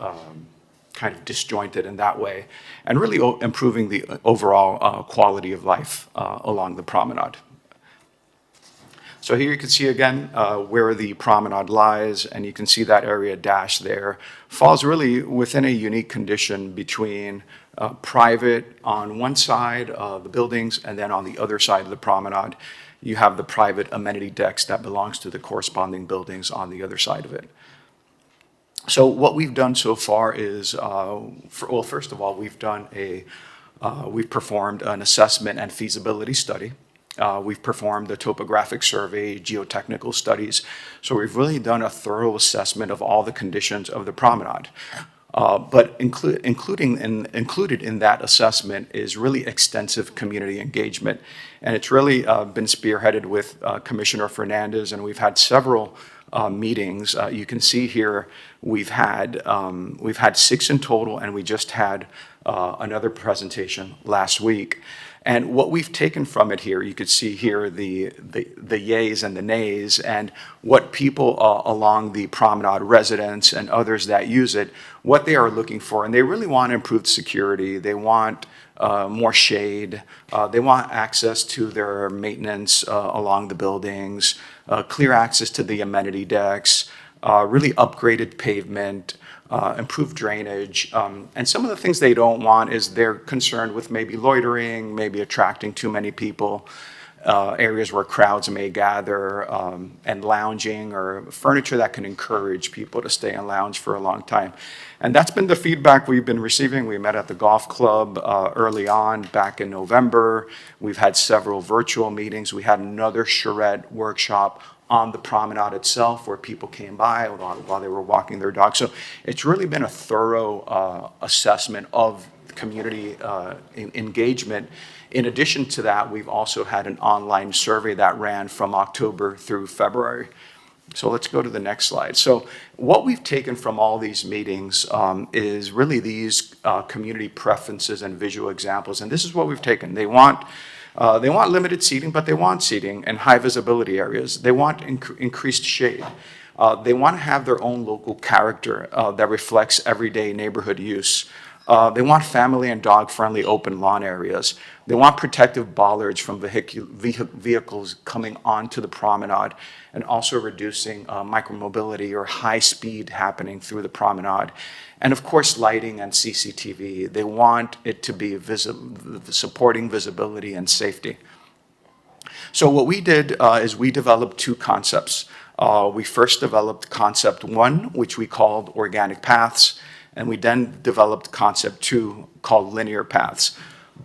Speaker 9: disjointed in that way, and really improving the overall quality of life along the promenade. So here you can see again where the promenade lies, and you can see that area dashed there. Falls really within a unique condition between private on one side of the buildings, and then on the other side of the promenade, you have the private amenity decks that belongs to the corresponding buildings on the other side of it. So what we've done so far is, first of all, we've performed an assessment and feasibility study. We've performed a topographic survey, geotechnical studies. So we've really done a thorough assessment of all the conditions of the promenade. But included in that assessment is really extensive community engagement. And it's really been spearheaded with Commissioner Fernandez, and we've had several meetings. You can see here we've had 6 in total, and we just had another presentation last week. And what we've taken from it here, you could see here the yays and the nays, and what people along the promenade, residents and others that use it, what they are looking for. And they really want improved security. They want more shade. They want access to their maintenance along the buildings, clear access to the amenity decks, really upgraded pavement, improved drainage. And some of the things they don't want is they're concerned with maybe loitering, maybe attracting too many people, areas where crowds may gather, and lounging, or furniture that can encourage people to stay and lounge for a long time. And that's been the feedback we've been receiving. We met at the golf club early on back in November. We've had several virtual meetings. We had another charrette workshop on the promenade itself where people came by while they were walking their dogs. So it's really been a thorough assessment of community engagement. In addition to that, we've also had an online survey that ran from October through February. So let's go to the next slide. So what we've taken from all these meetings is really these community preferences and visual examples. And this is what we've taken. They want limited seating, but they want seating in high visibility areas. They want increased shade. They want to have their own local character that reflects everyday neighborhood use. They want family and dog-friendly open lawn areas. They want protective bollards from vehicles coming onto the promenade, and also reducing micromobility or high speed happening through the promenade. And of course, lighting and CCTV. They want it to be supporting visibility and safety. So what we did is we developed 2 concepts. We first developed concept 1, which we called organic paths, and we then developed concept 2 called linear paths.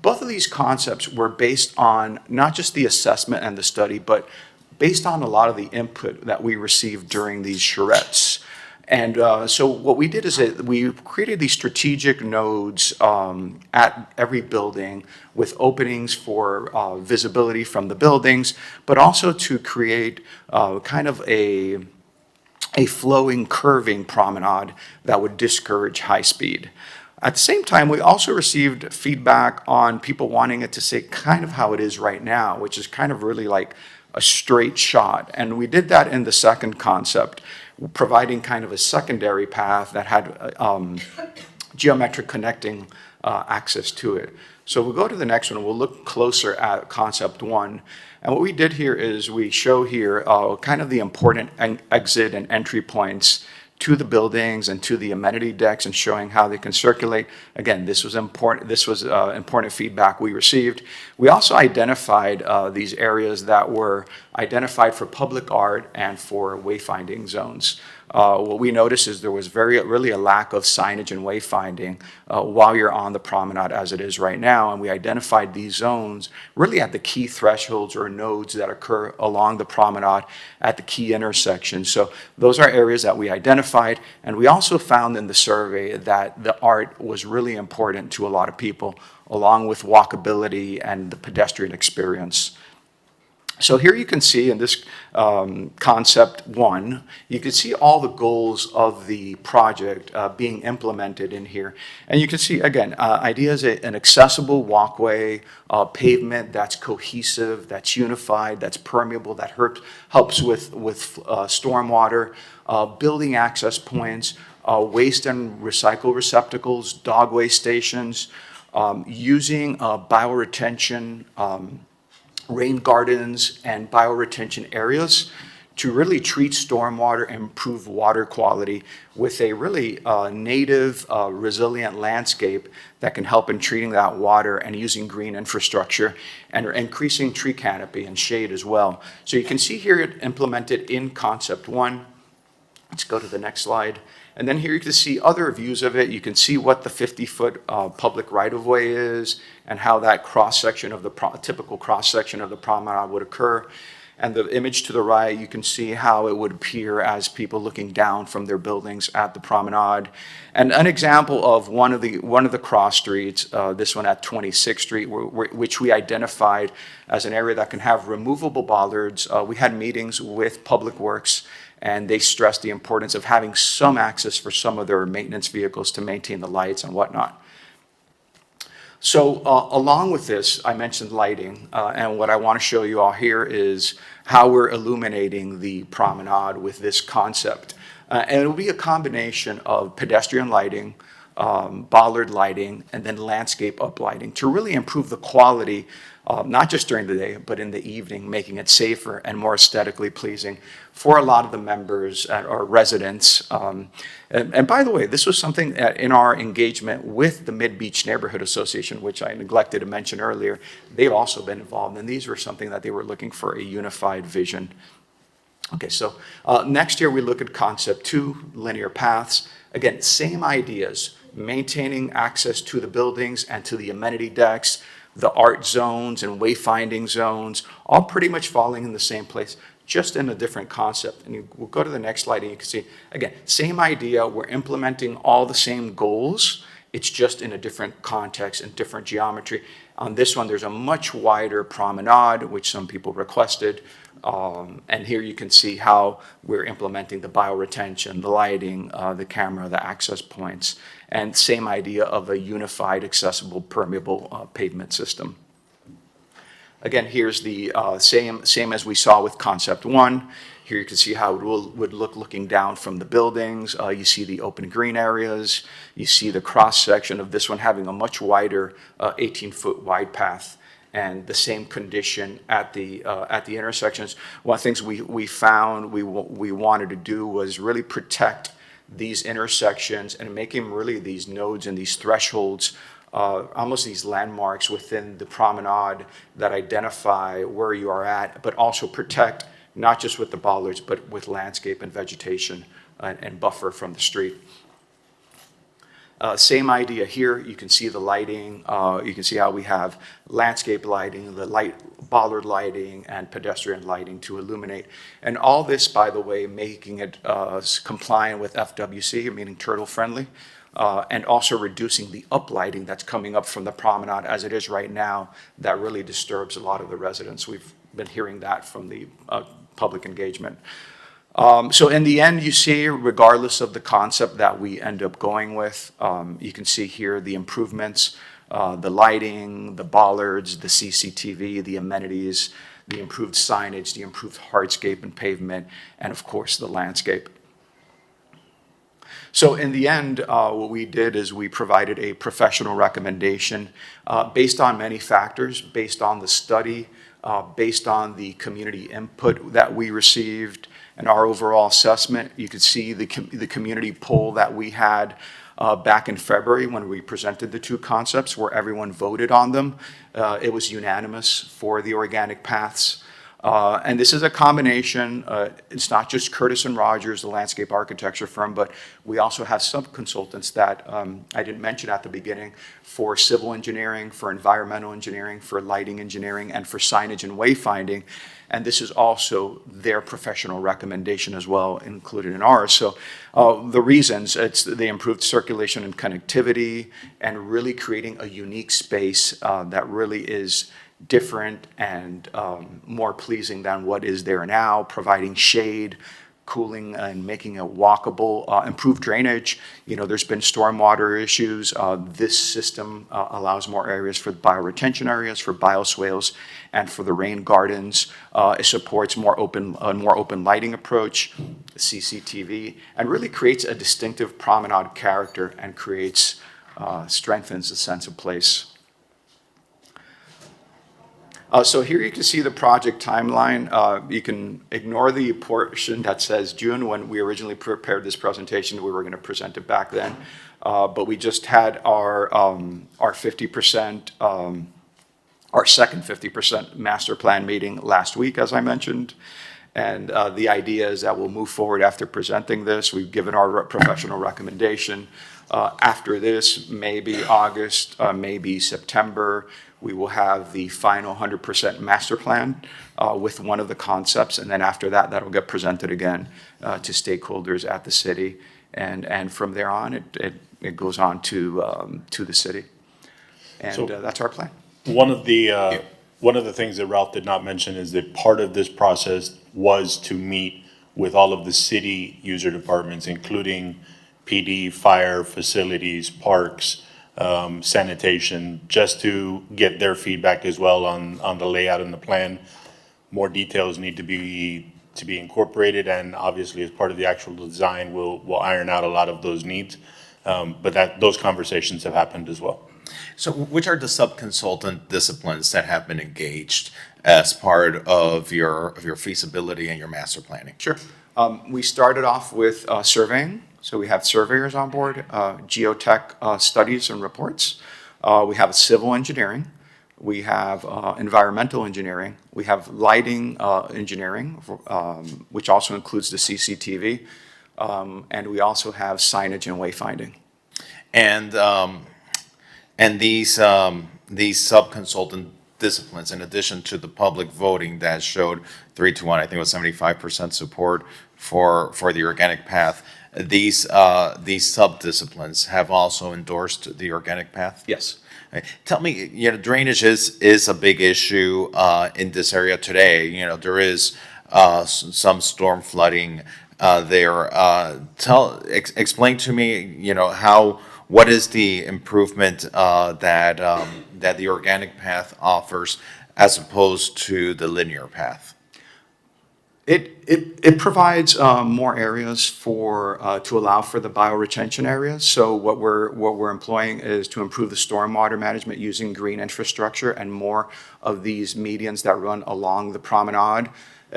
Speaker 9: Both of these concepts were based on not just the assessment and the study, but based on a lot of the input that we received during these charrettes. And so what we did is we created these strategic nodes at every building with openings for visibility from the buildings, but also to create kind of a flowing, curving promenade that would discourage high speed. At the same time, we also received feedback on people wanting it to stay kind of how it is right now, which is kind of really like a straight shot. And we did that in the second concept, providing kind of a secondary path that had geometric connecting access to it. So we'll go to the next one, we'll look closer at concept one. And what we did here is we show here kind of the important exit and entry points to the buildings and to the amenity decks and showing how they can circulate. Again, this was important. This was important feedback we received. We also identified these areas that were identified for public art and for wayfinding zones. What we noticed is there was really a lack of signage and wayfinding while you're on the promenade as it is right now. And we identified these zones really at the key thresholds or nodes that occur along the promenade at the key intersections. So those are areas that we identified. And we also found in the survey that the art was really important to a lot of people, along with walkability and the pedestrian experience. So here you can see in this concept one, you can see all the goals of the project being implemented in here. And you can see, again, ideas, an accessible walkway, pavement that's cohesive, that's unified, that's permeable, that helps with stormwater, building access points, waste and recycle receptacles, dog waste stations, using bioretention, rain gardens and bioretention areas to really treat stormwater and improve water quality with a really native, resilient landscape that can help in treating that water and using green infrastructure and increasing tree canopy and shade as well. So you can see here it implemented in concept one. Let's go to the next slide. And then here you can see other views of it. You can see what the 50-foot public right-of-way is and how that cross-section of the typical cross-section of the promenade would occur. And the image to the right, you can see how it would appear as people looking down from their buildings at the promenade. And an example of one of the cross streets, this one at 26th Street, which we identified as an area that can have removable bollards. We had meetings with Public Works, and they stressed the importance of having some access for some of their maintenance vehicles to maintain the lights and whatnot. So along with this, I mentioned lighting, and what I want to show you all here is how we're illuminating the promenade with this concept. And it will be a combination of pedestrian lighting, bollard lighting, and then landscape uplighting to really improve the quality, not just during the day, but in the evening, making it safer and more aesthetically pleasing for a lot of the members or residents. And by the way, this was something that in our engagement with the Mid-Beach Neighborhood Association, which I neglected to mention earlier, they've also been involved, and these were something that they were looking for a unified vision. Okay, so next year we look at concept two, linear paths. Again, same ideas, maintaining access to the buildings and to the amenity decks, the art zones and wayfinding zones, all pretty much falling in the same place, just in a different concept. And we'll go to the next slide and you can see, again, same idea, we're implementing all the same goals, it's just in a different context and different geometry. On this one, there's a much wider promenade, which some people requested. And here you can see how we're implementing the bioretention, the lighting, the camera, the access points, and same idea of a unified, accessible, permeable pavement system. Again, here's the same as we saw with concept one. Here you can see how it would look looking down from the buildings. You see the open green areas. You see the cross section of this one having a much wider 18-foot wide path, and the same condition at the intersections. One of the things we found we wanted to do was really protect these intersections and making really these nodes and these thresholds, almost these landmarks within the promenade that identify where you are at, but also protect not just with the bollards, but with landscape and vegetation and buffer from the street. Same idea here. You can see the lighting. You can see how we have landscape lighting, the bollard lighting, and pedestrian lighting to illuminate. And all this, by the way, making it compliant with FWC, meaning turtle friendly, and also reducing the uplighting that's coming up from the promenade as it is right now. That really disturbs a lot of the residents. We've been hearing that from the public engagement. So in the end, you see, regardless of the concept that we end up going with, you can see here the improvements, the lighting, the bollards, the CCTV, the amenities, the improved signage, the improved hardscape and pavement, and of course, the landscape. So in the end, what we did is we provided a professional recommendation based on many factors, based on the study, based on the community input that we received and our overall assessment. You could see the community poll that we had back in February when we presented the two concepts where everyone voted on them. It was unanimous for the organic paths. And this is a combination, it's not just Curtis and Rogers, the landscape architecture firm, but we also have sub-consultants that I didn't mention at the beginning for civil engineering, for environmental engineering, for lighting engineering, and for signage and wayfinding. And this is also their professional recommendation as well, included in ours. So the reasons, it's the improved circulation and connectivity, and really creating a unique space that really is different and more pleasing than what is there now, providing shade, cooling, and making it walkable, improved drainage. You know, there's been stormwater issues. This system allows more areas for bioretention areas, for bioswales, and for the rain gardens. It supports a more open lighting approach, CCTV, and really creates a distinctive promenade character and creates, strengthens the sense of place. So here you can see the project timeline. You can ignore the portion that says June. When we originally prepared this presentation, we were going to present it back then. But we just had our 50%, our second 50% master plan meeting last week, as I mentioned. And the idea is that we'll move forward after presenting this. We've given our professional recommendation. After this, maybe August, maybe September, we will have the final 100% master plan with one of the concepts. And then after that, that'll get presented again to stakeholders at the city. And from there on, it goes on to the city. And
Speaker 14: So-
Speaker 9: that's our plan.
Speaker 14: One of the things that Ralph did not mention is that part of this process was to meet with all of the city user departments, including PD, fire, facilities, parks, sanitation, just to get their feedback as well on the layout and the plan. More details need to be incorporated, and obviously as part of the actual design, we'll iron out a lot of those needs. But those conversations have happened as well.
Speaker 2: So which are the sub-consultant disciplines that have been engaged as part of your feasibility and your master planning?
Speaker 9: Sure. We started off with surveying. So we have surveyors on board, geotech studies and reports. We have civil engineering. We have environmental engineering. We have lighting engineering, which also includes the CCTV. And we also have signage and wayfinding.
Speaker 2: And these sub-consultant disciplines, in addition to the public voting that showed 3-1, I think it was 75% support for the organic path, these sub-disciplines have also endorsed the organic path?
Speaker 9: Yes.
Speaker 2: Tell me, drainage is a big issue in this area today. There is some storm flooding there. Explain to me, what is the improvement that the organic path offers as opposed to the linear path?
Speaker 9: It provides more areas to allow for the bioretention areas. So what we're employing is to improve the stormwater management using green infrastructure and more of these medians that run along the promenade,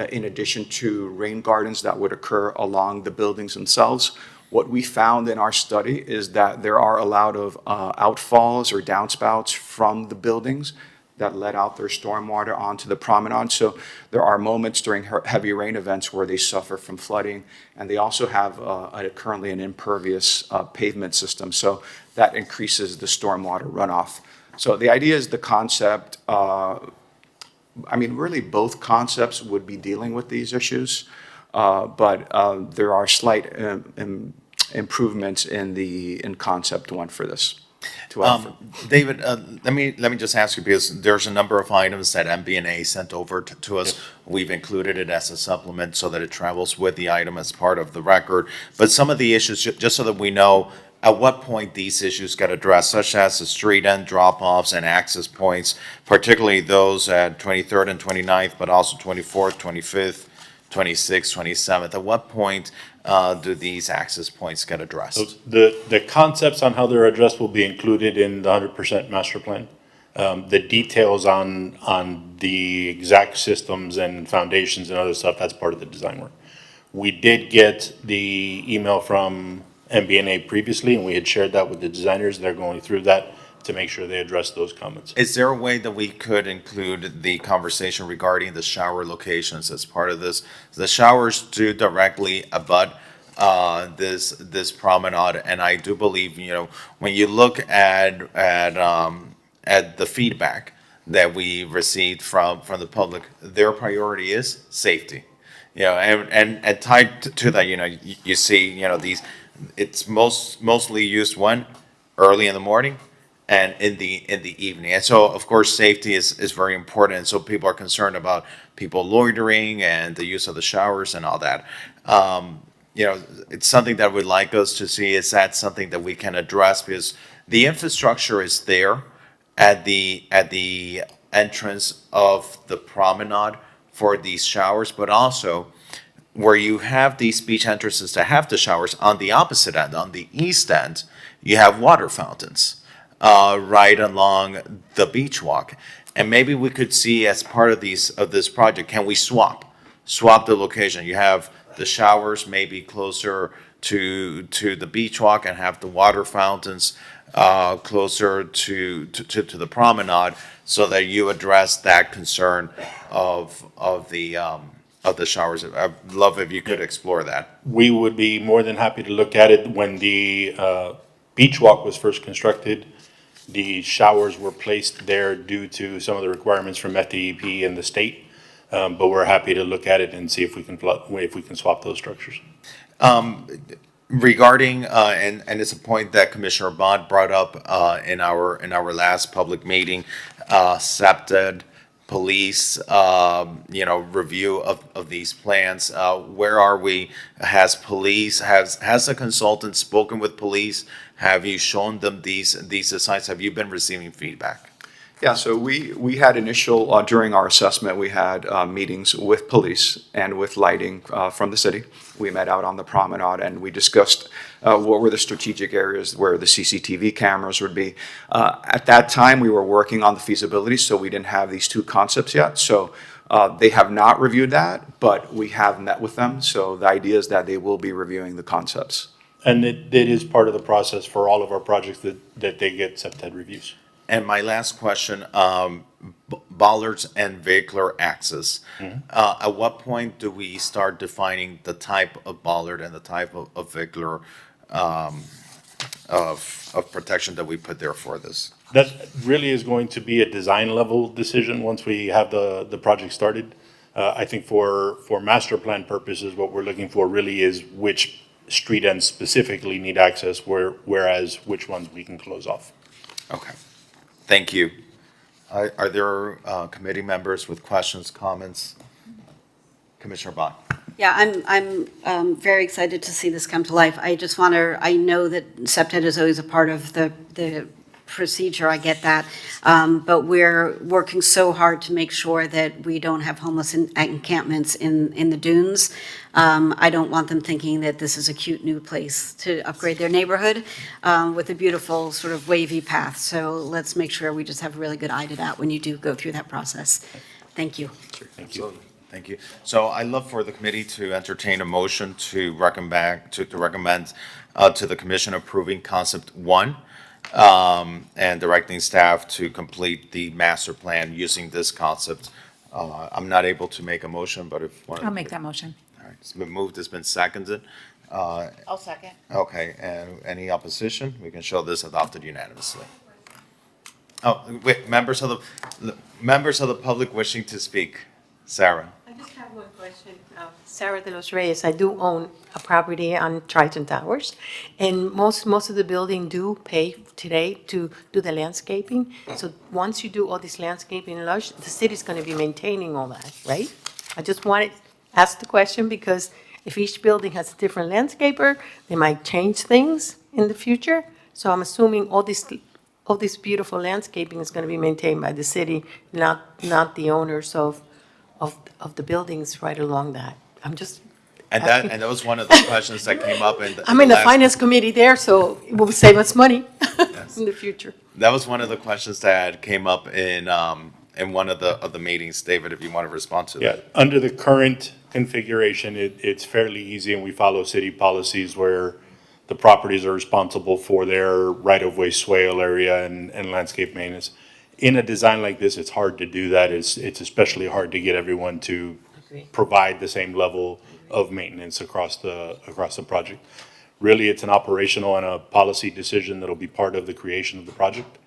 Speaker 9: in addition to rain gardens that would occur along the buildings themselves. What we found in our study is that there are a lot of outfalls or downspouts from the buildings that let out their stormwater onto the promenade. So there are moments during heavy rain events where they suffer from flooding, and they also have currently an impervious pavement system. So that increases the stormwater runoff. So the idea is the concept, really both concepts would be dealing with these issues, but there are slight improvements in concept one for this.
Speaker 2: David, let me just ask you, because there's a number of items that MB&A sent over to us. We've included it as a supplement so that it travels with the item as part of the record. But some of the issues, just so that we know at what point these issues get addressed, such as the street end drop-offs and access points, particularly those at 23rd and 29th, but also 24th, 25th,
Speaker 6: 26th, 27th. At what point do these access points get addressed?
Speaker 14: So the concepts on how they're addressed will be included in the 100% master plan. The details on the exact systems and foundations and other stuff, that's part of the design work. We did get the email from MBNA previously, and we had shared that with the designers. They're going through that to make sure they address those comments.
Speaker 6: Is there a way that we could include the conversation regarding the shower locations as part of this? The showers do directly abut this promenade, and I do believe, when you look at the feedback that we received from the public, their priority is safety. And tied to that, you see, these, it's mostly used when early in the morning and in the evening. And so, of course, safety is very important. And so people are concerned about people loitering and the use of the showers and all that. It's something that we'd like us to see. Is that something that we can address? Because the infrastructure is there at the entrance of the promenade for these showers, but also where you have these beach entrances that have the showers, on the opposite end, on the east end, you have water fountains right along the beach walk. And maybe we could see, as part of this project, can we swap the location? You have the showers maybe closer to the beach walk and have the water fountains closer to the promenade, so that you address that concern of the showers. I'd love if you could explore that.
Speaker 14: We would be more than happy to look at it. When the beach walk was first constructed, the showers were placed there due to some of the requirements from FDEP and the state. But we're happy to look at it and see if we can swap those structures.
Speaker 6: Regarding, and it's a point that Commissioner Bond brought up in our last public meeting, SEPTED, police, review of these plans. Where are we? Has the consultant spoken with police? Have you shown them these designs? Have you been receiving feedback?
Speaker 9: Yeah, so we had initial, during our assessment, we had meetings with police and with lighting from the city. We met out on the promenade and we discussed what were the strategic areas where the CCTV cameras would be. At that time, we were working on the feasibility, so we didn't have these two concepts yet. So they have not reviewed that, but we have met with them. So the idea is that they will be reviewing the concepts.
Speaker 14: And it is part of the process for all of our projects that they get SEPTED reviews.
Speaker 6: And my last question, bollards and vehicular access. At what point do we start defining the type of bollard and the type of vehicular of protection that we put there for this?
Speaker 14: That really is going to be a design level decision once we have the project started. I think for master plan purposes, what we're looking for really is which street ends specifically need access, whereas which ones we can close off.
Speaker 6: Okay. Thank you. Are there committee members with questions, comments? Commissioner Bond.
Speaker 19: Yeah, I'm very excited to see this come to life. I just want to, I know that SEPTED is always a part of the procedure, I get that. But we're working so hard to make sure that we don't have homeless encampments in the dunes. I don't want them thinking that this is a cute new place to upgrade their neighborhood with a beautiful sort of wavy path. So let's make sure we just have a really good eye to that when you do go through that process. Thank you.
Speaker 6: Thank you. Thank you. So I'd love for the committee to entertain a motion to recommend to the commission approving concept 1 and directing staff to complete the master plan using this concept. I'm not able to make a motion, but if one.
Speaker 4: I'll make that motion.
Speaker 6: All right, it's been moved, it's been seconded.
Speaker 17: I'll second.
Speaker 6: Okay, and any opposition? We can show this adopted unanimously. Oh, wait, members of the public wishing to speak. Sarah.
Speaker 10: I just have one question. Sarah de los Reyes, I do own a property on Triton Towers, and most of the building do pay today to do the landscaping. So once you do all this landscaping lush, the city's going to be maintaining all that, right? I just wanted to ask the question because if each building has a different landscaper, they might change things in the future. So I'm assuming all this beautiful landscaping is going to be maintained by the city, not the owners of the buildings right along that.
Speaker 6: And that was one of the questions that came up in
Speaker 10: I'm in the
Speaker 6: last-
Speaker 10: finance committee there, so it will save us money in the future.
Speaker 6: That was one of the questions that came up in one of the meetings. David, if you want to respond to
Speaker 14: Yeah,
Speaker 6: that.
Speaker 14: under the current configuration, it's fairly easy, and we follow city policies where the properties are responsible for their right-of-way swale area and landscape maintenance. In a design like this, it's hard to do that. It's especially hard to get everyone to provide the same level of maintenance across the project. Really, it's an operational and a policy decision that'll be part of the creation of the project.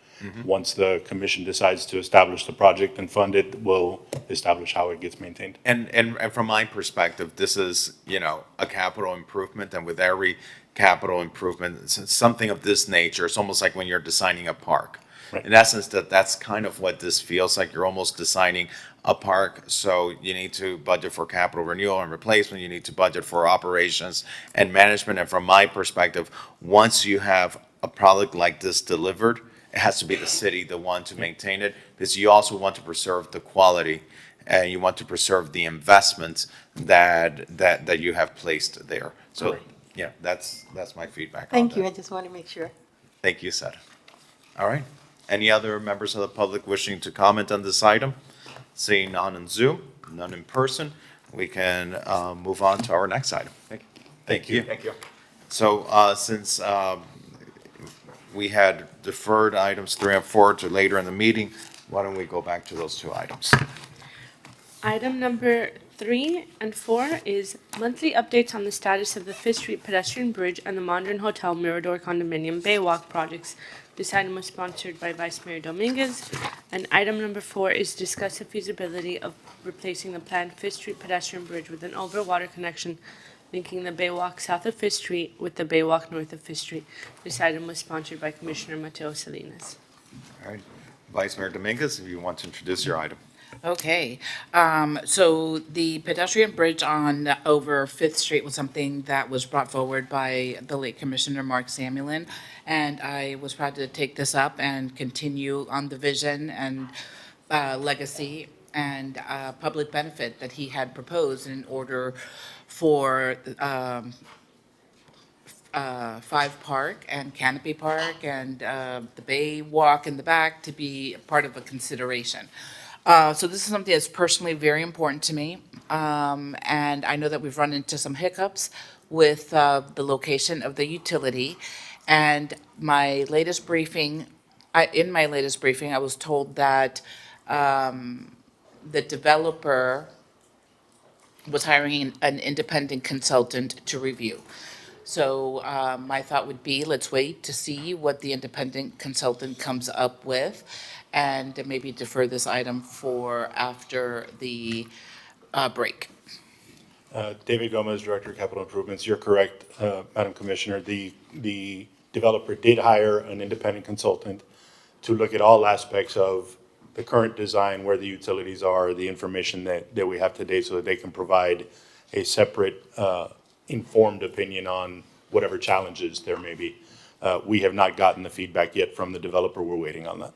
Speaker 14: Once the commission decides to establish the project and fund it, we'll establish how it gets maintained.
Speaker 6: And from my perspective, this is, a capital improvement, and with every capital improvement, it's something of this nature, it's almost like when you're designing a park.
Speaker 14: Right.
Speaker 6: In essence, that's kind of what this feels like. You're almost designing a park, so you need to budget for capital renewal and replacement, you need to budget for operations and management. And from my perspective, once you have a product like this delivered, it has to be the city, the one to maintain it, because you also want to preserve the quality and you want to preserve the investments that you have placed there. So, yeah, that's my feedback on
Speaker 10: Thank you,
Speaker 6: that.
Speaker 10: I just want to make sure.
Speaker 6: Thank you, Seth. All right. Any other members of the public wishing to comment on this item? Seeing none on Zoom, none in person, we can move on to our next item. Thank you.
Speaker 9: Thank you.
Speaker 6: So since we had deferred items 3 and 4 to later in the meeting, why don't we go back to those 2 items?
Speaker 3: Item number 3 and 4 is monthly updates on the status of the Fifth Street pedestrian bridge and the Modern Hotel Mirador Condominium Baywalk projects. This item was sponsored by Vice Mayor Dominguez. And item number 4 is discuss the feasibility of replacing the planned Fifth Street pedestrian bridge with an overwater connection linking the Baywalk south of Fifth Street with the Baywalk north of Fifth Street. This item was sponsored by Commissioner Mateo Salinas.
Speaker 6: All right. Vice Mayor Dominguez, if you want to introduce your item.
Speaker 17: Okay, so the pedestrian bridge over Fifth Street was something that was brought forward by the late Commissioner Mark Samulin, and I was proud to take this up and continue on the vision and legacy and public benefit that he had proposed in order for Five Park and Canopy Park and the Bay Walk in the back to be part of a consideration. So this is something that's personally very important to me. And I know that we've run into some hiccups with the location of the utility. And my latest briefing, in my latest briefing, I was told that the developer was hiring an independent consultant to review. So my thought would be, let's wait to see what the independent consultant comes up with, and maybe defer this item for after the break.
Speaker 14: David Gomez, Director of Capital Improvements. You're correct, Madam Commissioner. The developer did hire an independent consultant to look at all aspects of the current design, where the utilities are, the information that we have today, so that they can provide a separate informed opinion on whatever challenges there may be. We have not gotten the feedback yet from the developer. We're waiting on that.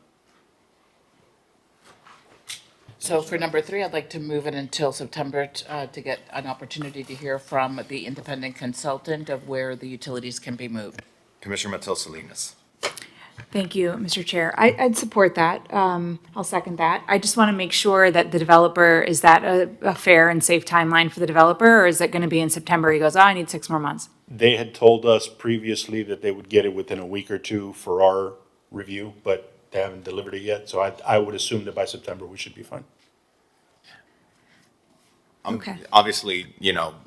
Speaker 17: So for number 3, I'd like to move it until September to get an opportunity to hear from the independent consultant of where the utilities can be moved.
Speaker 6: Commissioner Mateo Salinas.
Speaker 4: Thank you, Mr. Chair. I'd support that. I'll second that. I just want to make sure that the developer, is that a fair and safe timeline for the developer, or is it going to be in September? He goes, oh, I need 6 more months.
Speaker 14: They had told us previously that they would get it within a week or 2 for our review, but they haven't delivered it yet. So I would assume that by September, we should be fine.
Speaker 4: Okay.
Speaker 6: Obviously,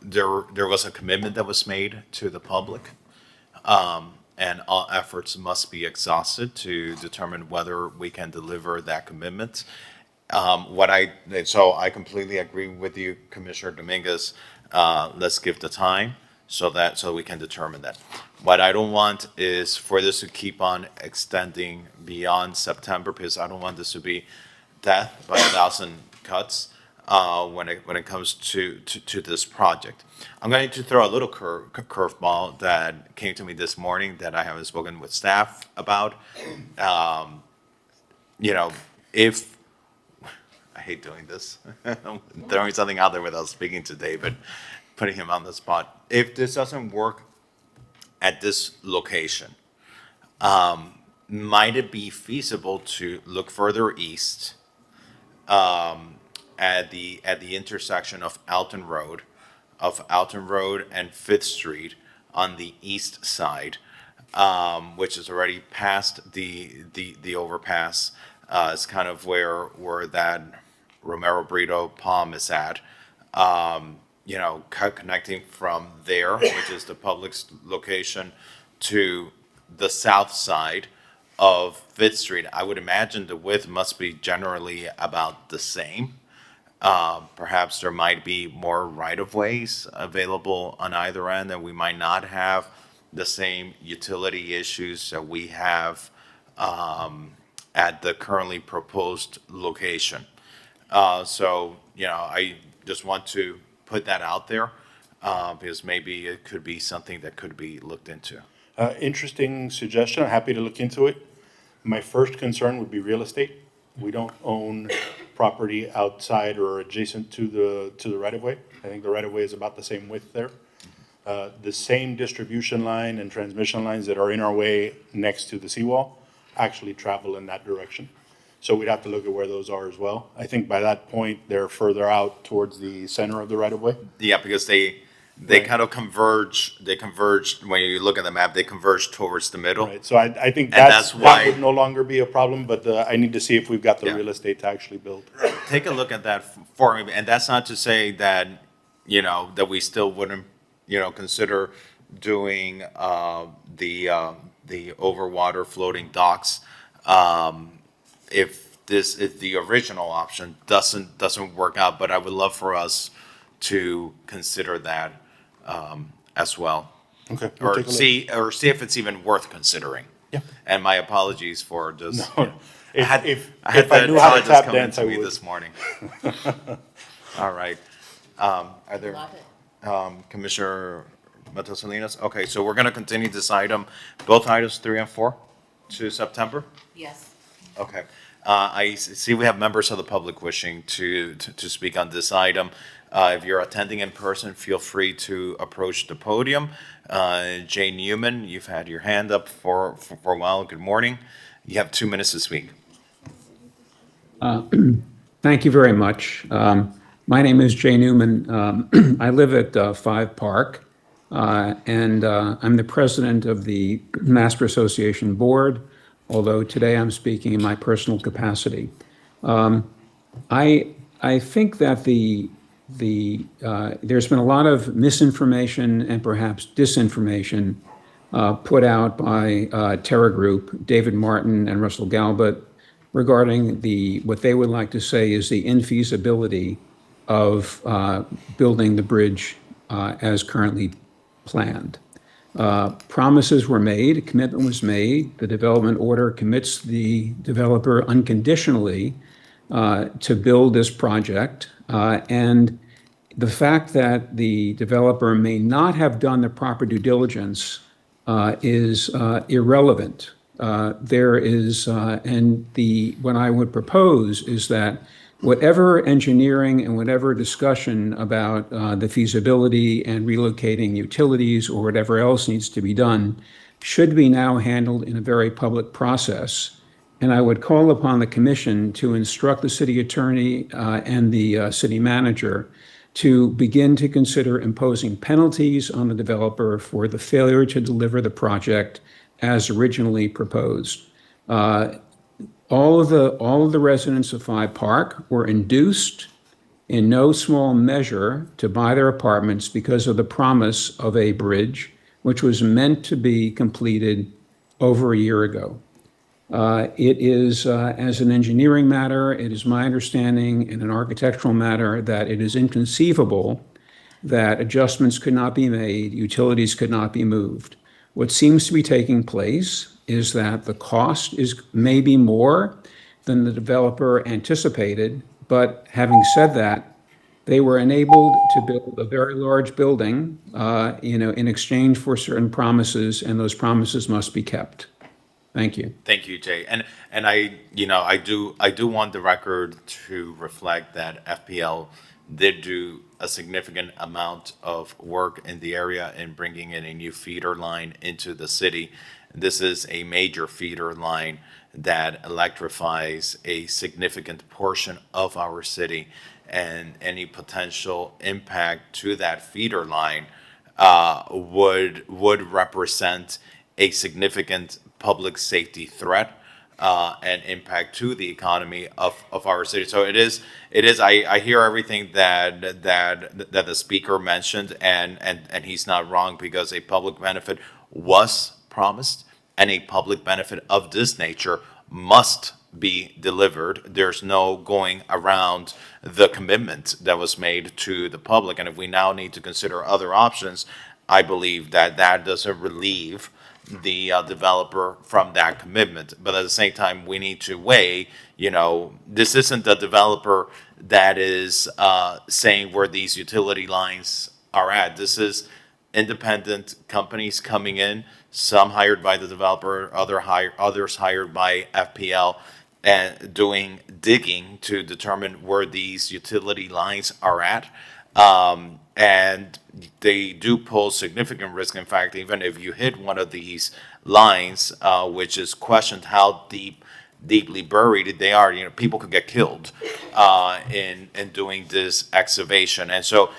Speaker 6: there was a commitment that was made to the public, and all efforts must be exhausted to determine whether we can deliver that commitment. So I completely agree with you, Commissioner Dominguez. Let's give the time so we can determine that. What I don't want is for this to keep on extending beyond September, because I don't want this to be death by 1,000 cuts. When it comes to this project, I'm going to throw a little curveball that came to me this morning that I haven't spoken with staff about. If I hate doing this, throwing something out there without speaking to David, putting him on the spot. If this doesn't work at this location, might it be feasible to look further east at the intersection of Alton Road and Fifth Street on the east side, which is already past the overpass? It's kind of where that Romero Brito Palm is at. Connecting from there, which is the public's location, to the south side of Fifth Street. I would imagine the width must be generally about the same. Perhaps there might be more right-of-ways available on either end, and we might not have the same utility issues that we have at the currently proposed location. I just want to put that out there because maybe it could be something that could be looked into.
Speaker 14: Interesting suggestion. I'm happy to look into it. My first concern would be real estate. We don't own property outside or adjacent to the right-of-way. I think the right-of-way is about the same width there. The same distribution line and transmission lines that are in our way next to the seawall actually travel in that direction. So we'd have to look at where those are as well. I think by that point, they're further out towards the center of the right-of-way.
Speaker 6: Yeah, because they kind of converge. They converge, when you look at the map, they converge towards the middle.
Speaker 14: Right, so I think
Speaker 6: And
Speaker 14: that would no longer be a problem, but I need to see if we've got the real estate to actually build.
Speaker 6: Take a look at that for me, and that's not to say that, that we still wouldn't, consider doing the overwater floating docks. If the original option doesn't work out, but I would love for us to consider that as well.
Speaker 14: Okay. we'll
Speaker 6: Or
Speaker 14: take a look.
Speaker 6: see if it's even worth considering.
Speaker 14: Yeah.
Speaker 6: And my apologies for just.
Speaker 14: No, if
Speaker 6: had
Speaker 14: I
Speaker 6: the
Speaker 14: knew how to
Speaker 6: challenges
Speaker 14: tap
Speaker 6: come
Speaker 14: dance,
Speaker 6: into
Speaker 14: I
Speaker 6: me
Speaker 14: would.
Speaker 6: this morning. All right. Are there, Commissioner Matos Salinas? Okay, so we're going to continue this item, both items 3 and 4 to September?
Speaker 17: Yes.
Speaker 6: Okay. I see we have members of the public wishing to speak on this item. If you're attending in person, feel free to approach the podium. Jay Newman, you've had your hand up for a while. Good morning. You have 2 minutes to speak.
Speaker 11: Thank you very much. My name is Jay Newman. I live at 5 Park, and I'm the president of the Master Association Board, although today I'm speaking in my personal capacity. I think that there's been a lot of misinformation and perhaps disinformation put out by Terra Group, David Martin and Russell Galbut, regarding what they would like to say is the infeasibility of building the bridge as currently planned. Promises were made, a commitment was made. The development order commits the developer unconditionally to build this project. And the fact that the developer may not have done the proper due diligence is irrelevant. What I would propose is that whatever engineering and whatever discussion about the feasibility and relocating utilities or whatever else needs to be done should be now handled in a very public process. And I would call upon the commission to instruct the city attorney and the city manager to begin to consider imposing penalties on the developer for the failure to deliver the project as originally proposed. All of the residents of 5 Park were induced in no small measure to buy their apartments because of the promise of a bridge, which was meant to be completed over a year ago. It is, as an engineering matter, it is my understanding in an architectural matter that it is inconceivable that adjustments could not be made, utilities could not be moved. What seems to be taking place is that the cost is maybe more than the developer anticipated, but having said that, they were enabled to build a very large building, in exchange for certain promises, and those promises must be kept. Thank you.
Speaker 6: Thank you, Jay. And I do want the record to reflect that FPL did do a significant amount of work in the area in bringing in a new feeder line into the city. This is a major feeder line that electrifies a significant portion of our city, and any potential impact to that feeder line would represent a significant public safety threat and impact to the economy of our city. So it is. I hear everything that the speaker mentioned, and he's not wrong, because a public benefit was promised, and a public benefit of this nature must be delivered. There's no going around the commitment that was made to the public. And if we now need to consider other options, I believe that doesn't relieve the developer from that commitment. But at the same time, we need to weigh, this isn't the developer that is saying where these utility lines are at. This is independent companies coming in, some hired by the developer, others hired by FPL, and doing digging to determine where these utility lines are at. And they do pose significant risk. In fact, even if you hit one of these lines, which is questioned how deeply buried they are, people could get killed in doing this excavation. And so,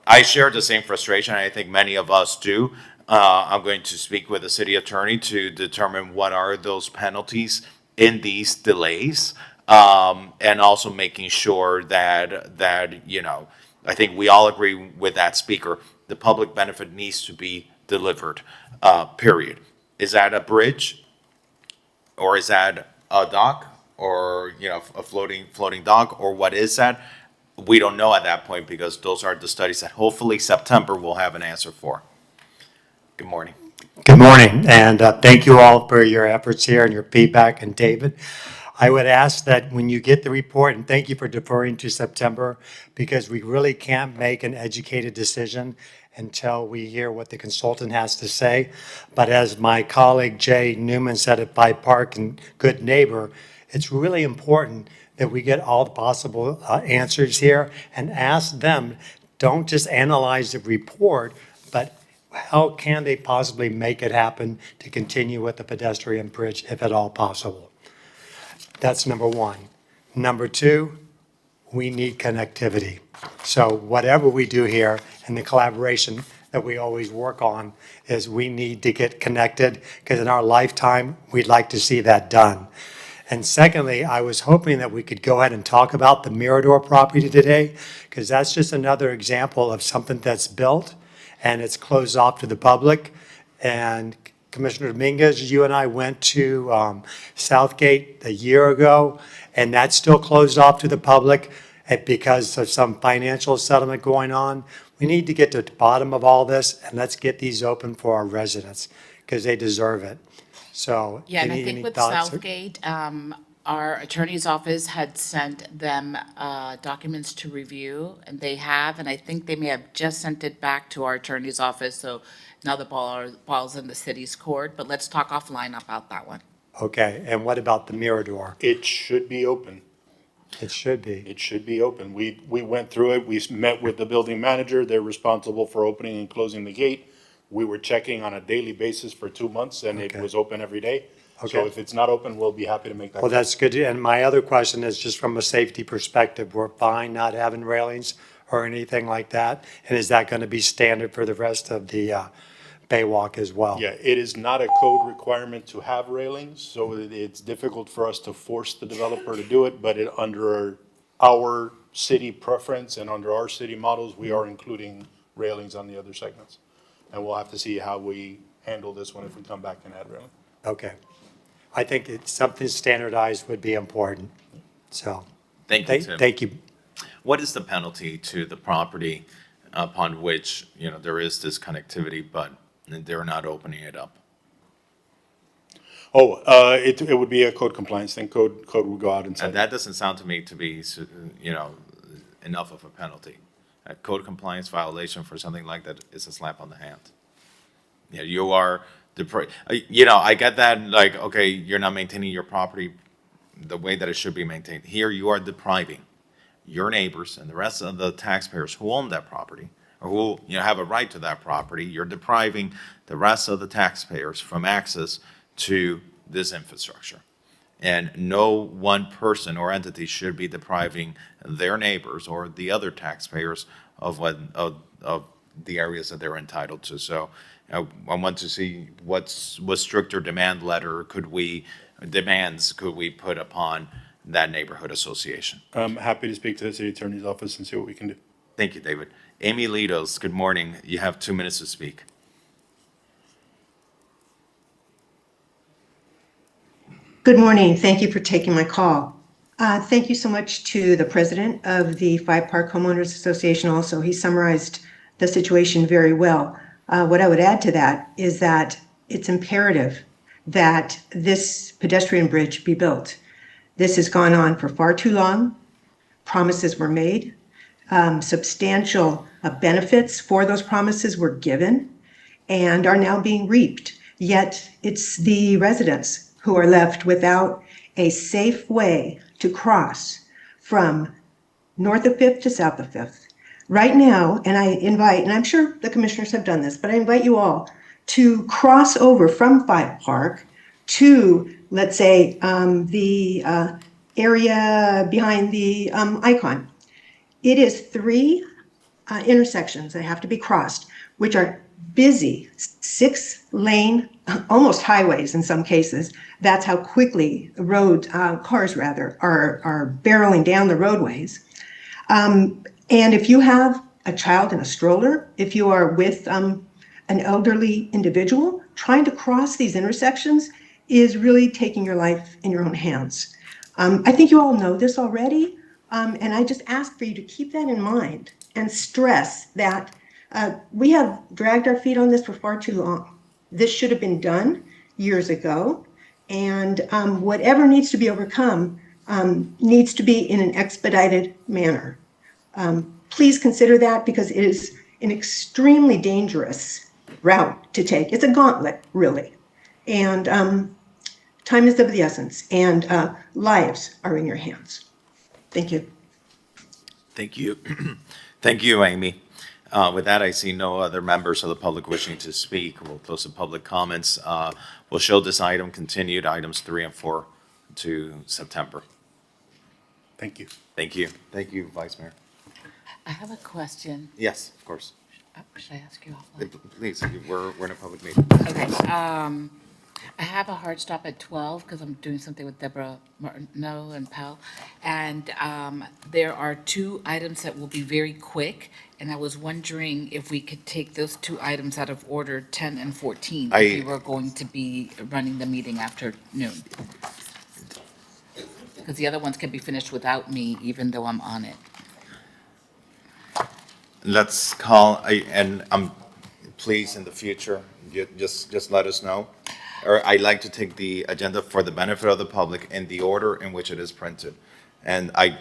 Speaker 6: I share the same frustration. I think many of us do. I'm going to speak with the city attorney to determine what are those penalties in these delays, and also making sure that I think we all agree with that speaker. The public benefit needs to be delivered, period. Is that a bridge? Or is that a dock? Or, a floating dock? Or what is that? We don't know at that point, because those are the studies that hopefully September we'll have an answer for. Good morning.
Speaker 12: Good morning, and thank you all for your efforts here and your feedback. And David, I would ask that when you get the report, and thank you for deferring to September, because we really can't make an educated decision until we hear what the consultant has to say. But as my colleague Jay Newman said at Five Park and good neighbor, it's really important that we get all the possible answers here and ask them, don't just analyze the report, but how can they possibly make it happen to continue with the pedestrian bridge, if at all possible? That's number one. Number two, we need connectivity. So whatever we do here, and the collaboration that we always work on, is we need to get connected, because in our lifetime, we'd like to see that done. And secondly, I was hoping that we could go ahead and talk about the Mirador property today, because that's just another example of something that's built and it's closed off to the public. And Commissioner Dominguez, you and I went to Southgate a year ago, and that's still closed off to the public because of some financial settlement going on. We need to get to the bottom of all this, and let's get these open for our residents, because they deserve it. So,
Speaker 17: Yeah, and I
Speaker 12: any
Speaker 17: think with
Speaker 12: thoughts?
Speaker 17: Southgate, our attorney's office had sent them documents to review, and they have, and I think they may have just sent it back to our attorney's office, so now the ball's in the city's court, but let's talk offline about that one.
Speaker 12: Okay, and what about the Mirador?
Speaker 14: It should be open.
Speaker 12: It should be.
Speaker 14: It should be open. We went through it. We met with the building manager. They're responsible for opening and closing the gate. We were checking on a daily basis for 2 months, and it was open every day. So
Speaker 12: Okay.
Speaker 14: if it's not open, we'll be happy to make that.
Speaker 12: Well, that's good. And my other question is just from a safety perspective, we're fine not having railings or anything like that? And is that going to be standard for the rest of the Baywalk as well?
Speaker 14: Yeah, it is not a code requirement to have railings, so it's difficult for us to force the developer to do it, but under our city preference and under our city models, we are including railings on the other segments. And we'll have to see how we handle this one if we come back and add railing.
Speaker 12: Okay. I think it's something standardized would be important. So.
Speaker 6: Thank you, Tim.
Speaker 12: Thank you.
Speaker 6: What is the penalty to the property upon which, there is this connectivity, but they're not opening it up?
Speaker 14: Oh, it would be a code compliance thing. Code would go out and say.
Speaker 6: And that doesn't sound to me to be, enough of a penalty. A code compliance violation for something like that is a slap on the hand. Yeah, you are you know, I get that, like, okay, you're not maintaining your property the way that it should be maintained. Here, you are depriving your neighbors and the rest of the taxpayers who own that property, or who, you know, have a right to that property. You're depriving the rest of the taxpayers from access to this infrastructure. And no one person or entity should be depriving their neighbors or the other taxpayers of the areas that they're entitled to. So I want to see what stricter demands could we put upon that neighborhood association.
Speaker 14: I'm happy to speak to the city attorney's office and see what we can do.
Speaker 6: Thank you, David. Amy Litos, good morning. You have 2 minutes to speak.
Speaker 13: Good morning. Thank you for taking my call. Thank you so much to the president of the Five Park Homeowners Association also. He summarized the situation very well. What I would add to that is that it's imperative that this pedestrian bridge be built. This has gone on for far too long. Promises were made. Substantial benefits for those promises were given and are now being reaped. Yet it's the residents who are left without a safe way to cross from north of Fifth to south of Fifth. Right now, and I invite, and I'm sure the commissioners have done this, but I invite you all to cross over from Five Park to, let's say, the area behind the icon. It is 3 intersections that have to be crossed, which are busy 6-lane, almost highways in some cases. That's how quickly cars are barreling down the roadways. And if you have a child in a stroller, if you are with an elderly individual, trying to cross these intersections is really taking your life in your own hands. I think you all know this already, and I just ask for you to keep that in mind and stress that we have dragged our feet on this for far too long. This should have been done years ago, and whatever needs to be overcome needs to be in an expedited manner. Please consider that, because it is an extremely dangerous route to take. It's a gauntlet, really. And time is of the essence, and lives are in your hands. Thank you.
Speaker 6: Thank you. Thank you, Amy. With that, I see no other members of the public wishing to speak. We'll close the public comments. We'll show this item continued, items 3 and 4, to September.
Speaker 14: Thank you.
Speaker 6: Thank you. Thank you, Vice Mayor.
Speaker 17: I have a question.
Speaker 6: Yes, of course.
Speaker 17: Should I ask you offline?
Speaker 6: Please, we're in a public meeting.
Speaker 17: Okay. I have a hard stop at 12 because I'm doing something with Deborah Martineau and Pal. And there are 2 items that will be very quick. And I was wondering if we could take those 2 items out of order, 10 and 14, if you were going to be running the meeting after noon. Because the other ones can be finished without me, even though I'm on it.
Speaker 6: Let's call, and please, in the future, just let us know. Or I'd like to take the agenda for the benefit of the public in the order in which it is printed. And I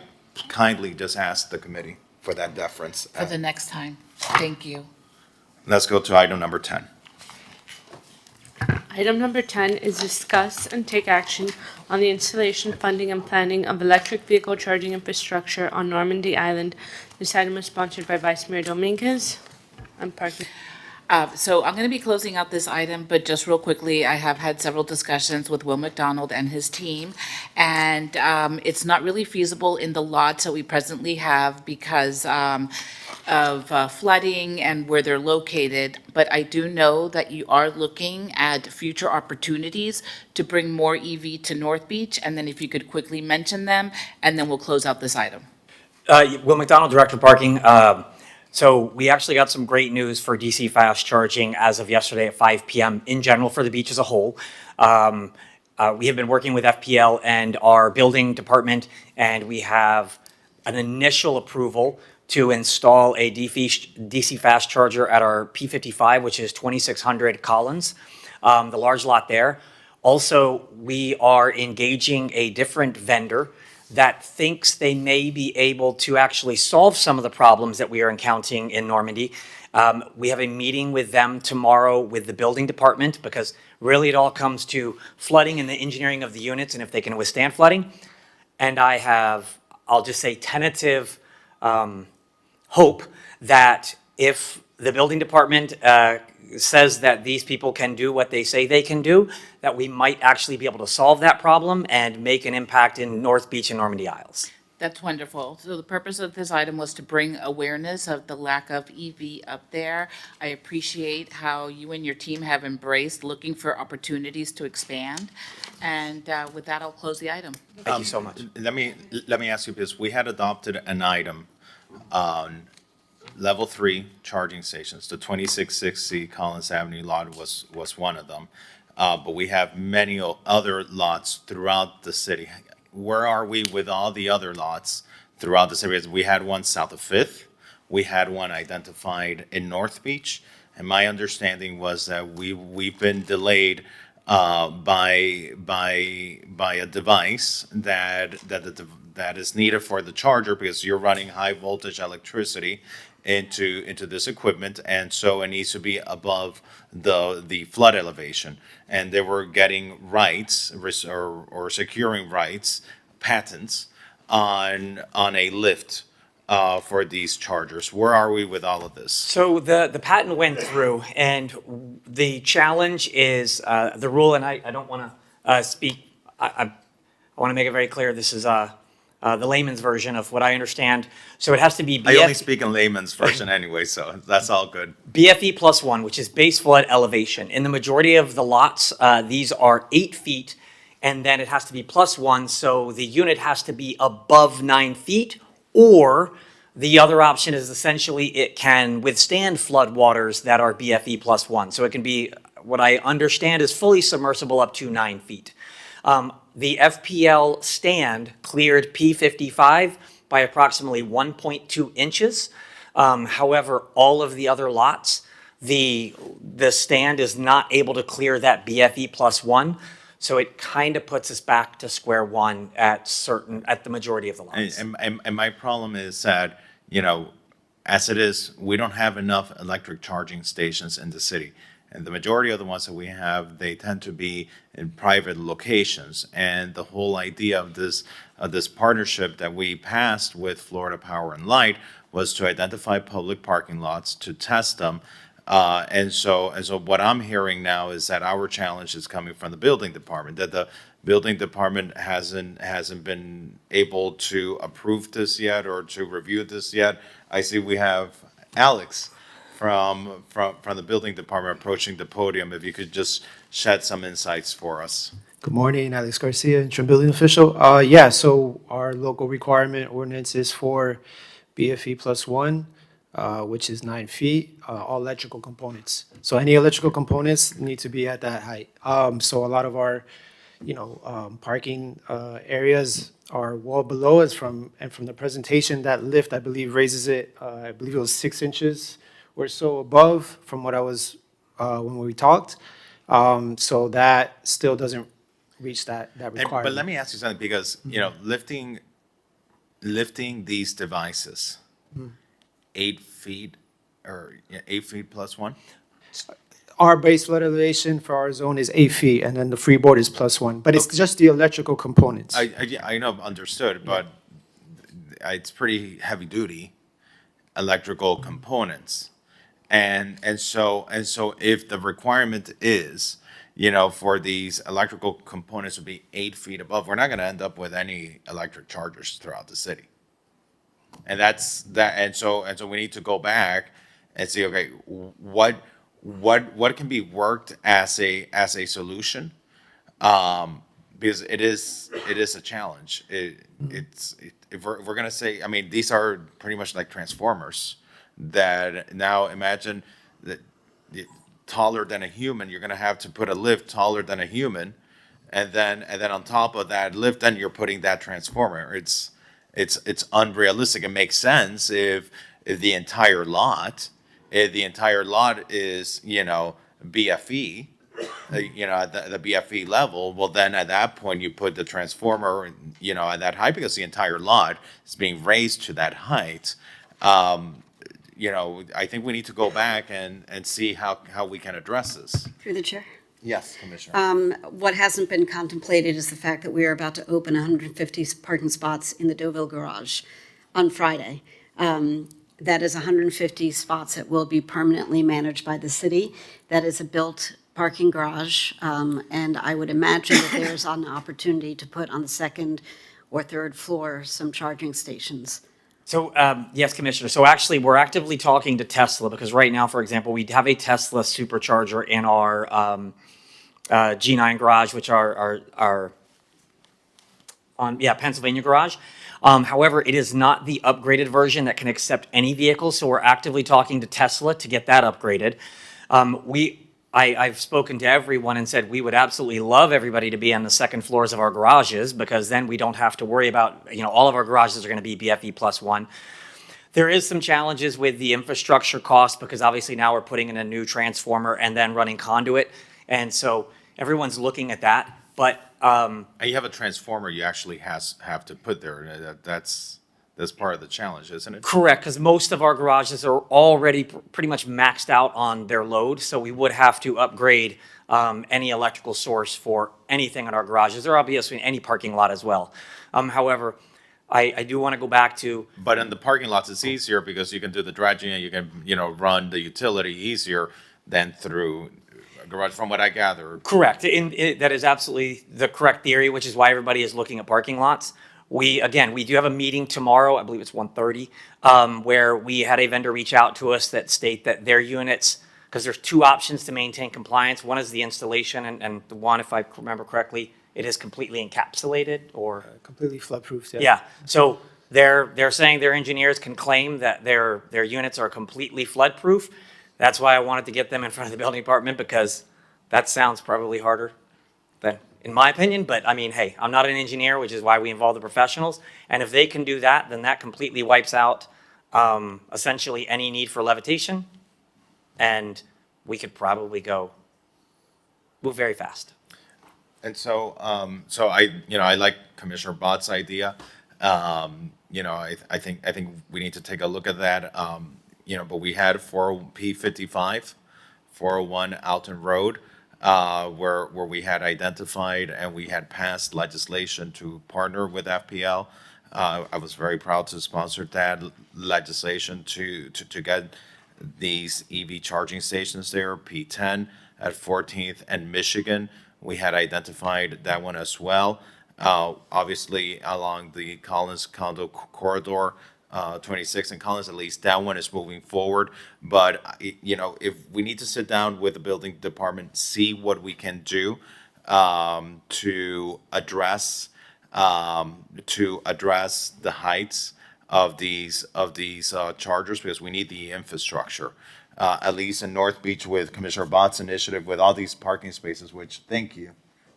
Speaker 6: kindly just ask the committee for that deference.
Speaker 17: For the next time. Thank you.
Speaker 6: Let's go to item number 10.
Speaker 3: Item number 10 is discuss and take action on the installation, funding, and planning of electric vehicle charging infrastructure on Normandy Island. This item is sponsored by Vice Mayor Dominguez. I'm parking.
Speaker 17: So I'm going to be closing out this item, but just real quickly, I have had several discussions with Will McDonald and his team, and it's not really feasible in the lots that we presently have because of flooding and where they're located. But I do know that you are looking at future opportunities to bring more EV to North Beach, and then if you could quickly mention them, and then we'll close out this item.
Speaker 18: Will McDonald, Director of Parking. So we actually got some great news for DC fast charging as of yesterday at 5 p.m. in general for the beach as a whole. We have been working with FPL and our building department, and we have an initial approval to install a DC fast charger at our P55, which is 2600 Collins, the large lot there. Also, we are engaging a different vendor that thinks they may be able to actually solve some of the problems that we are encountering in Normandy. We have a meeting with them tomorrow with the building department, because really it all comes to flooding and the engineering of the units and if they can withstand flooding. And I have, I'll just say, tentative hope that if the building department says that these people can do what they say they can do, that we might actually be able to solve that problem and make an impact in North Beach and Normandy Isles.
Speaker 17: That's wonderful. So the purpose of this item was to bring awareness of the lack of EV up there. I appreciate how you and your team have embraced looking for opportunities to expand. And with that, I'll close the item.
Speaker 18: Thank you so much.
Speaker 6: Let me ask you this. We had adopted an item on level 3 charging stations. The 2660 Collins Avenue lot was one of them. But we have many other lots throughout the city. Where are we with all the other lots throughout the city? We had one south of Fifth. We had one identified in North Beach. And my understanding was that we've been delayed by a device that is needed for the charger, because you're running high voltage electricity into this equipment, and so it needs to be above the flood elevation. And they were getting rights or securing rights, patents on a lift for these chargers. Where are we with all of this?
Speaker 18: So the patent went through, and the challenge is the rule, and I don't want to speak, I want to make it very clear, this is the layman's version of what I understand. So it has to be
Speaker 6: I only speak in layman's version anyway, so that's all good.
Speaker 18: BFE +1, which is base flood elevation. In the majority of the lots, these are 8 feet, and then it has to be +1, so the unit has to be above 9 feet, or the other option is essentially it can withstand flood waters that are BFE +1. So it can be, what I understand is fully submersible up to 9 feet. The FPL stand cleared P55 by approximately 1.2 inches. However, all of the other lots, the stand is not able to clear that BFE +1. So it kind of puts us back to square one at the majority of the lots.
Speaker 6: And my problem is that, as it is, we don't have enough electric charging stations in the city. And the majority of the ones that we have, they tend to be in private locations. And the whole idea of this partnership that we passed with Florida Power and Light was to identify public parking lots, to test them. And so what I'm hearing now is that our challenge is coming from the building department, that the building department hasn't been able to approve this yet or to review this yet. I see we have Alex from the building department approaching the podium. If you could just shed some insights for us.
Speaker 16: Good morning, Alex Garcia, interim building official. So our local requirement ordinance is for BFE +1, which is 9 feet, all electrical components. So any electrical components need to be at that height. So a lot of our, parking areas are well below us from the presentation. That lift, I believe, raises it, I believe it was 6 inches or so above from what I was, when we talked. So that still doesn't reach that requirement.
Speaker 6: But let me ask you something, because, lifting these devices, 8 feet or 8 feet +1?
Speaker 16: Our base flood elevation for our zone is 8 feet, and then the freeboard is +1. But it's just the electrical components.
Speaker 6: I know, understood, but it's pretty heavy duty electrical components. And so if the requirement is, for these electrical components to be 8 feet above, we're not going to end up with any electric chargers throughout the city. And that's that. And so we need to go back and see, okay, what can be worked as a solution? Because it is a challenge. If we're going to say, these are pretty much like transformers. That now imagine that taller than a human, you're going to have to put a lift taller than a human, and then on top of that lift, then you're putting that transformer. It's unrealistic. It makes sense if the entire lot is BFE, at the BFE level, well, then at that point, you put the transformer, at that height, because the entire lot is being raised to that height. I think we need to go back and see how we can address this.
Speaker 19: Through the chair.
Speaker 6: Yes, Commissioner.
Speaker 19: What hasn't been contemplated is the fact that we are about to open 150 parking spots in the Deauville garage on Friday. That is 150 spots that will be permanently managed by the city. That is a built parking garage, and I would imagine that there's an opportunity to put on the second or third floor some charging stations.
Speaker 18: So, yes, Commissioner. So actually, we're actively talking to Tesla because right now, for example, we have a Tesla supercharger in our G9 garage, which are Pennsylvania garage. However, it is not the upgraded version that can accept any vehicles, so we're actively talking to Tesla to get that upgraded. I've spoken to everyone and said we would absolutely love everybody to be on the second floors of our garages because then we don't have to worry about, all of our garages are going to be BFE +1. There is some challenges with the infrastructure cost because obviously now we're putting in a new transformer and then running conduit. And so everyone's looking at that. But
Speaker 6: And you have a transformer you actually have to put there. That's part of the challenge, isn't it?
Speaker 18: correct, because most of our garages are already pretty much maxed out on their load. So we would have to upgrade any electrical source for anything in our garages or obviously any parking lot as well. However, I do want to go back to.
Speaker 6: But in the parking lots, it's easier because you can do the dredging and you can, run the utility easier than through a garage, from what I gather.
Speaker 18: Correct. That is absolutely the correct theory, which is why everybody is looking at parking lots. We do have a meeting tomorrow, I believe it's 1:30, where we had a vendor reach out to us that state that their units, because there's two options to maintain compliance. One is the installation, and the one, if I remember correctly, it is completely encapsulated or.
Speaker 16: Completely flood-proof, yeah.
Speaker 18: Yeah, so they're saying their engineers can claim that their units are completely flood-proof. That's why I wanted to get them in front of the building department because that sounds probably harder than, in my opinion, but I mean, hey, I'm not an engineer, which is why we involve the professionals. And if they can do that, then that completely wipes out essentially any need for levitation. And we could probably move very fast.
Speaker 6: And so, I like Commissioner Bott's idea. I think we need to take a look at that. But we had P55, 401 Alton Road, where we had identified and we had passed legislation to partner with FPL. I was very proud to sponsor that legislation to get these EV charging stations there, P10 at 14th and Michigan. We had identified that one as well. Obviously, along the Collins Condo Corridor, 26 and Collins, at least that one is moving forward. But, if we need to sit down with the building department, see what we can do to address the heights of these chargers, because we need the infrastructure. At least in North Beach with Commissioner Bott's initiative with all these parking spaces, which thank you,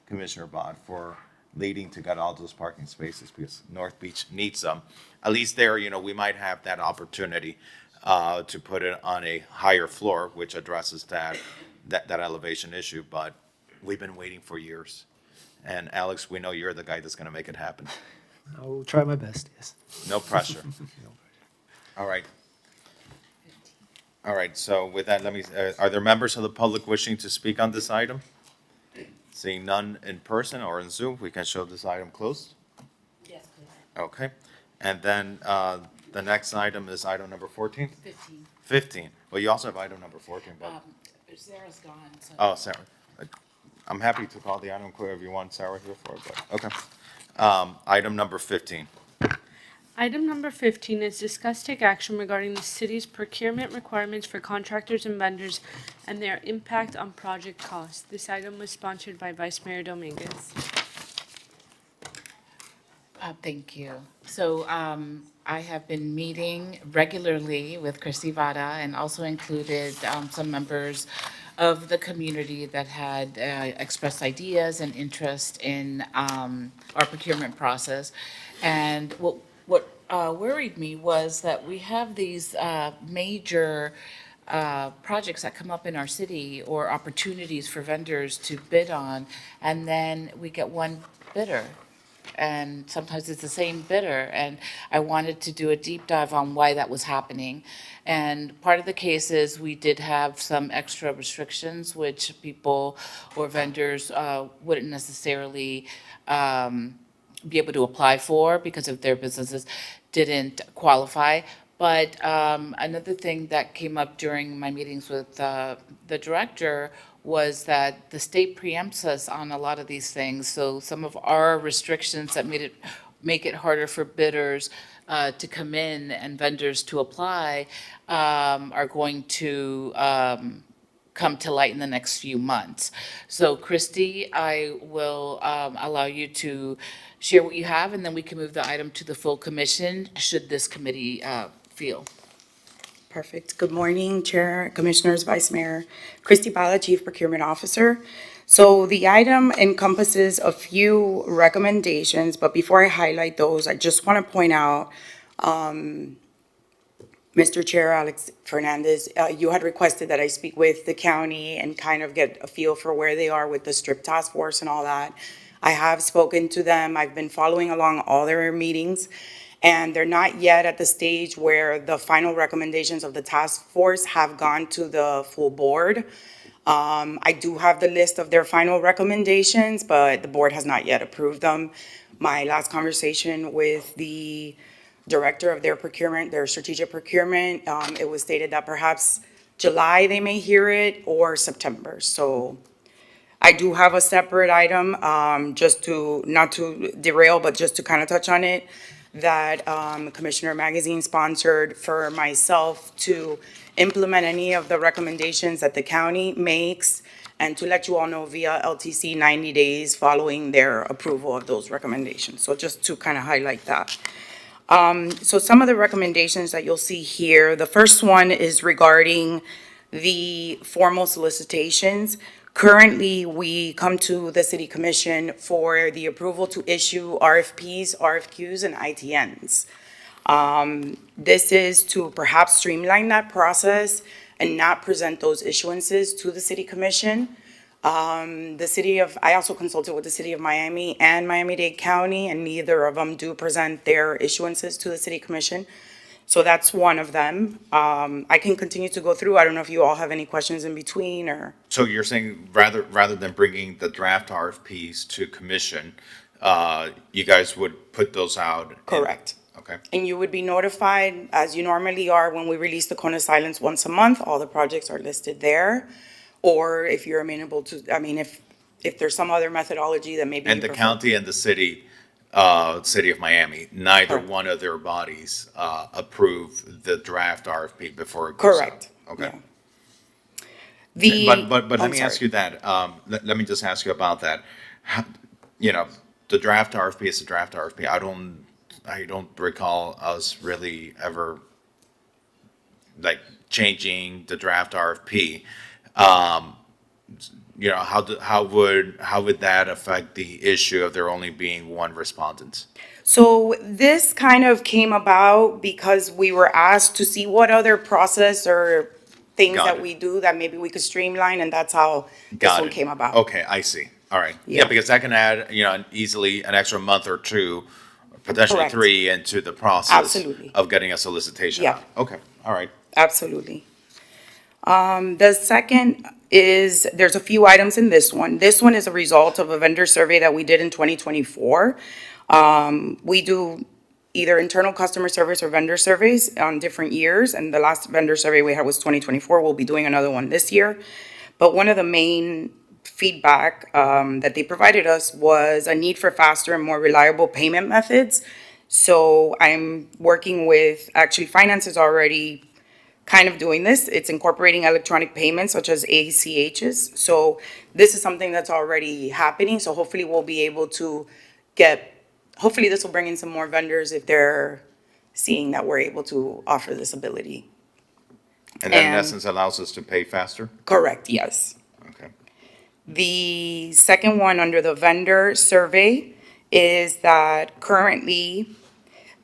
Speaker 6: Commissioner Bott, for leading to get all those parking spaces because North Beach needs them. At least there, we might have that opportunity to put it on a higher floor, which addresses that elevation issue. But we've been waiting for years. And Alex, we know you're the guy that's going to make it happen.
Speaker 16: I will try my best, yes.
Speaker 6: No pressure. All right. All right, so with that, are there members of the public wishing to speak on this item? Seeing none in person or in Zoom, we can show this item closed?
Speaker 17: Yes, please.
Speaker 6: Okay, and then the next item is item number 14?
Speaker 17: 15.
Speaker 6: 15. Well, you also have item number 14, but.
Speaker 17: Sarah's gone, so.
Speaker 6: Oh, Sarah. I'm happy to call the item clear if you want Sarah here for it, but, okay. Item number 15.
Speaker 3: Item number 15 is discuss take action regarding the city's procurement requirements for contractors and vendors and their impact on project costs. This item was sponsored by Vice Mayor Dominguez.
Speaker 17: Thank you. So I have been meeting regularly with Christy Vada and also included some members of the community that had expressed ideas and interest in our procurement process. And what worried me was that we have these major projects that come up in our city or opportunities for vendors to bid on, and then we get one bidder. And sometimes it's the same bidder, and I wanted to do a deep dive on why that was happening. And part of the case is we did have some extra restrictions, which people or vendors wouldn't necessarily be able to apply for because of their businesses didn't qualify. But another thing that came up during my meetings with the director was that the state preempts us on a lot of these things. So some of our restrictions that make it harder for bidders to come in and vendors to apply are going to come to light in the next few months. So Christy, I will allow you to share what you have, and then we can move the item to the full commission, should this committee feel.
Speaker 20: Perfect. Good morning, Chair, Commissioners, Vice Mayor. Christy Bala, Chief Procurement Officer. So the item encompasses a few recommendations, but before I highlight those, I just want to point out, Mr. Chair, Alex Fernandez, you had requested that I speak with the county and kind of get a feel for where they are with the strip task force and all that. I have spoken to them. I've been following along all their meetings. And they're not yet at the stage where the final recommendations of the task force have gone to the full board. I do have the list of their final recommendations, but the board has not yet approved them. My last conversation with the director of their procurement, their strategic procurement, it was stated that perhaps July they may hear it or September. So I do have a separate item, just to, not to derail, but just to kind of touch on it, that Commissioner Magazine sponsored for myself to implement any of the recommendations that the county makes, and to let you all know via LTC 90 days following their approval of those recommendations. So just to kind of highlight that. So some of the recommendations that you'll see here, the first one is regarding the formal solicitations. Currently, we come to the City Commission for the approval to issue RFPs, RFQs, and ITNs. This is to perhaps streamline that process and not present those issuances to the City Commission. I also consulted with the City of Miami and Miami-Dade County, and neither of them do present their issuances to the City Commission. So that's one of them. I can continue to go through. I don't know if you all have any questions in between or.
Speaker 6: So you're saying rather than bringing the draft RFPs to commission, you guys would put those out?
Speaker 20: Correct.
Speaker 6: Okay.
Speaker 20: And you would be notified, as you normally are, when we release the Cone of Silence once a month. All the projects are listed there. Or if you're amenable to, I mean, if there's some other methodology that maybe.
Speaker 6: And the county and the city of Miami, neither one of their bodies approve the draft RFP before it goes out.
Speaker 20: Correct.
Speaker 6: Okay.
Speaker 20: Yeah.
Speaker 6: But let me ask you that. Let me just ask you about that. You know, the draft RFP is a draft RFP. I don't recall us really ever like changing the draft RFP. You know, how would that affect the issue of there only being one respondent?
Speaker 20: So this kind of came about because we were asked to see what other process or things that we do that maybe we could streamline, and that's how this one came about.
Speaker 6: Okay, I see. All right. Yeah, because that can add, you know, easily an extra month or two, potentially
Speaker 20: Correct.
Speaker 6: 3 into the process
Speaker 20: Absolutely.
Speaker 6: of getting a solicitation
Speaker 20: Yeah.
Speaker 6: out. Okay, all right.
Speaker 20: Absolutely. The second is, there's a few items in this one. This one is a result of a vendor survey that we did in 2024. We do either internal customer service or vendor surveys on different years, and the last vendor survey we had was 2024. We'll be doing another one this year. But one of the main feedback that they provided us was a need for faster and more reliable payment methods. So I'm working with, actually, finance is already kind of doing this. It's incorporating electronic payments such as ACHs. So this is something that's already happening. So hopefully we'll be able to hopefully this will bring in some more vendors if they're seeing that we're able to offer this ability.
Speaker 6: And that in essence allows us to pay faster?
Speaker 20: Correct, yes.
Speaker 6: Okay.
Speaker 20: The second one under the vendor survey is that currently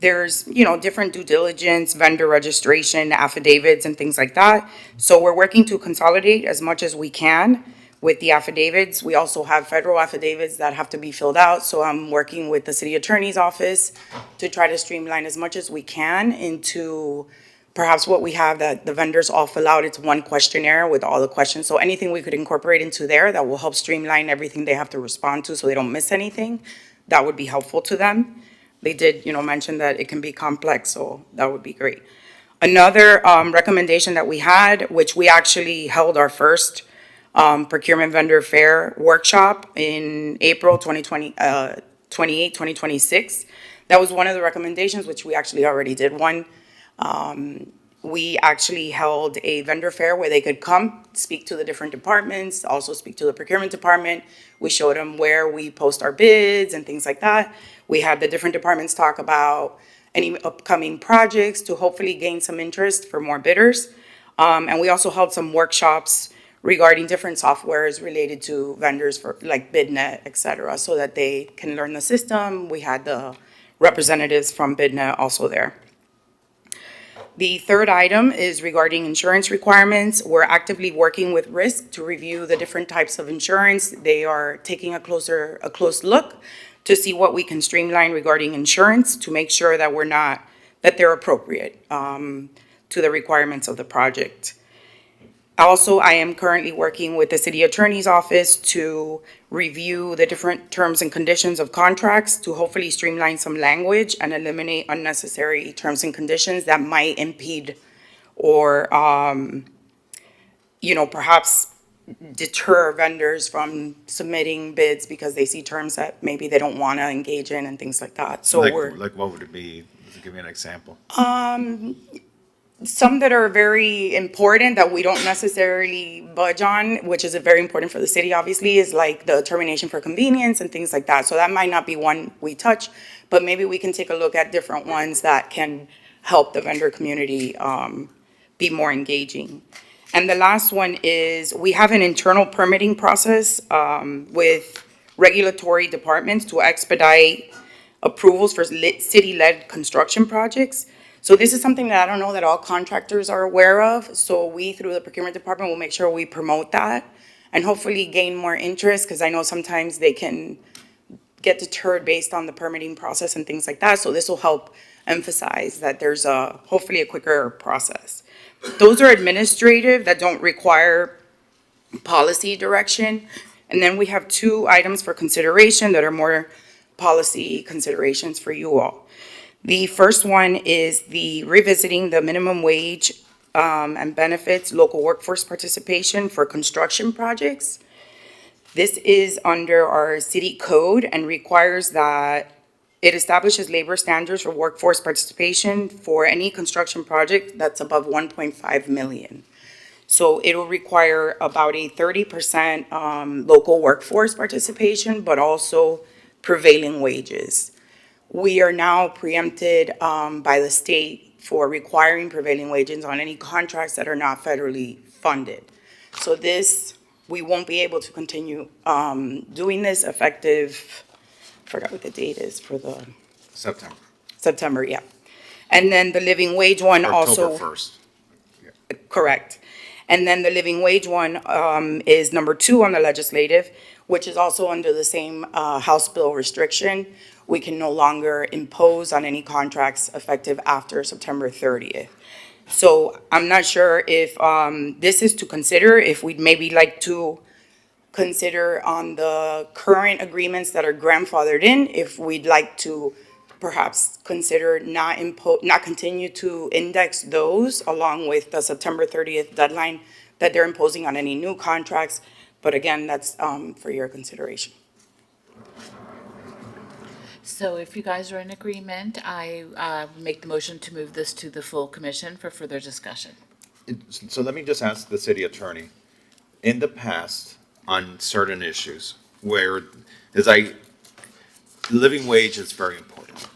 Speaker 20: there's, different due diligence, vendor registration, affidavits and things like that. So we're working to consolidate as much as we can with the affidavits. We also have federal affidavits that have to be filled out. So I'm working with the city attorney's office to try to streamline as much as we can into perhaps what we have that the vendors all fill out. It's one questionnaire with all the questions. So anything we could incorporate into there that will help streamline everything they have to respond to so they don't miss anything, that would be helpful to them. They did, mention that it can be complex, so that would be great. Another recommendation that we had, which we actually held our first procurement vendor fair workshop in April 28, 2026. That was one of the recommendations, which we actually already did one. We actually held a vendor fair where they could come, speak to the different departments, also speak to the procurement department. We showed them where we post our bids and things like that. We had the different departments talk about any upcoming projects to hopefully gain some interest for more bidders. And we also held some workshops regarding different softwares related to vendors for like BidNet, et cetera, so that they can learn the system. We had the representatives from BidNet also there. The third item is regarding insurance requirements. We're actively working with Risk to review the different types of insurance. They are taking a close look to see what we can streamline regarding insurance to make sure that that they're appropriate to the requirements of the project. Also, I am currently working with the city attorney's office to review the different terms and conditions of contracts to hopefully streamline some language and eliminate unnecessary terms and conditions that might impede or, perhaps deter vendors from submitting bids because they see terms that maybe they don't want to engage in and things like that. So
Speaker 6: Like what would it be? Give me an example.
Speaker 20: Some that are very important that we don't necessarily budge on, which is very important for the city, obviously, is like the termination for convenience and things like that. So that might not be one we touch, but maybe we can take a look at different ones that can help the vendor community be more engaging. And the last one is we have an internal permitting process with regulatory departments to expedite approvals for city-led construction projects. So this is something that I don't know that all contractors are aware of. So we, through the procurement department, will make sure we promote that and hopefully gain more interest, because I know sometimes they can get deterred based on the permitting process and things like that. So this will help emphasize that there's hopefully a quicker process. Those are administrative that don't require policy direction. And then we have 2 items for consideration that are more policy considerations for you all. The first one is the revisiting the minimum wage and benefits local workforce participation for construction projects. This is under our city code and requires that it establishes labor standards for workforce participation for any construction project that's above 1.5 million. So it will require about a 30% local workforce participation, but also prevailing wages. We are now preempted by the state for requiring prevailing wages on any contracts that are not federally funded. So this, we won't be able to continue doing this effective, I forgot what the date is for the.
Speaker 6: September.
Speaker 20: September, yeah. And then the living wage one also.
Speaker 6: October 1st.
Speaker 20: Correct. And then the living wage one is number 2 on the legislative, which is also under the same House bill restriction. We can no longer impose on any contracts effective after September 30th. So I'm not sure if this is to consider, if we'd maybe like to consider on the current agreements that are grandfathered in, if we'd like to perhaps consider not continue to index those along with the September 30th deadline that they're imposing on any new contracts. But again, that's for your consideration.
Speaker 17: So if you guys are in agreement, I make the motion to move this to the full commission for further discussion.
Speaker 6: So let me just ask the city attorney, in the past, on certain issues, where, living wage is very important,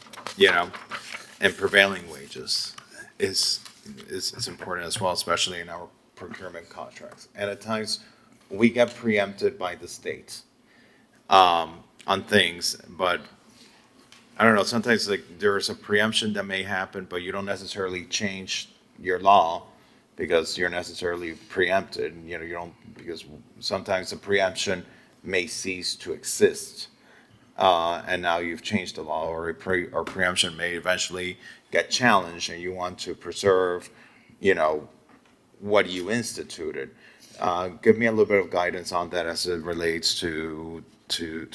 Speaker 6: and prevailing wages is important as well, especially in our procurement contracts. And at times, we get preempted by the state on things, but I don't know, sometimes like there's a preemption that may happen, but you don't necessarily change your law because you're necessarily preempted, you know, you don't, because sometimes the preemption may cease to exist. And now you've changed the law, or or preemption may eventually get challenged, and you want to preserve, you know, what you instituted. Give me a little bit of guidance on that as it relates to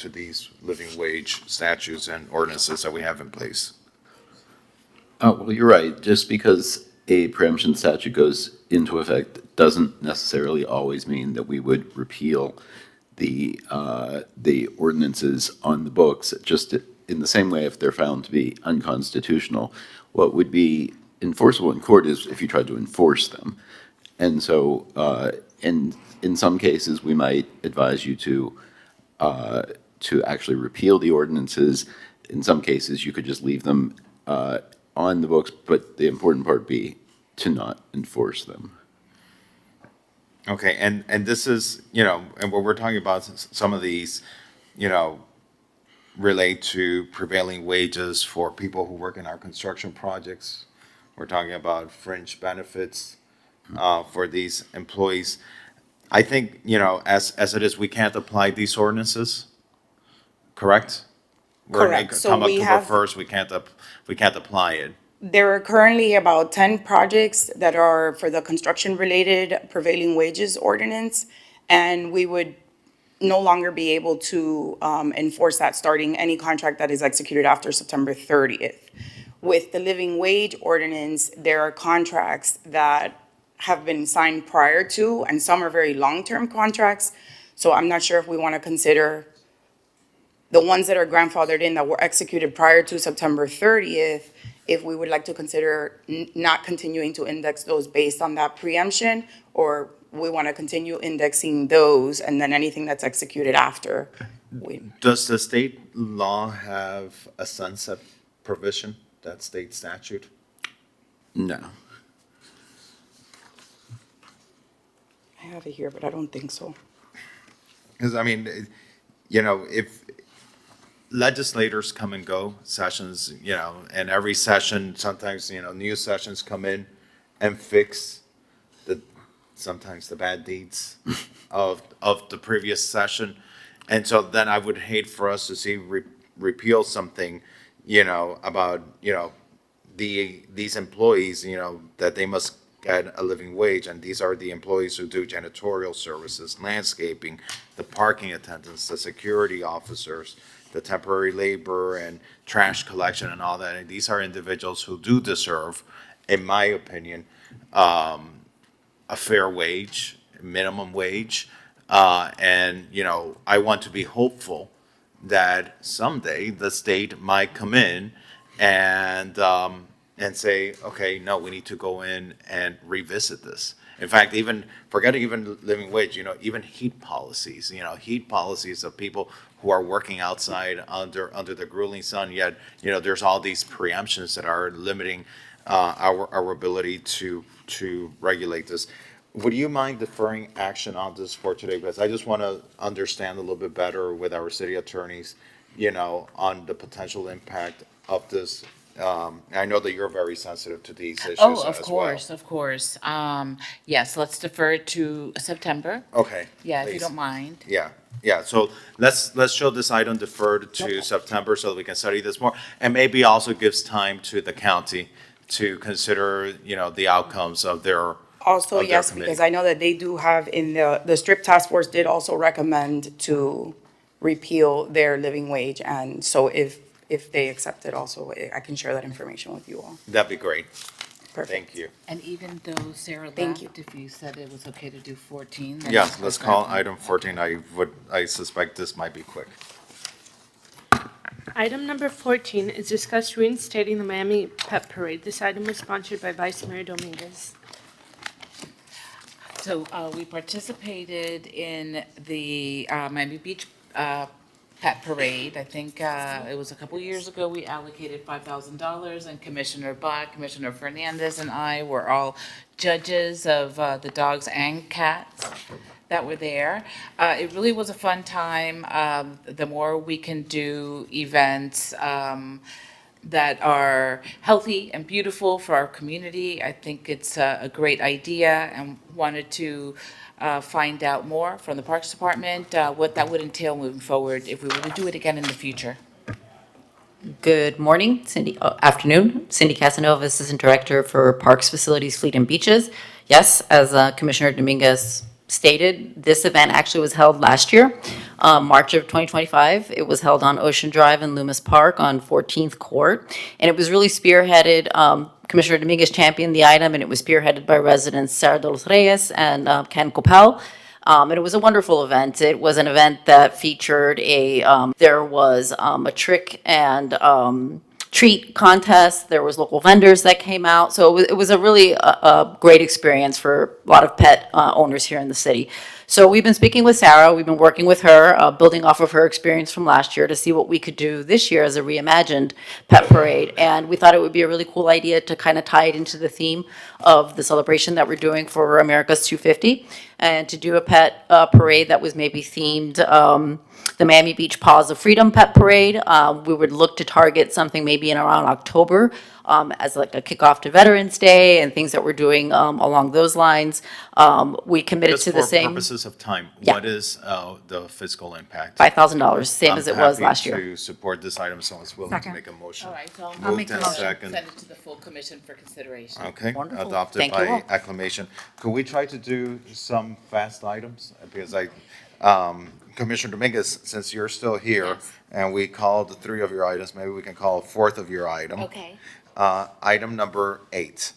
Speaker 6: these living wage statutes and ordinances that we have in place.
Speaker 5: Oh, well, you're right. Just because a preemption statute goes into effect doesn't necessarily always mean that we would repeal the ordinances on the books. Just in the same way, if they're found to be unconstitutional, what would be enforceable in court is if you tried to enforce them. And so, and in some cases, we might advise you to actually repeal the ordinances. In some cases, you could just leave them on the books, but the important part be to not enforce them.
Speaker 6: Okay, and this is, you know, and what we're talking about, some of these, you know, relate to prevailing wages for people who work in our construction projects. We're talking about fringe benefits for these employees. I think, you know, as it is, we can't apply these ordinances, correct?
Speaker 20: Correct. So
Speaker 6: Come
Speaker 20: we
Speaker 6: October
Speaker 20: have-
Speaker 6: 1st, we can't apply it.
Speaker 20: There are currently about 10 projects that are for the construction-related prevailing wages ordinance, and we would no longer be able to enforce that starting any contract that is executed after September 30th. With the living wage ordinance, there are contracts that have been signed prior to, and some are very long-term contracts. So I'm not sure if we want to consider the ones that are grandfathered in that were executed prior to September 30th, if we would like to consider not continuing to index those based on that preemption, or we want to continue indexing those and then anything that's executed after.
Speaker 6: Does the state law have a sunset provision, that state statute?
Speaker 5: No.
Speaker 20: I have it here, but I don't think so.
Speaker 6: Because, I mean, you know, if legislators come and go, sessions, you know, and every session, sometimes, you know, new sessions come in and fix sometimes the bad deeds of the previous session. And so then I would hate for us to see repeal something, you know, about, you know, these employees, you know, that they must get a living wage, and these are the employees who do janitorial services, landscaping, the parking attendants, the security officers, the temporary labor and trash collection and all that. And these are individuals who do deserve, in my opinion, a fair wage, minimum wage. And, you know, I want to be hopeful that someday the state might come in and say, okay, no, we need to go in and revisit this. In fact, even forgetting even living wage, you know, even heat policies of people who are working outside under the grueling sun, yet, you know, there's all these preemptions that are limiting our ability to regulate this. Would you mind deferring action on this for today? Because I just want to understand a little bit better with our city attorneys, you know, on the potential impact of this. I know that you're very sensitive to these issues as well.
Speaker 17: Oh, of course. Yes, let's defer to September.
Speaker 6: Okay.
Speaker 17: Yeah, if you
Speaker 6: please.
Speaker 17: don't mind.
Speaker 6: Yeah, so let's show this item deferred to September so that we can study this more. And maybe also gives time to the county to consider, you know, the outcomes of their
Speaker 20: Also,
Speaker 6: of their
Speaker 20: yes,
Speaker 6: committee.
Speaker 20: because I know that they do have in the strip task force did also recommend to repeal their living wage. And so if they accept it also, I can share that information with you all.
Speaker 6: That'd be great.
Speaker 20: Perfect.
Speaker 6: Thank you.
Speaker 17: And even though Sarah
Speaker 20: Thank
Speaker 17: left, if you said it was okay to do 14. then
Speaker 6: Yeah,
Speaker 17: it's
Speaker 6: let's
Speaker 17: okay.
Speaker 6: call item 14. I suspect this might be quick.
Speaker 3: Item number 14 is discuss reinstating the Miami Pet Parade. This item was sponsored by Vice Mayor Dominguez.
Speaker 17: So we participated in the Miami Beach Pet Parade. I think it was a couple years ago. We allocated $5,000, and Commissioner Black, Commissioner Fernandez, and I were all judges of the dogs and cats that were there. It really was a fun time. The more we can do events that are healthy and beautiful for our community, I think it's a great idea, and wanted to find out more from the Parks Department, what that would entail moving forward if we were to do it again in the future.
Speaker 15: Good morning, afternoon. Cindy Casanova, Assistant Director for Parks, Facilities, Fleet and Beaches. Yes, as Commissioner Dominguez stated, this event actually was held last year, March of 2025. It was held on Ocean Drive in Loomis Park on 14th Court, and it was really spearheaded. Commissioner Dominguez championed the item, and it was spearheaded by residents Sarah de los Reyes and Ken Copel. And it was a wonderful event. It was an event that featured there was a trick and treat contest. There was local vendors that came out. So it was a really great experience for a lot of pet owners here in the city. So we've been speaking with Sarah. We've been working with her, building off of her experience from last year to see what we could do this year as a reimagined pet parade. And we thought it would be a really cool idea to kind of tie it into the theme of the celebration that we're doing for America's 250, and to do a pet parade that was maybe themed the Miami Beach Paws of Freedom Pet Parade. We would look to target something maybe in around October as like a kickoff to Veterans Day and things that we're doing along those lines. We committed
Speaker 6: Just
Speaker 15: to the
Speaker 6: for
Speaker 15: same
Speaker 6: purposes of time,
Speaker 15: Yeah.
Speaker 6: what is the fiscal impact?
Speaker 15: $5,000, same as it was last year.
Speaker 6: I'm happy to support this item, so I was willing to
Speaker 15: Second.
Speaker 6: make a motion.
Speaker 17: All right, so I'll
Speaker 6: Moved
Speaker 17: make a
Speaker 6: and
Speaker 17: motion,
Speaker 6: second.
Speaker 17: send it to the full commission for consideration.
Speaker 6: Okay,
Speaker 15: Wonderful.
Speaker 6: adopted
Speaker 15: Thank you
Speaker 6: by
Speaker 15: all.
Speaker 6: acclamation. Could we try to do some fast items? Because Commissioner Dominguez, since you're still here, and we called 3 of your items, maybe we can call a 4th of your item.
Speaker 17: Okay.
Speaker 6: Item number 8.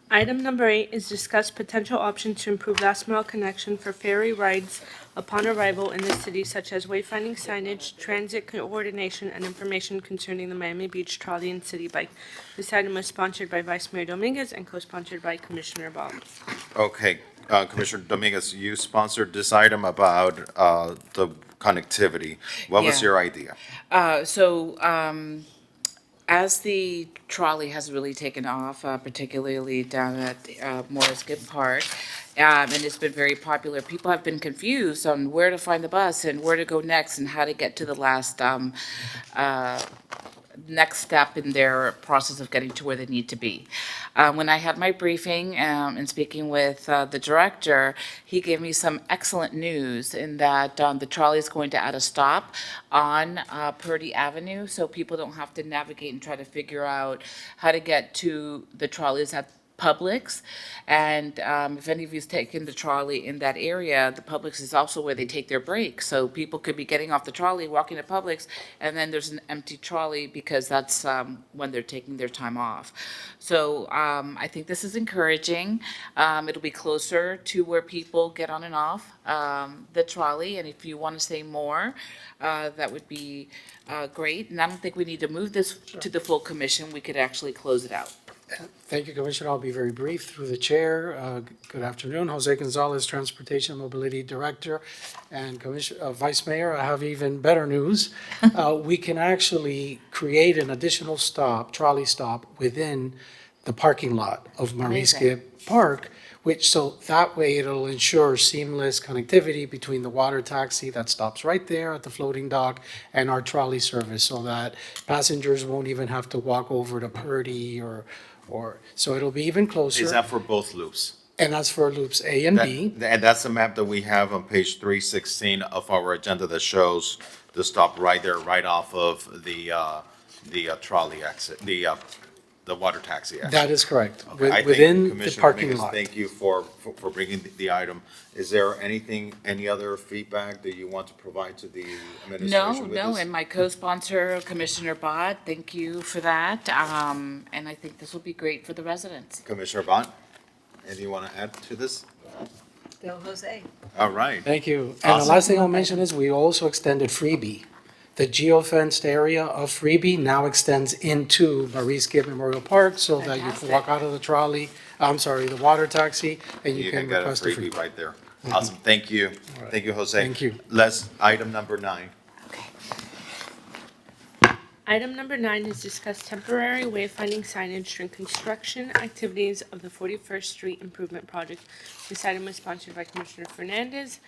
Speaker 3: Item number 8 is discuss potential options to improve last mile connection for ferry rides upon arrival in the city, such as wayfinding signage, transit coordination, and information concerning the Miami Beach Trolley and City Bike. This item was sponsored by Vice Mayor Dominguez and co-sponsored by Commissioner Ball.
Speaker 6: Okay, Commissioner Dominguez, you sponsored this item about the connectivity. What was
Speaker 17: Yeah.
Speaker 6: your idea?
Speaker 17: As the trolley has really taken off, particularly down at Morris Gibb Park, and it's been very popular, people have been confused on where to find the bus and where to go next and how to get to the last next step in their process of getting to where they need to be. When I had my briefing and speaking with the director, he gave me some excellent news in that the trolley is going to add a stop on Purdy Avenue, so people don't have to navigate and try to figure out how to get to the trolleys at Publix. And if any of you's taken the trolley in that area, the Publix is also where they take their breaks. So people could be getting off the trolley, walking to Publix, and then there's an empty trolley because that's when they're taking their time off. So I think this is encouraging. It'll be closer to where people get on and off the trolley. And if you want to say more, that would be great. And I don't think we need to move this to the full commission. We could actually close it out.
Speaker 16: Thank you, Commissioner. I'll be very brief through the chair. Good afternoon. Jose Gonzalez, Transportation Mobility Director. And Vice Mayor, I have even better news. We can actually create an additional trolley stop within the parking lot of Maurice
Speaker 17: Amazing.
Speaker 16: Gibb Park, so that way it'll ensure seamless connectivity between the water taxi that stops right there at the floating dock and our trolley service, so that passengers won't even have to walk over to Purdy so it'll be even closer.
Speaker 6: Is that for both loops?
Speaker 16: And that's for loops A and B.
Speaker 6: And that's the map that we have on page 316 of our agenda that shows the stop right there, right off of the trolley exit, the water taxi exit.
Speaker 16: That is correct,
Speaker 6: Okay, I think
Speaker 16: within the
Speaker 6: Commissioner
Speaker 16: parking
Speaker 6: Dominguez,
Speaker 16: lot.
Speaker 6: Thank you for bringing the item. Is there any other feedback that you want to provide to the administration with
Speaker 17: No,
Speaker 6: this?
Speaker 17: and my co-sponsor, Commissioner Bott, thank you for that. And I think this will be great for the residents.
Speaker 6: Commissioner Bott, anything you want to add to this?
Speaker 19: Bill Jose.
Speaker 6: All right.
Speaker 16: Thank you. And the
Speaker 6: Awesome.
Speaker 16: last thing I'll mention is we also extended Freebie. The geofenced area of Freebie now extends into Maurice Gibb Memorial Park so that you can walk out of the the water taxi, and you can
Speaker 6: get a
Speaker 16: request a
Speaker 6: freebie
Speaker 16: freebie.
Speaker 6: right there. Awesome, thank you. Thank you, Jose.
Speaker 16: Thank you.
Speaker 6: Item number 9.
Speaker 3: Item number 9 is discuss temporary wayfinding signage during construction activities of the 41st Street Improvement Project. This item was sponsored by Commissioner Fernandez.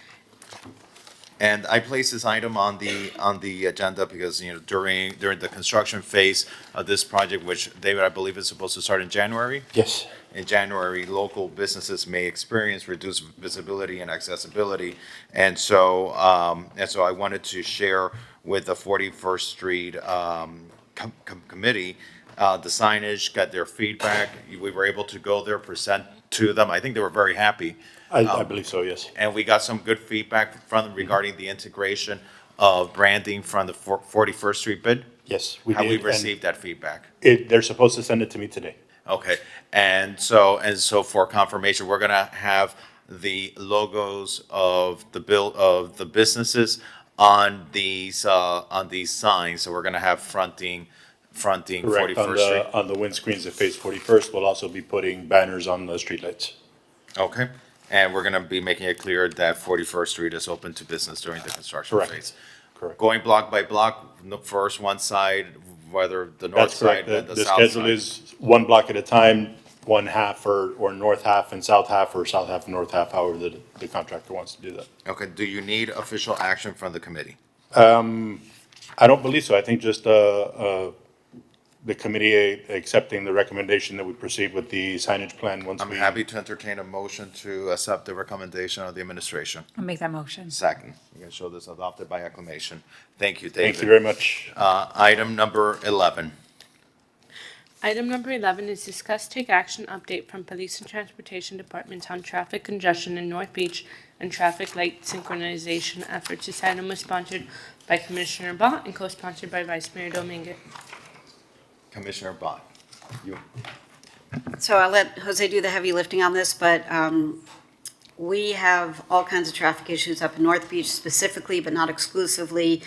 Speaker 6: And I placed this item on the agenda because, during the construction phase of this project, which, David, I believe is supposed to start in January?
Speaker 14: Yes.
Speaker 6: In January, local businesses may experience reduced visibility and accessibility. And so I wanted to share with the 41st Street committee the signage, got their feedback. We were able to go there, present to them. I think they were very happy.
Speaker 14: I believe so, yes.
Speaker 6: And we got some good feedback from them regarding the integration of branding from the 41st Street bid.
Speaker 14: Yes, we
Speaker 6: How
Speaker 14: did.
Speaker 6: we
Speaker 14: and
Speaker 6: received that feedback.
Speaker 14: They're supposed to send it to me today.
Speaker 6: Okay, and so for confirmation, we're gonna have the logos of the businesses on these signs. So we're gonna have fronting
Speaker 14: Correct.
Speaker 6: 41st Street.
Speaker 14: On the windscreens that face 41st, we'll also be putting banners on the streetlights.
Speaker 6: Okay, and we're gonna be making it clear that 41st Street is open to business during the construction
Speaker 14: Correct.
Speaker 6: phase.
Speaker 14: Correct.
Speaker 6: Going block by block, first one side, whether the north
Speaker 14: That's
Speaker 6: side,
Speaker 14: correct.
Speaker 6: then the
Speaker 14: The
Speaker 6: south
Speaker 14: schedule
Speaker 6: side.
Speaker 14: is one block at a time, one half or north half and south half, or south half and north half, however the contractor wants to do that.
Speaker 6: Okay, do you need official action from the committee?
Speaker 14: I don't believe so. I think just the committee accepting the recommendation that we proceed with the signage plan once
Speaker 6: I'm
Speaker 14: we.
Speaker 6: happy to entertain a motion to accept the recommendation of the administration.
Speaker 4: I'll make that motion.
Speaker 6: Second, you can show this adopted by acclamation. Thank you, David.
Speaker 14: Thank you very much.
Speaker 6: Item number 11.
Speaker 3: Item number 11 is discuss take action update from Police and Transportation Departments on traffic congestion in North Beach and traffic light synchronization efforts. This item was sponsored by Commissioner Bott and co-sponsored by Vice Mayor Dominguez.
Speaker 6: Commissioner Bott, you.
Speaker 19: So I'll let Jose do the heavy lifting on this, but we have all kinds of traffic issues up in North Beach specifically, but not exclusively.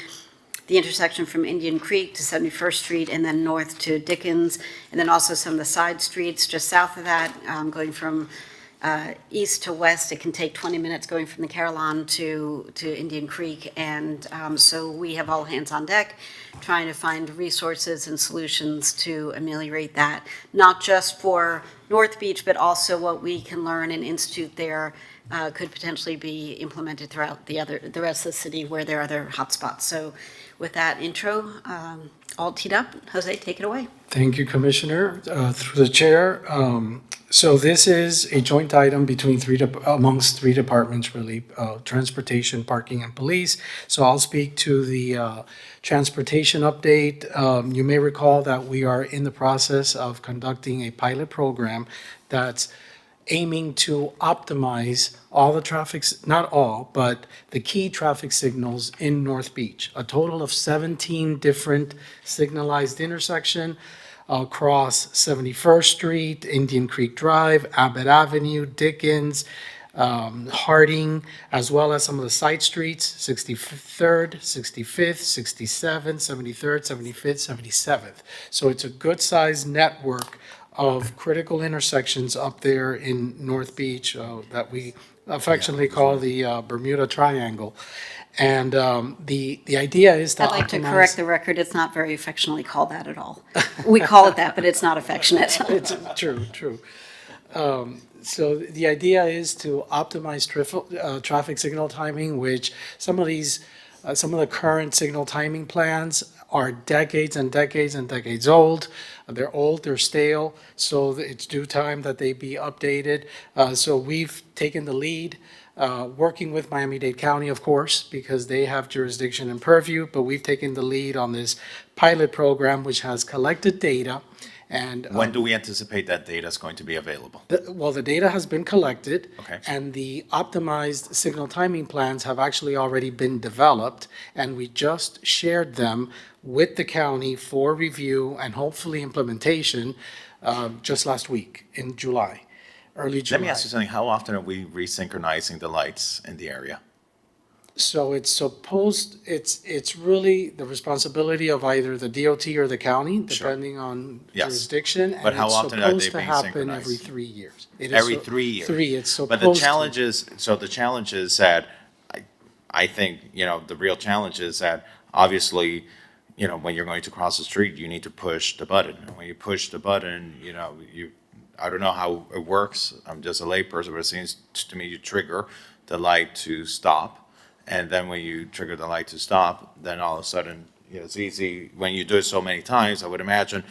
Speaker 19: The intersection from Indian Creek to 71st Street and then north to Dickens, and then also some of the side streets just south of that, going from east to west. It can take 20 minutes going from the Carillon to Indian Creek. And so we have all hands on deck trying to find resources and solutions to ameliorate that, not just for North Beach, but also what we can learn and institute there could potentially be implemented throughout the rest of the city where there are other hotspots. So with that intro, all teed up, Jose, take it away.
Speaker 16: Thank you, Commissioner. Through the chair, so this is a joint item between amongst three departments, really, transportation, parking, and police. So I'll speak to the transportation update. You may recall that we are in the process of conducting a pilot program that's aiming to optimize all the traffic, not all, but the key traffic signals in North Beach. A total of 17 different signalized intersections across 71st Street, Indian Creek Drive, Abbott Avenue, Dickens, Harding, as well as some of the side streets, 63rd, 65th, 67th, 73rd, 75th, 77th. So it's a good-sized network of critical intersections up there in North Beach that we affectionately call the Bermuda Triangle. And the idea is to
Speaker 19: I'd like to
Speaker 16: optimize-
Speaker 19: correct the record. It's not very affectionately called that at all. We call it that, but it's not affectionate.
Speaker 16: It's true. So the idea is to optimize traffic signal timing, which some of the current signal timing plans are decades and decades and decades old. They're old, they're stale, so it's due time that they be updated. So we've taken the lead, working with Miami-Dade County, of course, because they have jurisdiction and purview, but we've taken the lead on this pilot program, which has collected data. And
Speaker 6: When do we anticipate that data is going to be available?
Speaker 16: well, the data has been collected.
Speaker 6: Okay.
Speaker 16: And the optimized signal timing plans have actually already been developed, and we just shared them with the county for review and hopefully implementation just last week in July, early July.
Speaker 6: Let me ask you something. How often are we resynchronizing the lights in the area?
Speaker 16: So it's really the responsibility of either the DOT or the county, depending on
Speaker 6: Yes.
Speaker 16: jurisdiction.
Speaker 6: But how often are they
Speaker 16: It's supposed to
Speaker 6: being
Speaker 16: happen
Speaker 6: synchronized?
Speaker 16: every 3 years. It is
Speaker 6: Every
Speaker 16: so-
Speaker 6: 3 years?
Speaker 16: It's supposed
Speaker 6: But
Speaker 16: to.
Speaker 6: the challenge is that, I think, the real challenge is that, obviously, when you're going to cross the street, you need to push the button. And when you push the button, I don't know how it works. I'm just a layperson, but it seems to me you trigger the light to stop. And then when you trigger the light to stop, then all of a sudden, it's easy. When you do it so many times, I would imagine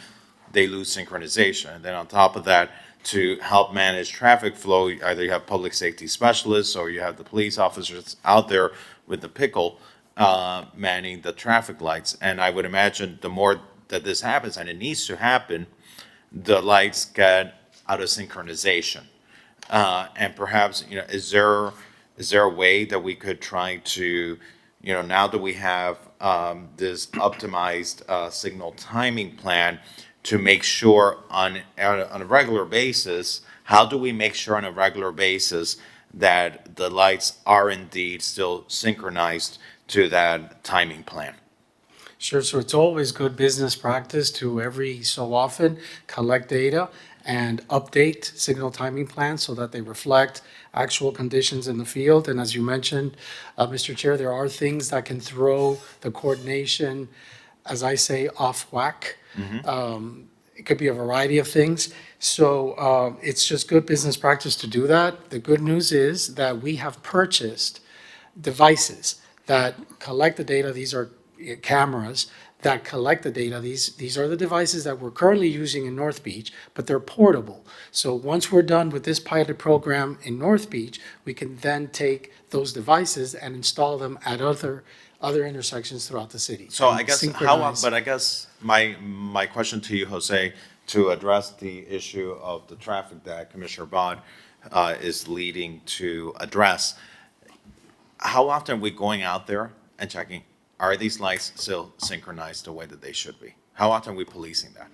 Speaker 6: they lose synchronization. And then on top of that, to help manage traffic flow, either you have public safety specialists or you have the police officers out there with the pickle manning the traffic lights. And I would imagine the more that this happens, and it needs to happen, the lights get out of synchronization. And perhaps, is there a way that we could try to, now that we have this optimized signal timing plan, to make sure on a regular basis, how do we make sure on a regular basis that the lights are indeed still synchronized to that timing plan?
Speaker 16: Sure, so it's always good business practice to every so often collect data and update signal timing plans so that they reflect actual conditions in the field. And as you mentioned, Mr. Chair, there are things that can throw the coordination, as I say, off whack. It could be a variety of things. So it's just good business practice to do that. The good news is that we have purchased devices that collect the data. These are cameras that collect the data. These are the devices that we're currently using in North Beach, but they're portable. So once we're done with this pilot program in North Beach, we can then take those devices and install them at other intersections throughout the city.
Speaker 6: So I guess
Speaker 16: Synchronize.
Speaker 6: but I guess my question to you, Jose, to address the issue of the traffic that Commissioner Bond is leading to address, how often are we going out there and checking, are these lights still synchronized the way that they should be? How often are we policing that?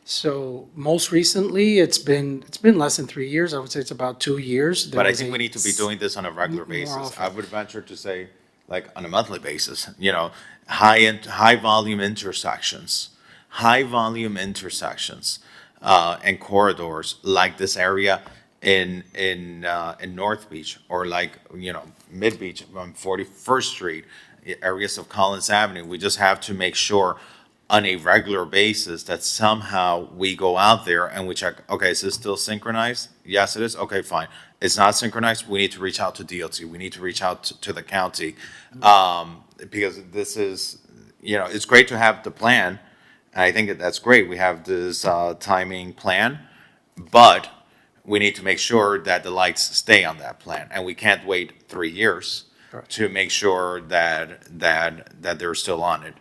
Speaker 16: So most recently, it's been less than 3 years. I would say it's about 2 years.
Speaker 6: But I think we need to be doing this on a regular basis.
Speaker 16: often.
Speaker 6: I would venture to say, like, on a monthly basis, high volume intersections, and corridors like this area in North Beach, or like, Mid Beach on 41st Street, areas of Collins Avenue. We just have to make sure on a regular basis that somehow we go out there and we check, okay, is this still synchronized? Yes, it is. Okay, fine. It's not synchronized. We need to reach out to DOT. We need to reach out to the county. Because this is, it's great to have the plan. And I think that's great. We have this timing plan, but we need to make sure that the lights stay on that plan. And we can't wait 3 years to make sure that they're still on it.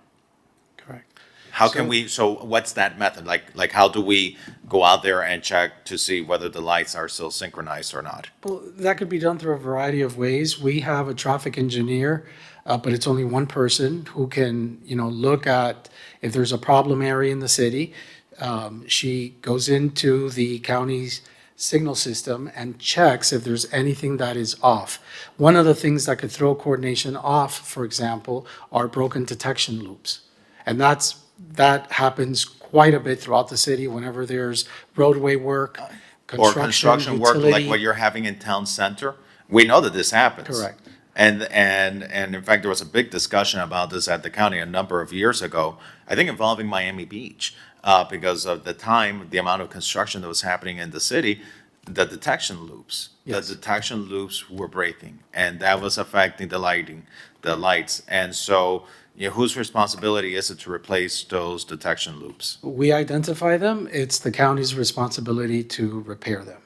Speaker 16: Correct.
Speaker 6: How can we, so what's that method? Like how do we go out there and check to see whether the lights are still synchronized or not?
Speaker 16: Well, that could be done through a variety of ways. We have a traffic engineer, but it's only one person who can, look at if there's a problem area in the city. She goes into the county's signal system and checks if there's anything that is off. One of the things that could throw coordination off, for example, are broken detection loops. And that happens quite a bit throughout the city whenever there's roadway work,
Speaker 6: Or construction work like
Speaker 16: utility.
Speaker 6: what you're having in town center? We know that this happens.
Speaker 16: Correct.
Speaker 6: And in fact, there was a big discussion about this at the county a number of years ago, I think involving Miami Beach, because of the amount of construction that was happening in the city, the detection loops.
Speaker 16: Yes.
Speaker 6: The detection loops were breaking, and that was affecting the lights. And so, whose responsibility is it to replace those detection loops?
Speaker 16: We identify them. It's the county's responsibility to repair them.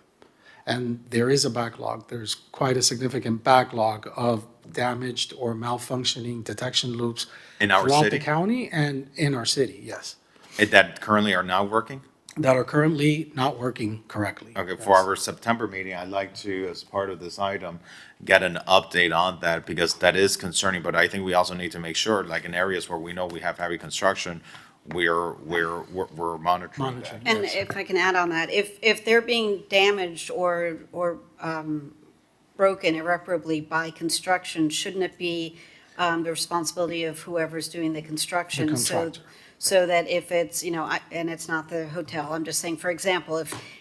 Speaker 16: And there is a backlog. There's quite a significant backlog of damaged or malfunctioning detection loops
Speaker 6: In our
Speaker 16: throughout
Speaker 6: city?
Speaker 16: the county and in our city, yes,
Speaker 6: That currently are not working?
Speaker 16: that are currently not working correctly.
Speaker 6: Okay, for our September meeting, I'd like to, as part of this item, get an update on that, because that is concerning, but I think we also need to make sure, like in areas where we know we have heavy construction, we're monitoring that.
Speaker 19: And if I can add on that, if they're being damaged or broken irreparably by construction, shouldn't it be the responsibility of whoever's doing the construction?
Speaker 16: The contractor.
Speaker 19: So that if it's, and it's not the hotel, I'm just saying, for example,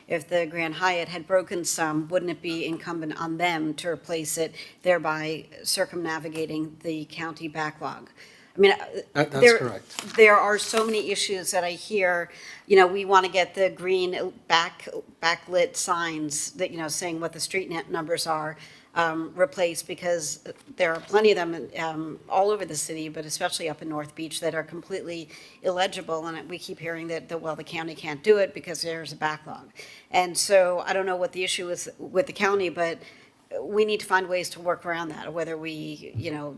Speaker 19: if the Grand Hyatt had broken some, wouldn't it be incumbent on them to replace it, thereby circumnavigating the county backlog? I mean,
Speaker 16: That's
Speaker 19: there-
Speaker 16: correct.
Speaker 19: There are so many issues that I hear, we want to get the green backlit signs that, saying what the street numbers are, replaced, because there are plenty of them all over the city, but especially up in North Beach, that are completely illegible, and we keep hearing that, the county can't do it because there's a backlog. And so I don't know what the issue is with the county, but we need to find ways to work around that, whether we,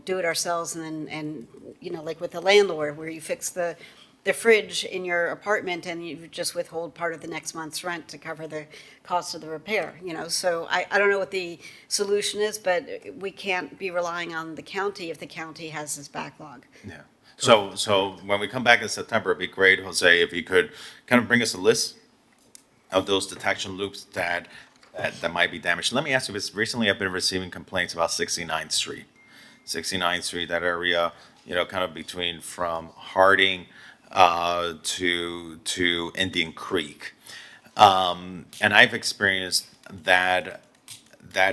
Speaker 19: do it ourselves and like with the landlord, where you fix the fridge in your apartment and you just withhold part of the next month's rent to cover the cost of the repair, So I don't know what the solution is, but we can't be relying on the county if the county has this backlog.
Speaker 2: Yeah. So when we come back in September, it'd be great, Jose, if you could kind of bring us a list of those detection loops that might be damaged. Let me ask you this. Recently, I've been receiving complaints about 69th Street. 69th Street, that area, kind of between from Harding to Indian Creek. And I've experienced that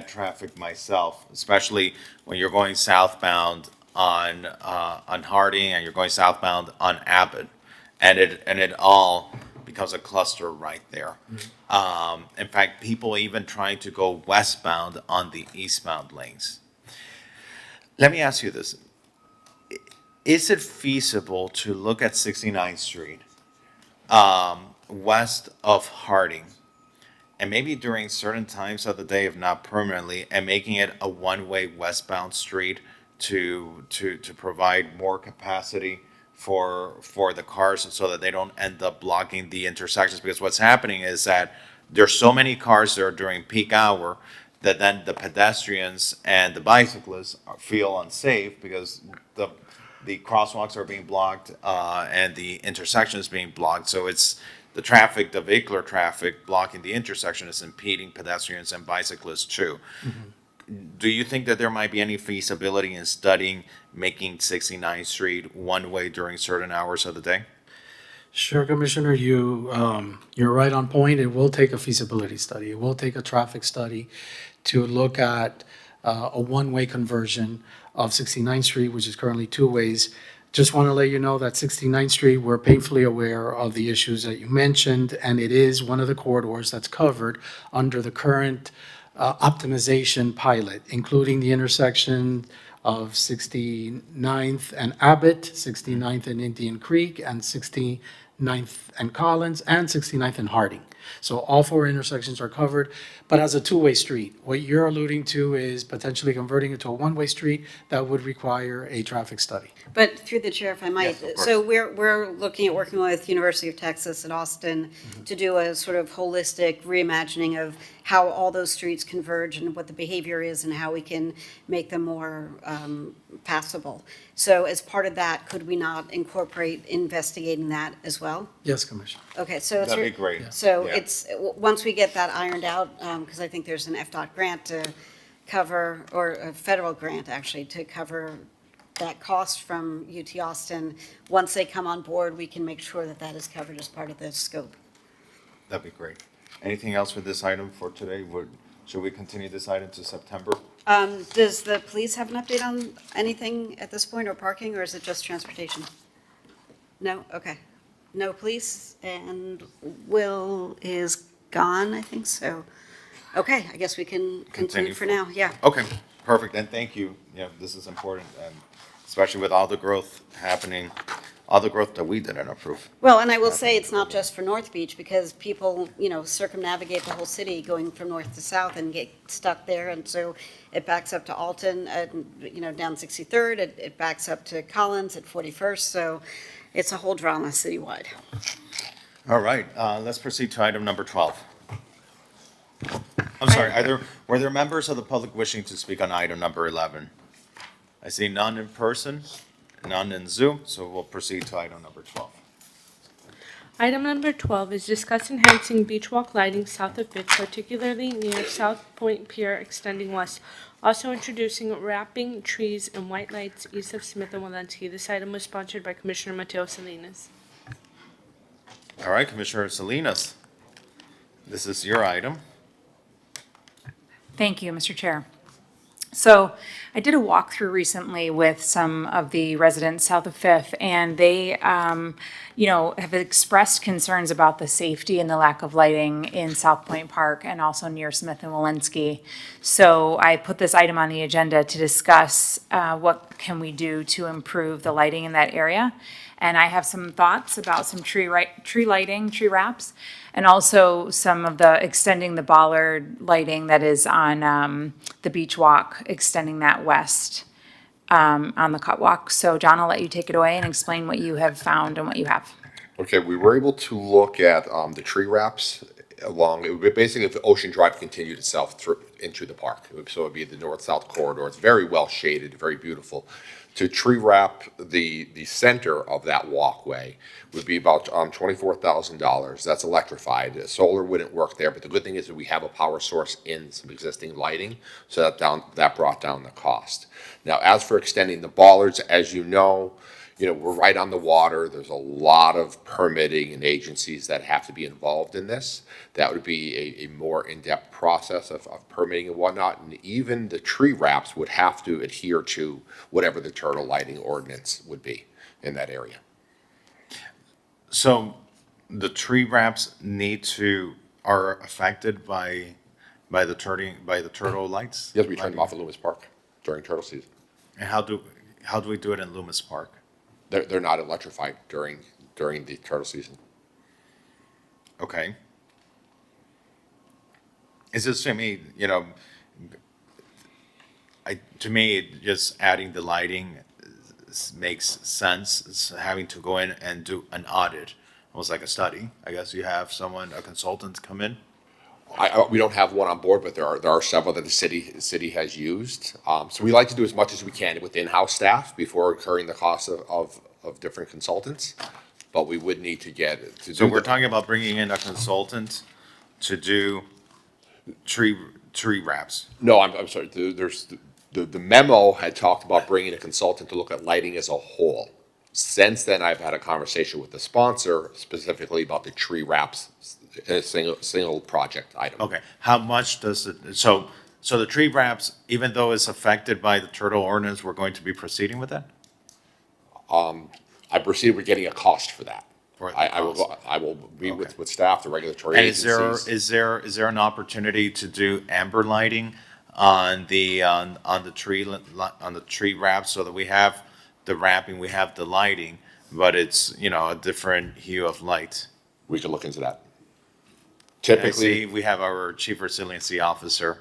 Speaker 2: traffic myself, especially when you're going southbound on Harding and you're going southbound on Abbott, and it all becomes a cluster right there. In fact, people even trying to go westbound on the eastbound lanes. Let me ask you this. Is it feasible to look at 69th Street west of Harding, and maybe during certain times of the day, if not permanently, and making it a one-way westbound street to provide more capacity for the cars, so that they don't end up blocking the intersections? Because what's happening is that there's so many cars there during peak hour that then the pedestrians and the bicyclists feel unsafe because the crosswalks are being blocked and the intersection is being blocked. So it's the traffic, the vehicular traffic blocking the intersection is impeding pedestrians and bicyclists too. Do you think that there might be any feasibility in studying making 69th Street one way during certain hours of the day?
Speaker 16: Sure, Commissioner, you're right on point. It will take a feasibility study. It will take a traffic study to look at a one-way conversion of 69th Street, which is currently two ways. Just want to let you know that 69th Street, we're painfully aware of the issues that you mentioned, and it is one of the corridors that's covered under the current optimization pilot, including the intersection of 69th and Abbott, 69th and Indian Creek, and 69th and Collins, and 69th and Harding. So all four intersections are covered, but as a two-way street. What you're alluding to is potentially converting it to a one-way street that would require a traffic study.
Speaker 19: But through the chair, if I might, so we're looking at working with University of Texas at Austin to do a sort of holistic reimagining of how all those streets converge and what the behavior is and how we can make them more passable. So as part of that, could we not incorporate investigating that as well?
Speaker 16: Yes, Commissioner.
Speaker 19: Okay, so it's.
Speaker 2: That'd be great.
Speaker 19: So
Speaker 2: Yeah.
Speaker 19: it's, once we get that ironed out, because I think there's an FDOT grant to cover, or a federal grant actually, to cover that cost from UT Austin. Once they come on board, we can make sure that that is covered as part of the scope.
Speaker 2: That'd be great. Anything else for this item for today? Should we continue this item to September?
Speaker 19: Does the police have an update on anything at this point, or parking, or is it just transportation? No? Okay. No police, and Will is gone, I think, so. Okay, I guess we can conclude for now, yeah.
Speaker 2: Okay, perfect, and thank you. This is important, and especially with all the growth happening, all the growth that we didn't approve.
Speaker 19: Well, and I will say, it's not just for North Beach, because people, circumnavigate the whole city going from north to south and get stuck there, and so it backs up to Alton, down 63rd, it backs up to Collins at 41st, so it's a whole drama citywide.
Speaker 2: All right, let's proceed to item number 12. I'm sorry, were there members of the public wishing to speak on item number 11? I see none in person, none in Zoom, so we'll proceed to item number 12.
Speaker 3: Item number 12 is discuss enhancing beach walk lighting south of Fifth, particularly near South Point Pier extending west. Also introducing wrapping trees and white lights east of Smith and Walensky. This item was sponsored by Commissioner Mateo Salinas.
Speaker 2: All right, Commissioner Salinas, this is your item.
Speaker 4: Thank you, Mr. Chair. So I did a walkthrough recently with some of the residents south of Fifth, and they, have expressed concerns about the safety and the lack of lighting in South Point Park and also near Smith and Walensky. So I put this item on the agenda to discuss what can we do to improve the lighting in that area. And I have some thoughts about some tree lighting, tree wraps, and also some of the extending the bollard lighting that is on the beach walk, extending that west on the cut walk. So John, I'll let you take it away and explain what you have found and what you have.
Speaker 1: Okay, we were able to look at the tree wraps along, it would be basically if the Ocean Drive continued itself through into the park. So it would be the north-south corridor. It's very well shaded, very beautiful. To tree wrap the center of that walkway would be about $24,000. That's electrified. Solar wouldn't work there, but the good thing is that we have a power source in some existing lighting, so that brought down the cost. Now, as for extending the bollards, as you know, we're right on the water. There's a lot of permitting and agencies that have to be involved in this. That would be a more in-depth process of permitting and whatnot. And even the tree wraps would have to adhere to whatever the turtle lighting ordinance would be in that area.
Speaker 6: So the tree wraps are affected by the turtle lights?
Speaker 1: Yes, we turn them off at Loomis Park during turtle season.
Speaker 6: And how do we do it in Loomis Park?
Speaker 1: They're not electrified during the turtle season.
Speaker 6: Okay. It's just to me, to me, just adding the lighting makes sense. It's having to go in and do an audit, almost like a study. I guess you have a consultant come in.
Speaker 1: We don't have one on board, but there are several that the city has used. So we like to do as much as we can with in-house staff before incurring the cost of different consultants. But we would need to get to.
Speaker 6: So we're talking about bringing in a consultant to do tree wraps.
Speaker 1: No, I'm sorry. The memo had talked about bringing a consultant to look at lighting as a whole. Since then, I've had a conversation with the sponsor specifically about the tree wraps, a single project item.
Speaker 6: Okay, how much does it, so the tree wraps, even though it's affected by the turtle ordinance, we're going to be proceeding with that?
Speaker 1: I perceive we're getting a cost for that.
Speaker 6: For the
Speaker 1: I will meet with staff, the regulatory
Speaker 6: And
Speaker 1: agencies.
Speaker 6: is there an opportunity to do amber lighting on the tree wraps so that we have the wrapping, we have the lighting, but it's, a different hue of light?
Speaker 1: We could look into that.
Speaker 6: Typically, I see we have our chief resiliency officer.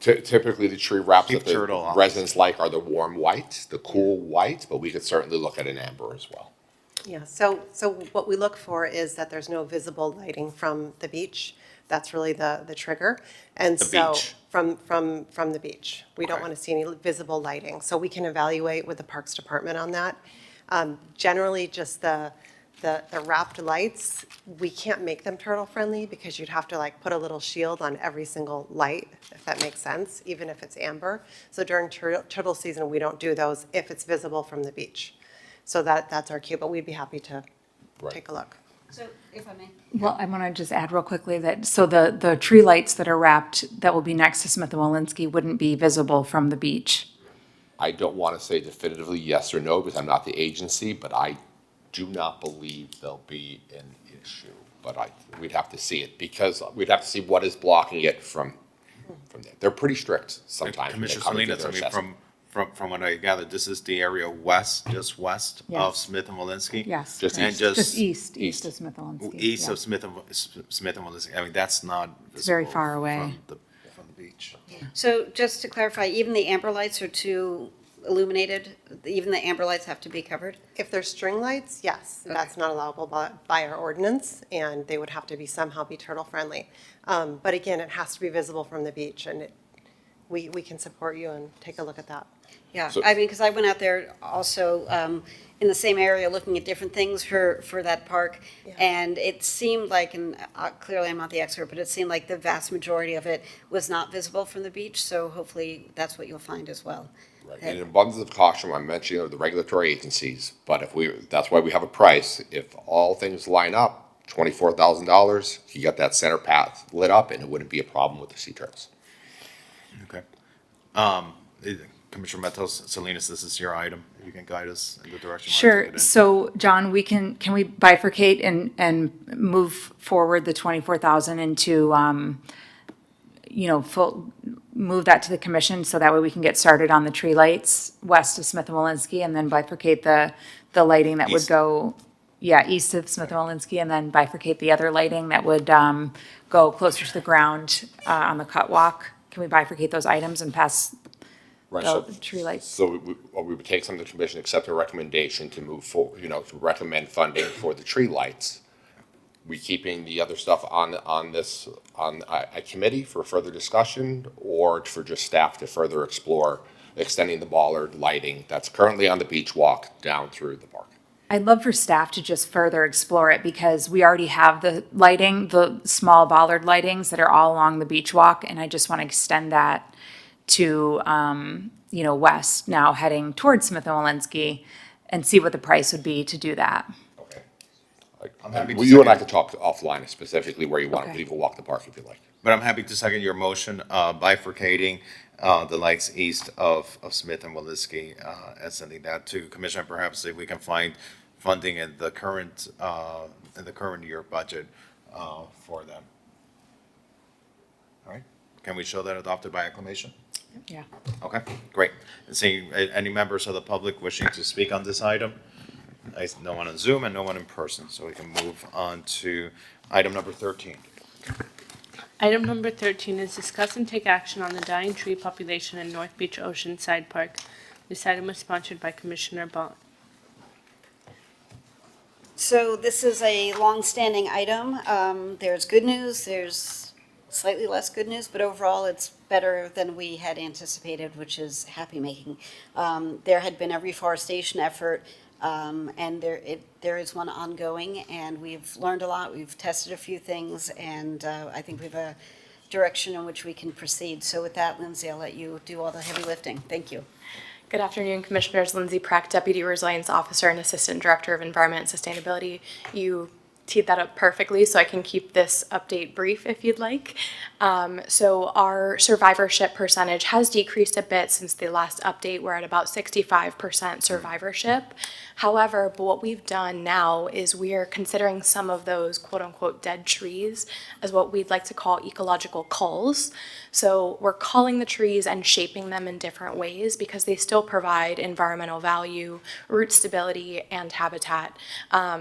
Speaker 1: Typically, the tree wraps
Speaker 6: Chief
Speaker 1: that
Speaker 6: Turtle
Speaker 1: the
Speaker 6: officer.
Speaker 1: residents like are the warm white, the cool white, but we could certainly look at an amber as well.
Speaker 21: Yeah, so what we look for is that there's no visible lighting from the beach. That's really the trigger. And
Speaker 6: The
Speaker 21: so
Speaker 6: beach.
Speaker 21: from the beach. We don't want to see any visible lighting. So we can evaluate with the Parks Department on that. Generally, just the wrapped lights, we can't make them turtle friendly because you'd have to put a little shield on every single light, if that makes sense, even if it's amber. So during turtle season, we don't do those if it's visible from the beach. So that's our cue, but we'd be happy to take a look.
Speaker 19: So if I may.
Speaker 4: Well, I want to just add real quickly that, so the tree lights that are wrapped, that will be next to Smith and Walensky wouldn't be visible from the beach.
Speaker 1: I don't want to say definitively yes or no because I'm not the agency, but I do not believe there'll be an issue. But we'd have to see it because we'd have to see what is blocking it from there. They're pretty strict sometimes. when they
Speaker 6: Commissioner
Speaker 1: come into
Speaker 6: Salinas,
Speaker 1: their
Speaker 6: I mean,
Speaker 1: assessment.
Speaker 6: from what I gather, this is the area just west
Speaker 4: Yes.
Speaker 6: of Smith and Walensky?
Speaker 4: Yes.
Speaker 1: Just
Speaker 6: And
Speaker 1: east.
Speaker 4: Just east of Smith and Walensky.
Speaker 6: East
Speaker 4: yeah.
Speaker 6: of Smith and Walensky. I mean, that's not
Speaker 4: It's very
Speaker 6: visible
Speaker 4: far away.
Speaker 6: from the beach.
Speaker 19: So just to clarify, even the amber lights are too illuminated? Even the amber lights have to be covered?
Speaker 21: If they're string lights, yes, that's not allowable by our ordinance, and they would have to somehow be turtle friendly. But again, it has to be visible from the beach, and we can support you and take a look at that.
Speaker 19: Yeah,
Speaker 1: So-
Speaker 19: I mean, because I went out there also in the same area looking at different things for that park. And it seemed like, and clearly I'm not the expert, but it seemed like the vast majority of it was not visible from the beach. So hopefully that's what you'll find as well.
Speaker 1: Right. In abundance of caution, I'm mentioning the regulatory agencies, but that's why we have a price. If all things line up, $24,000, you got that center path lit up and it wouldn't be a problem with the sea turtles.
Speaker 6: Okay. Commissioner Matos Salinas, this is your item. You can guide us in the direction. you wanna take
Speaker 4: Sure.
Speaker 6: it in.
Speaker 4: So, John, can we bifurcate and move forward the 24,000 into, move that to the commission so that way we can get started on the tree lights west of Smith and Walensky, and then bifurcate the lighting that would
Speaker 6: East.
Speaker 4: go, east of Smith and Walensky, and then bifurcate the other lighting that would go closer to the ground on the cut walk. Can we bifurcate those items and pass
Speaker 1: Right, so-
Speaker 4: the tree lights?
Speaker 1: So we would take some of the commission, accept a recommendation to move forward, to recommend funding for the tree lights. We keeping the other stuff on a committee for further discussion, or for just staff to further explore extending the bollard lighting that's currently on the beach walk down through the park?
Speaker 4: I'd love for staff to just further explore it because we already have the lighting, the small bollard lightings that are all along the beach walk, and I just want to extend that to, west now heading towards Smith and Walensky and see what the price would be to do that.
Speaker 6: I'm happy to
Speaker 1: Well, you and I
Speaker 6: second-
Speaker 1: could talk offline specifically where you want to
Speaker 4: Okay.
Speaker 1: people walk the park if you like.
Speaker 6: But I'm happy to second your motion, bifurcating the lights east of Smith and Walensky, and sending that to Commissioner, perhaps if we can find funding in the current year budget for them. All right, can we show that adopted by acclamation?
Speaker 4: Yeah.
Speaker 6: Okay, great. And seeing any members of the public wishing to speak on this item? No one on Zoom and no one in person, so we can move on to item number 13.
Speaker 3: Item number 13 is discuss and take action on the dying tree population in North Beach Oceanside Park. This item was sponsored by Commissioner Bond.
Speaker 19: So this is a long-standing item. There's good news, there's slightly less good news, but overall, it's better than we had anticipated, which is happy-making. There had been a reforestation effort, and there is one ongoing, and we've learned a lot. We've tested a few things, and I think we have a direction in which we can proceed. So with that, Lindsay, I'll let you do all the heavy lifting. Thank you.
Speaker 7: Good afternoon, Commissioners. Lindsay Preck, Deputy Resilience Officer and Assistant Director of Environment and Sustainability. You teed that up perfectly, so I can keep this update brief if you'd like. So our survivorship percentage has decreased a bit since the last update. We're at about 65% survivorship. However, what we've done now is we are considering some of those quote-unquote dead trees as what we'd like to call ecological culls. So we're culling the trees and shaping them in different ways because they still provide environmental value, root stability, and habitat.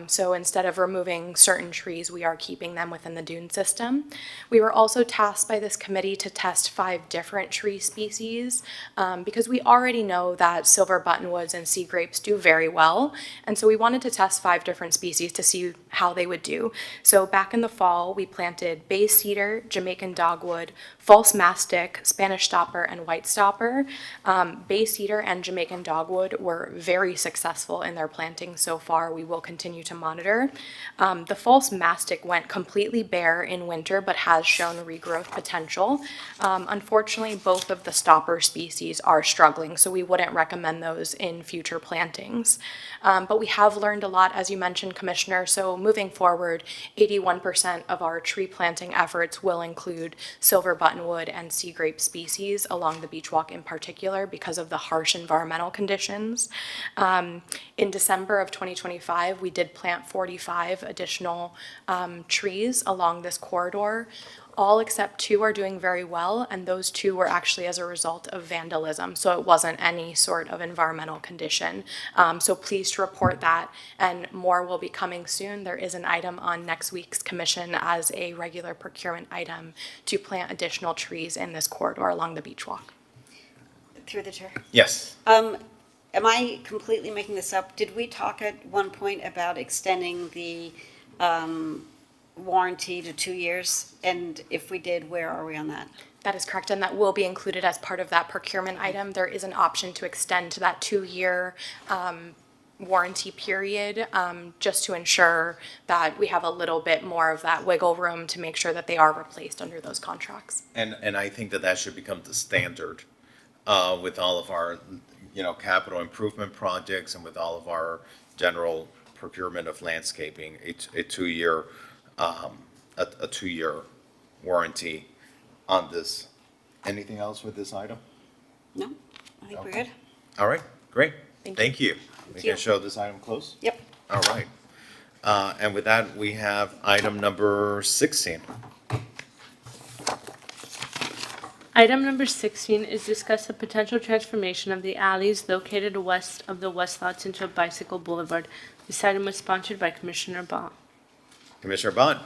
Speaker 7: So instead of removing certain trees, we are keeping them within the dune system. We were also tasked by this committee to test 5 different tree species because we already know that silver buttonwoods and sea grapes do very well. And so we wanted to test 5 different species to see how they would do. So back in the fall, we planted bay cedar, Jamaican dogwood, false mastic, Spanish stopper, and white stopper. Bay cedar and Jamaican dogwood were very successful in their planting so far. We will continue to monitor. The false mastic went completely bare in winter, but has shown regrowth potential. Unfortunately, both of the stopper species are struggling, so we wouldn't recommend those in future plantings. But we have learned a lot, as you mentioned, Commissioner, so moving forward, 81% of our tree planting efforts will include silver buttonwood and sea grape species along the beach walk in particular because of the harsh environmental conditions. In December of 2025, we did plant 45 additional trees along this corridor. All except 2 are doing very well, and those 2 were actually as a result of vandalism, so it wasn't any sort of environmental condition. So pleased to report that, and more will be coming soon. There is an item on next week's commission as a regular procurement item to plant additional trees in this corridor along the beach walk.
Speaker 19: Through the chair.
Speaker 6: Yes.
Speaker 19: Am I completely making this up? Did we talk at one point about extending the warranty to 2 years? And if we did, where are we on that?
Speaker 7: That is correct, and that will be included as part of that procurement item. There is an option to extend to that 2-year warranty period, just to ensure that we have a little bit more of that wiggle room to make sure that they are replaced under those contracts.
Speaker 2: And I think that should become the standard with all of our, capital improvement projects and with all of our general procurement of landscaping, a 2-year a 2-year warranty on this. Anything else with this item?
Speaker 19: No, I think we're good.
Speaker 6: All right, great.
Speaker 19: Thank you.
Speaker 6: Thank you. We
Speaker 19: you.
Speaker 6: can show this item close?
Speaker 19: Yep.
Speaker 6: All right. And with that, we have item number 16.
Speaker 3: Item number 16 is discuss the potential transformation of the alleys located west of the West Lots into a bicycle boulevard. This item was sponsored by Commissioner Ball.
Speaker 6: Commissioner Bond?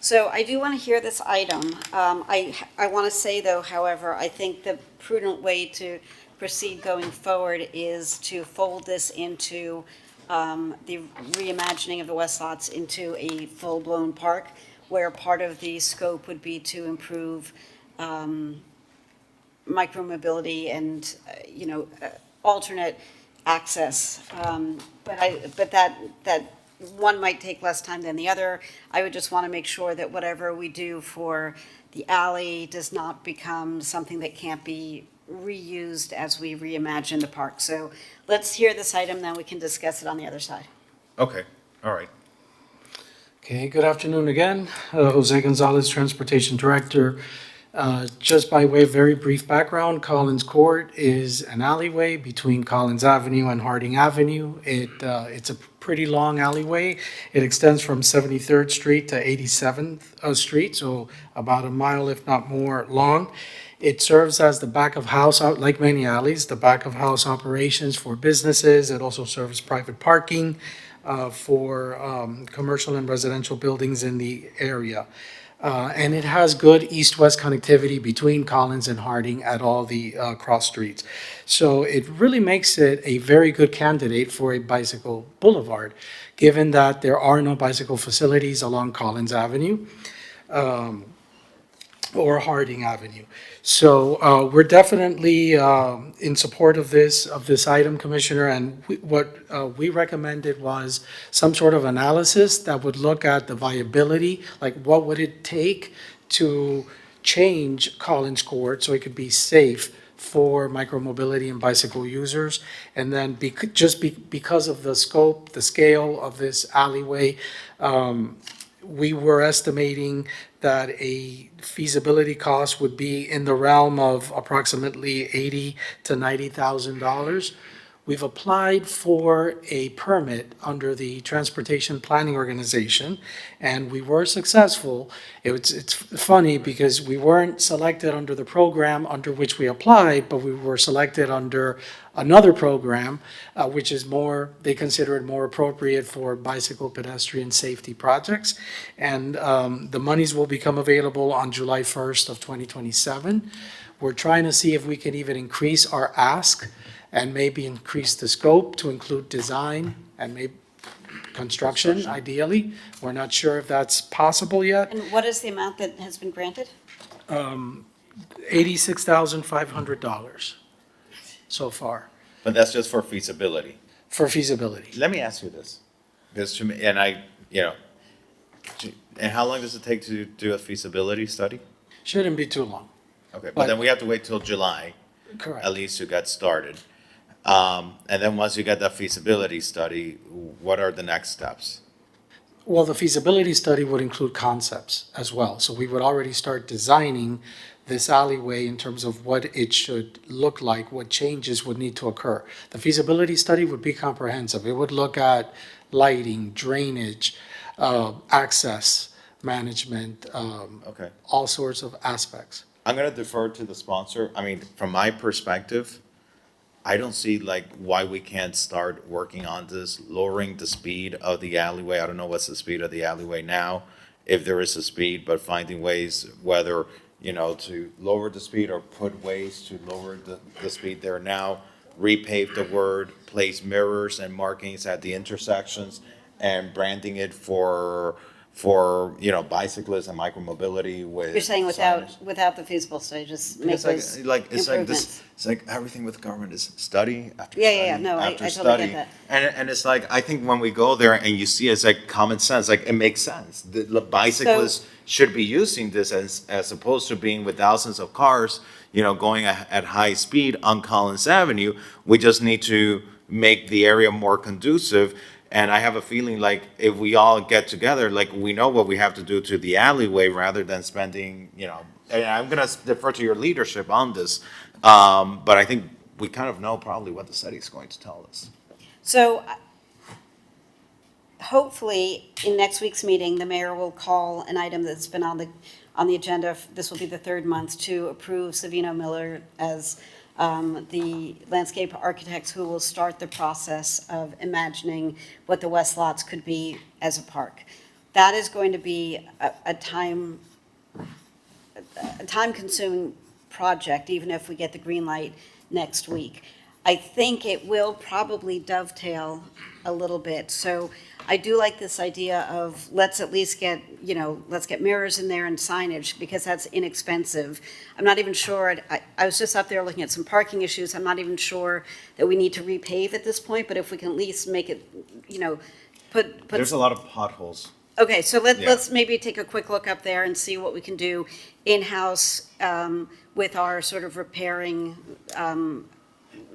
Speaker 19: So I do want to hear this item. I want to say, though, however, I think the prudent way to proceed going forward is to fold this into the reimagining of the West Lots into a full-blown park, where part of the scope would be to improve micromobility and, alternate access. But that one might take less time than the other. I would just want to make sure that whatever we do for the alley does not become something that can't be reused as we reimagine the park. So let's hear this item, then we can discuss it on the other side.
Speaker 6: Okay, all right.
Speaker 16: Okay, good afternoon again. Jose Gonzalez, Transportation Director. Just by way of very brief background, Collins Court is an alleyway between Collins Avenue and Harding Avenue. It's a pretty long alleyway. It extends from 73rd Street to 87th Street, so about a mile, if not more, long. It serves as the back of house, like many alleys, the back of house operations for businesses. It also serves private parking for commercial and residential buildings in the area. And it has good east-west connectivity between Collins and Harding at all the cross streets. So it really makes it a very good candidate for a bicycle boulevard, given that there are no bicycle facilities along Collins Avenue or Harding Avenue. So we're definitely in support of this item, Commissioner, and what we recommended was some sort of analysis that would look at the viability, like what would it take to change Collins Court so it could be safe for micromobility and bicycle users. And then because of the scope, the scale of this alleyway, we were estimating that a feasibility cost would be in the realm of approximately $80,000 to $90,000. We've applied for a permit under the Transportation Planning Organization, and we were successful. It's funny because we weren't selected under the program under which we applied, but we were selected under another program, which is they consider it more appropriate for bicycle pedestrian safety projects. And the monies will become available on July 1st of 2027. We're trying to see if we can even increase our ask and maybe increase the scope to include design and maybe construction, ideally. We're not sure if that's possible yet.
Speaker 19: And what is the amount that has been granted?
Speaker 16: $86,500 so far
Speaker 6: But that's just for feasibility.
Speaker 16: for feasibility.
Speaker 6: Let me ask you this. Because to me, and how long does it take to do a feasibility study?
Speaker 16: Shouldn't be too long.
Speaker 6: Okay, but then we have to wait till July,
Speaker 16: Correct.
Speaker 6: at least to get started. And then once you get that feasibility study, what are the next steps?
Speaker 16: Well, the feasibility study would include concepts as well. So we would already start designing this alleyway in terms of what it should look like, what changes would need to occur. The feasibility study would be comprehensive. It would look at lighting, drainage, access management,
Speaker 6: Okay.
Speaker 16: all sorts of aspects.
Speaker 6: I'm gonna defer to the sponsor. I mean, from my perspective, I don't see why we can't start working on this, lowering the speed of the alleyway. I don't know what's the speed of the alleyway now, if there is a speed, but finding ways whether, to lower the speed or put ways to lower the speed there now, repave the word, place mirrors and markings at the intersections, and branding it for bicyclists and micromobility with.
Speaker 19: You're saying
Speaker 6: signage.
Speaker 19: without the feasible study, just make
Speaker 6: It's
Speaker 19: those
Speaker 6: like this.
Speaker 19: improvements?
Speaker 6: It's like everything with government is study after
Speaker 19: Yeah,
Speaker 6: study
Speaker 19: no, I
Speaker 6: after
Speaker 19: totally
Speaker 6: study.
Speaker 19: get that.
Speaker 6: And it's like I think when we go there and you see it's like common sense, like it makes sense. The bicyclists should be using this as opposed to being with thousands of cars, going at high speed on Collins Avenue. We just need to make the area more conducive. And I have a feeling like if we all get together, like we know what we have to do to the alleyway rather than spending, and I'm gonna defer to your leadership on this. But I think we kind of know probably what the study is going to tell us.
Speaker 19: So hopefully, in next week's meeting, the mayor will call an item that's been on the agenda. This will be the third month to approve Savino Miller as the landscape architects who will start the process of imagining what the West Lots could be as a park. That is going to be a time-consuming project, even if we get the green light next week. I think it will probably dovetail a little bit. So I do like this idea of let's at least get, let's get mirrors in there and signage because that's inexpensive. I'm not even sure, I was just up there looking at some parking issues. I'm not even sure that we need to repave at this point, but if we can at least make it, put.
Speaker 6: There's a lot of potholes.
Speaker 19: Okay, so
Speaker 6: Yeah.
Speaker 19: let's maybe take a quick look up there and see what we can do in-house with our sort of repairing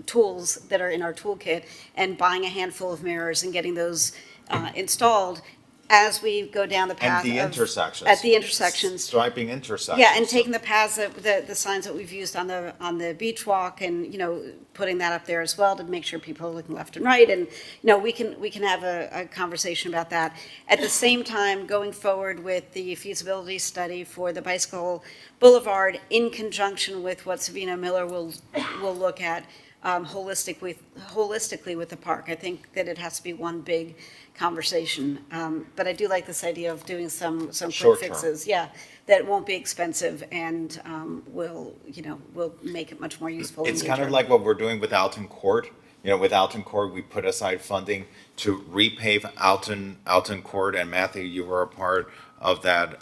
Speaker 19: tools that are in our toolkit and buying a handful of mirrors and getting those installed as we go down the path
Speaker 6: And the
Speaker 19: of-
Speaker 6: intersections.
Speaker 19: At the intersections.
Speaker 6: Striping intersections.
Speaker 19: Yeah, and taking the paths, the signs that we've used on the beach walk and, putting that up there as well to make sure people are looking left and right. And, we can have a conversation about that. At the same time, going forward with the feasibility study for the bicycle boulevard in conjunction with what Savino Miller will look at holistically with the park. I think that it has to be one big conversation. But I do like this idea of doing some quick
Speaker 6: Short term.
Speaker 19: fixes. Yeah, that won't be expensive and will make it much more useful. in
Speaker 6: It's
Speaker 19: the
Speaker 6: kind of
Speaker 19: interim.
Speaker 6: like what we're doing with Alton Court. With Alton Court, we put aside funding to repave Alton Court, and Matthew, you were a part of that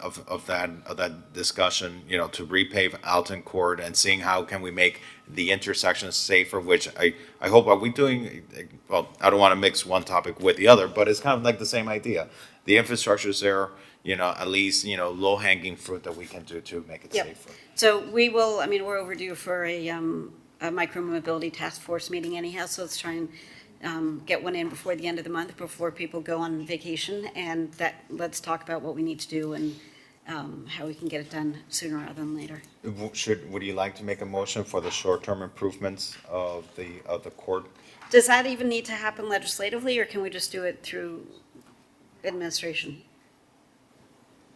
Speaker 6: discussion, to repave Alton Court and seeing how can we make the intersections safer, which I hope, are we doing, well, I don't want to mix one topic with the other, but it's kind of like the same idea. The infrastructure's there, at least, low-hanging fruit that we can do to make it
Speaker 19: Yep.
Speaker 6: safer.
Speaker 19: So we will, we're overdue for a micro-mobility task force meeting anyhow, so let's try and get one in before the end of the month, before people go on vacation, and let's talk about what we need to do and how we can get it done sooner rather than later.
Speaker 6: Would you like to make a motion for the short-term improvements of the court?
Speaker 19: Does that even need to happen legislatively, or can we just do it through administration?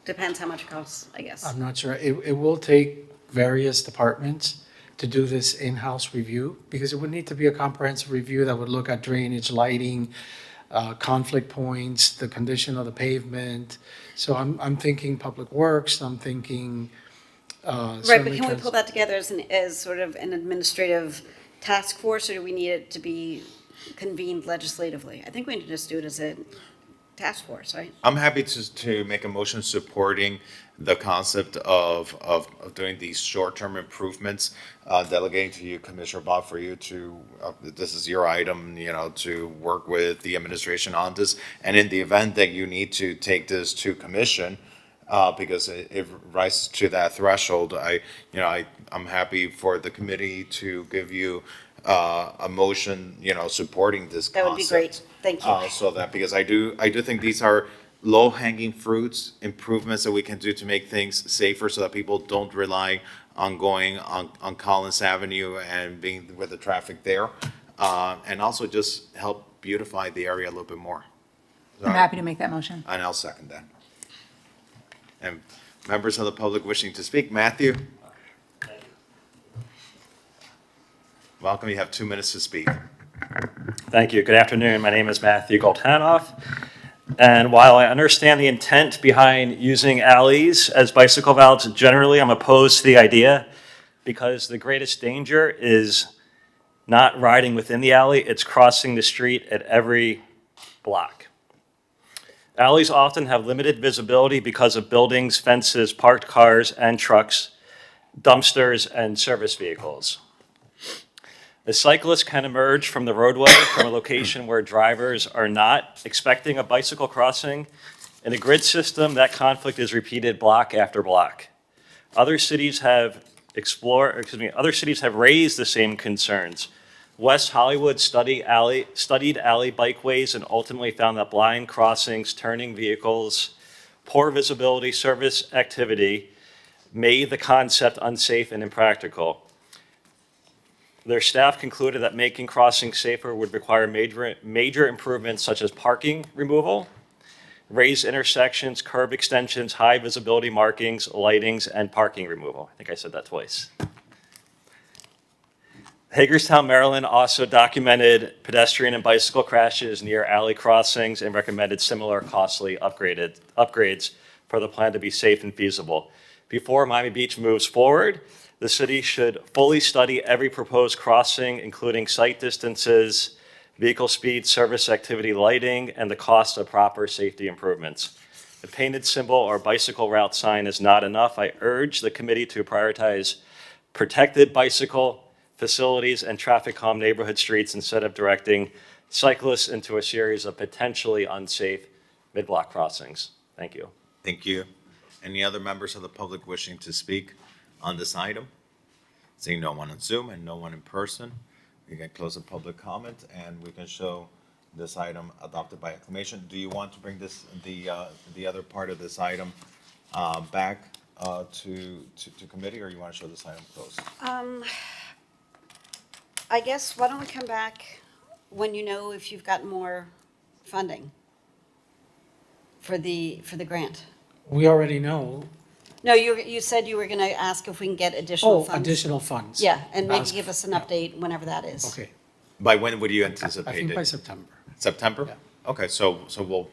Speaker 19: Depends how much it costs, I guess.
Speaker 16: I'm not sure. It will take various departments to do this in-house review, because it would need to be a comprehensive review that would look at drainage, lighting, conflict points, the condition of the pavement. So I'm thinking Public Works, I'm thinking.
Speaker 19: Right, but can we pull that together as sort of an administrative task force, or do we need it to be convened legislatively? I think we need to just do it as a task force, right?
Speaker 6: I'm happy to make a motion supporting the concept of doing these short-term improvements, delegating to you, Commissioner Bob, for you to, this is your item, to work with the administration on this. And in the event that you need to take this to commission, because it rises to that threshold, I'm happy for the committee to give you a motion, supporting this concept.
Speaker 19: That would be great. Thank you.
Speaker 6: So that, because I do think these are low-hanging fruits, improvements that we can do to make things safer so that people don't rely on going on Collins Avenue and being with the traffic there. And also just help beautify the area a little bit more.
Speaker 4: I'm happy to make that motion.
Speaker 6: And I'll second that. And members of the public wishing to speak, Matthew? Welcome, you have 2 minutes to speak.
Speaker 8: Thank you. Good afternoon. My name is Matthew Goltanoff. And while I understand the intent behind using alleys as bicycle routes, generally I'm opposed to the idea because the greatest danger is not riding within the alley, it's crossing the street at every block. Alleys often have limited visibility because of buildings, fences, parked cars and trucks, dumpsters, and service vehicles. The cyclist can emerge from the roadway from a location where drivers are not expecting a bicycle crossing. In a grid system, that conflict is repeated block after block. Other cities have raised the same concerns. West Hollywood studied alley bikeways and ultimately found that blind crossings, turning vehicles, poor visibility, service activity made the concept unsafe and impractical. Their staff concluded that making crossings safer would require major improvements such as parking removal, raised intersections, curb extensions, high visibility markings, lightings, and parking removal. I think I said that twice. Hagerstown, Maryland also documented pedestrian and bicycle crashes near alley crossings and recommended similar costly upgrades for the plan to be safe and feasible. Before Miami Beach moves forward, the city should fully study every proposed crossing, including site distances, vehicle speed, service activity, lighting, and the cost of proper safety improvements. The painted symbol or bicycle route sign is not enough. I urge the committee to prioritize protected bicycle facilities and traffic calm neighborhood streets instead of directing cyclists into a series of potentially unsafe mid-block crossings. Thank you.
Speaker 6: Thank you. Any other members of the public wishing to speak on this item? Seeing no one on Zoom and no one in person, we can close the public comment and we can show this item adopted by acclamation. Do you want to bring this, the other part of this item back to committee, or you want to show this item closed?
Speaker 19: I guess, why don't we come back when you know if you've got more funding for the grant?
Speaker 10: We already know.
Speaker 19: No, you said you were going to ask if we can get additional funds.
Speaker 10: Additional funds.
Speaker 19: Yeah, and maybe
Speaker 10: Ask-
Speaker 19: give us an update whenever that is.
Speaker 10: Okay.
Speaker 6: By when would you anticipate
Speaker 10: I think
Speaker 6: it?
Speaker 10: by September.
Speaker 6: September? Okay, so we'll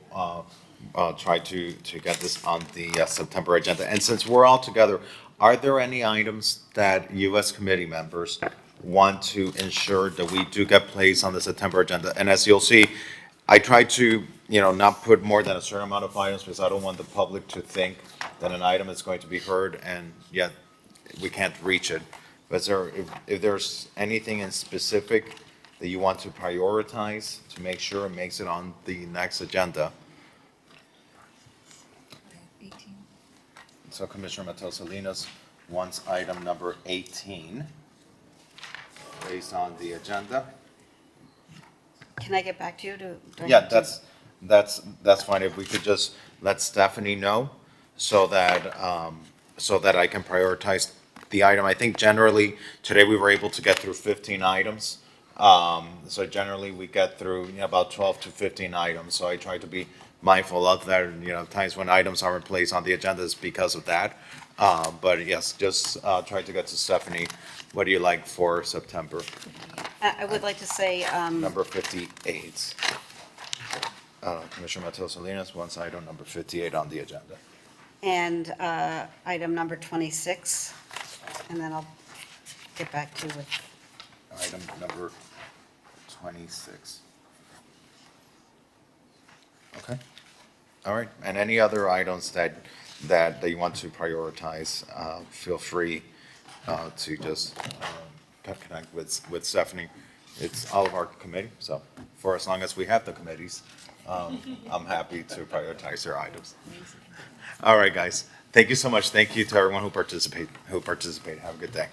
Speaker 6: try to get this on the September agenda. And since we're all together, are there any items that you as committee members want to ensure that we do get placed on the September agenda? And as you'll see, I try to, not put more than a certain amount of items because I don't want the public to think that an item is going to be heard and yet we can't reach it. But if there's anything in specific that you want to prioritize to make sure it makes it on the next agenda? So Commissioner Matos Salinas wants item number 18 based on the agenda.
Speaker 19: Can I get back to you? Do I
Speaker 6: Yeah,
Speaker 19: have to-
Speaker 6: that's fine. If we could just let Stephanie know so that I can prioritize the item. I think generally, today we were able to get through 15 items. So generally, we get through about 12 to 15 items. So I try to be mindful of that. Times when items aren't placed on the agenda is because of that. But yes, just try to get to Stephanie. What do you like for September?
Speaker 19: I would like to say,
Speaker 6: Number 58. Commissioner Matos Salinas wants item number 58 on the agenda.
Speaker 19: and item number 26, and then I'll get back to you with.
Speaker 6: Item number 26. Okay. All right. And any other items that you want to prioritize, feel free to just connect with Stephanie. It's all of our committee, so for as long as we have the committees, I'm happy to prioritize their items. All right, guys. Thank you so much. Thank you to everyone who participated. Have a good day.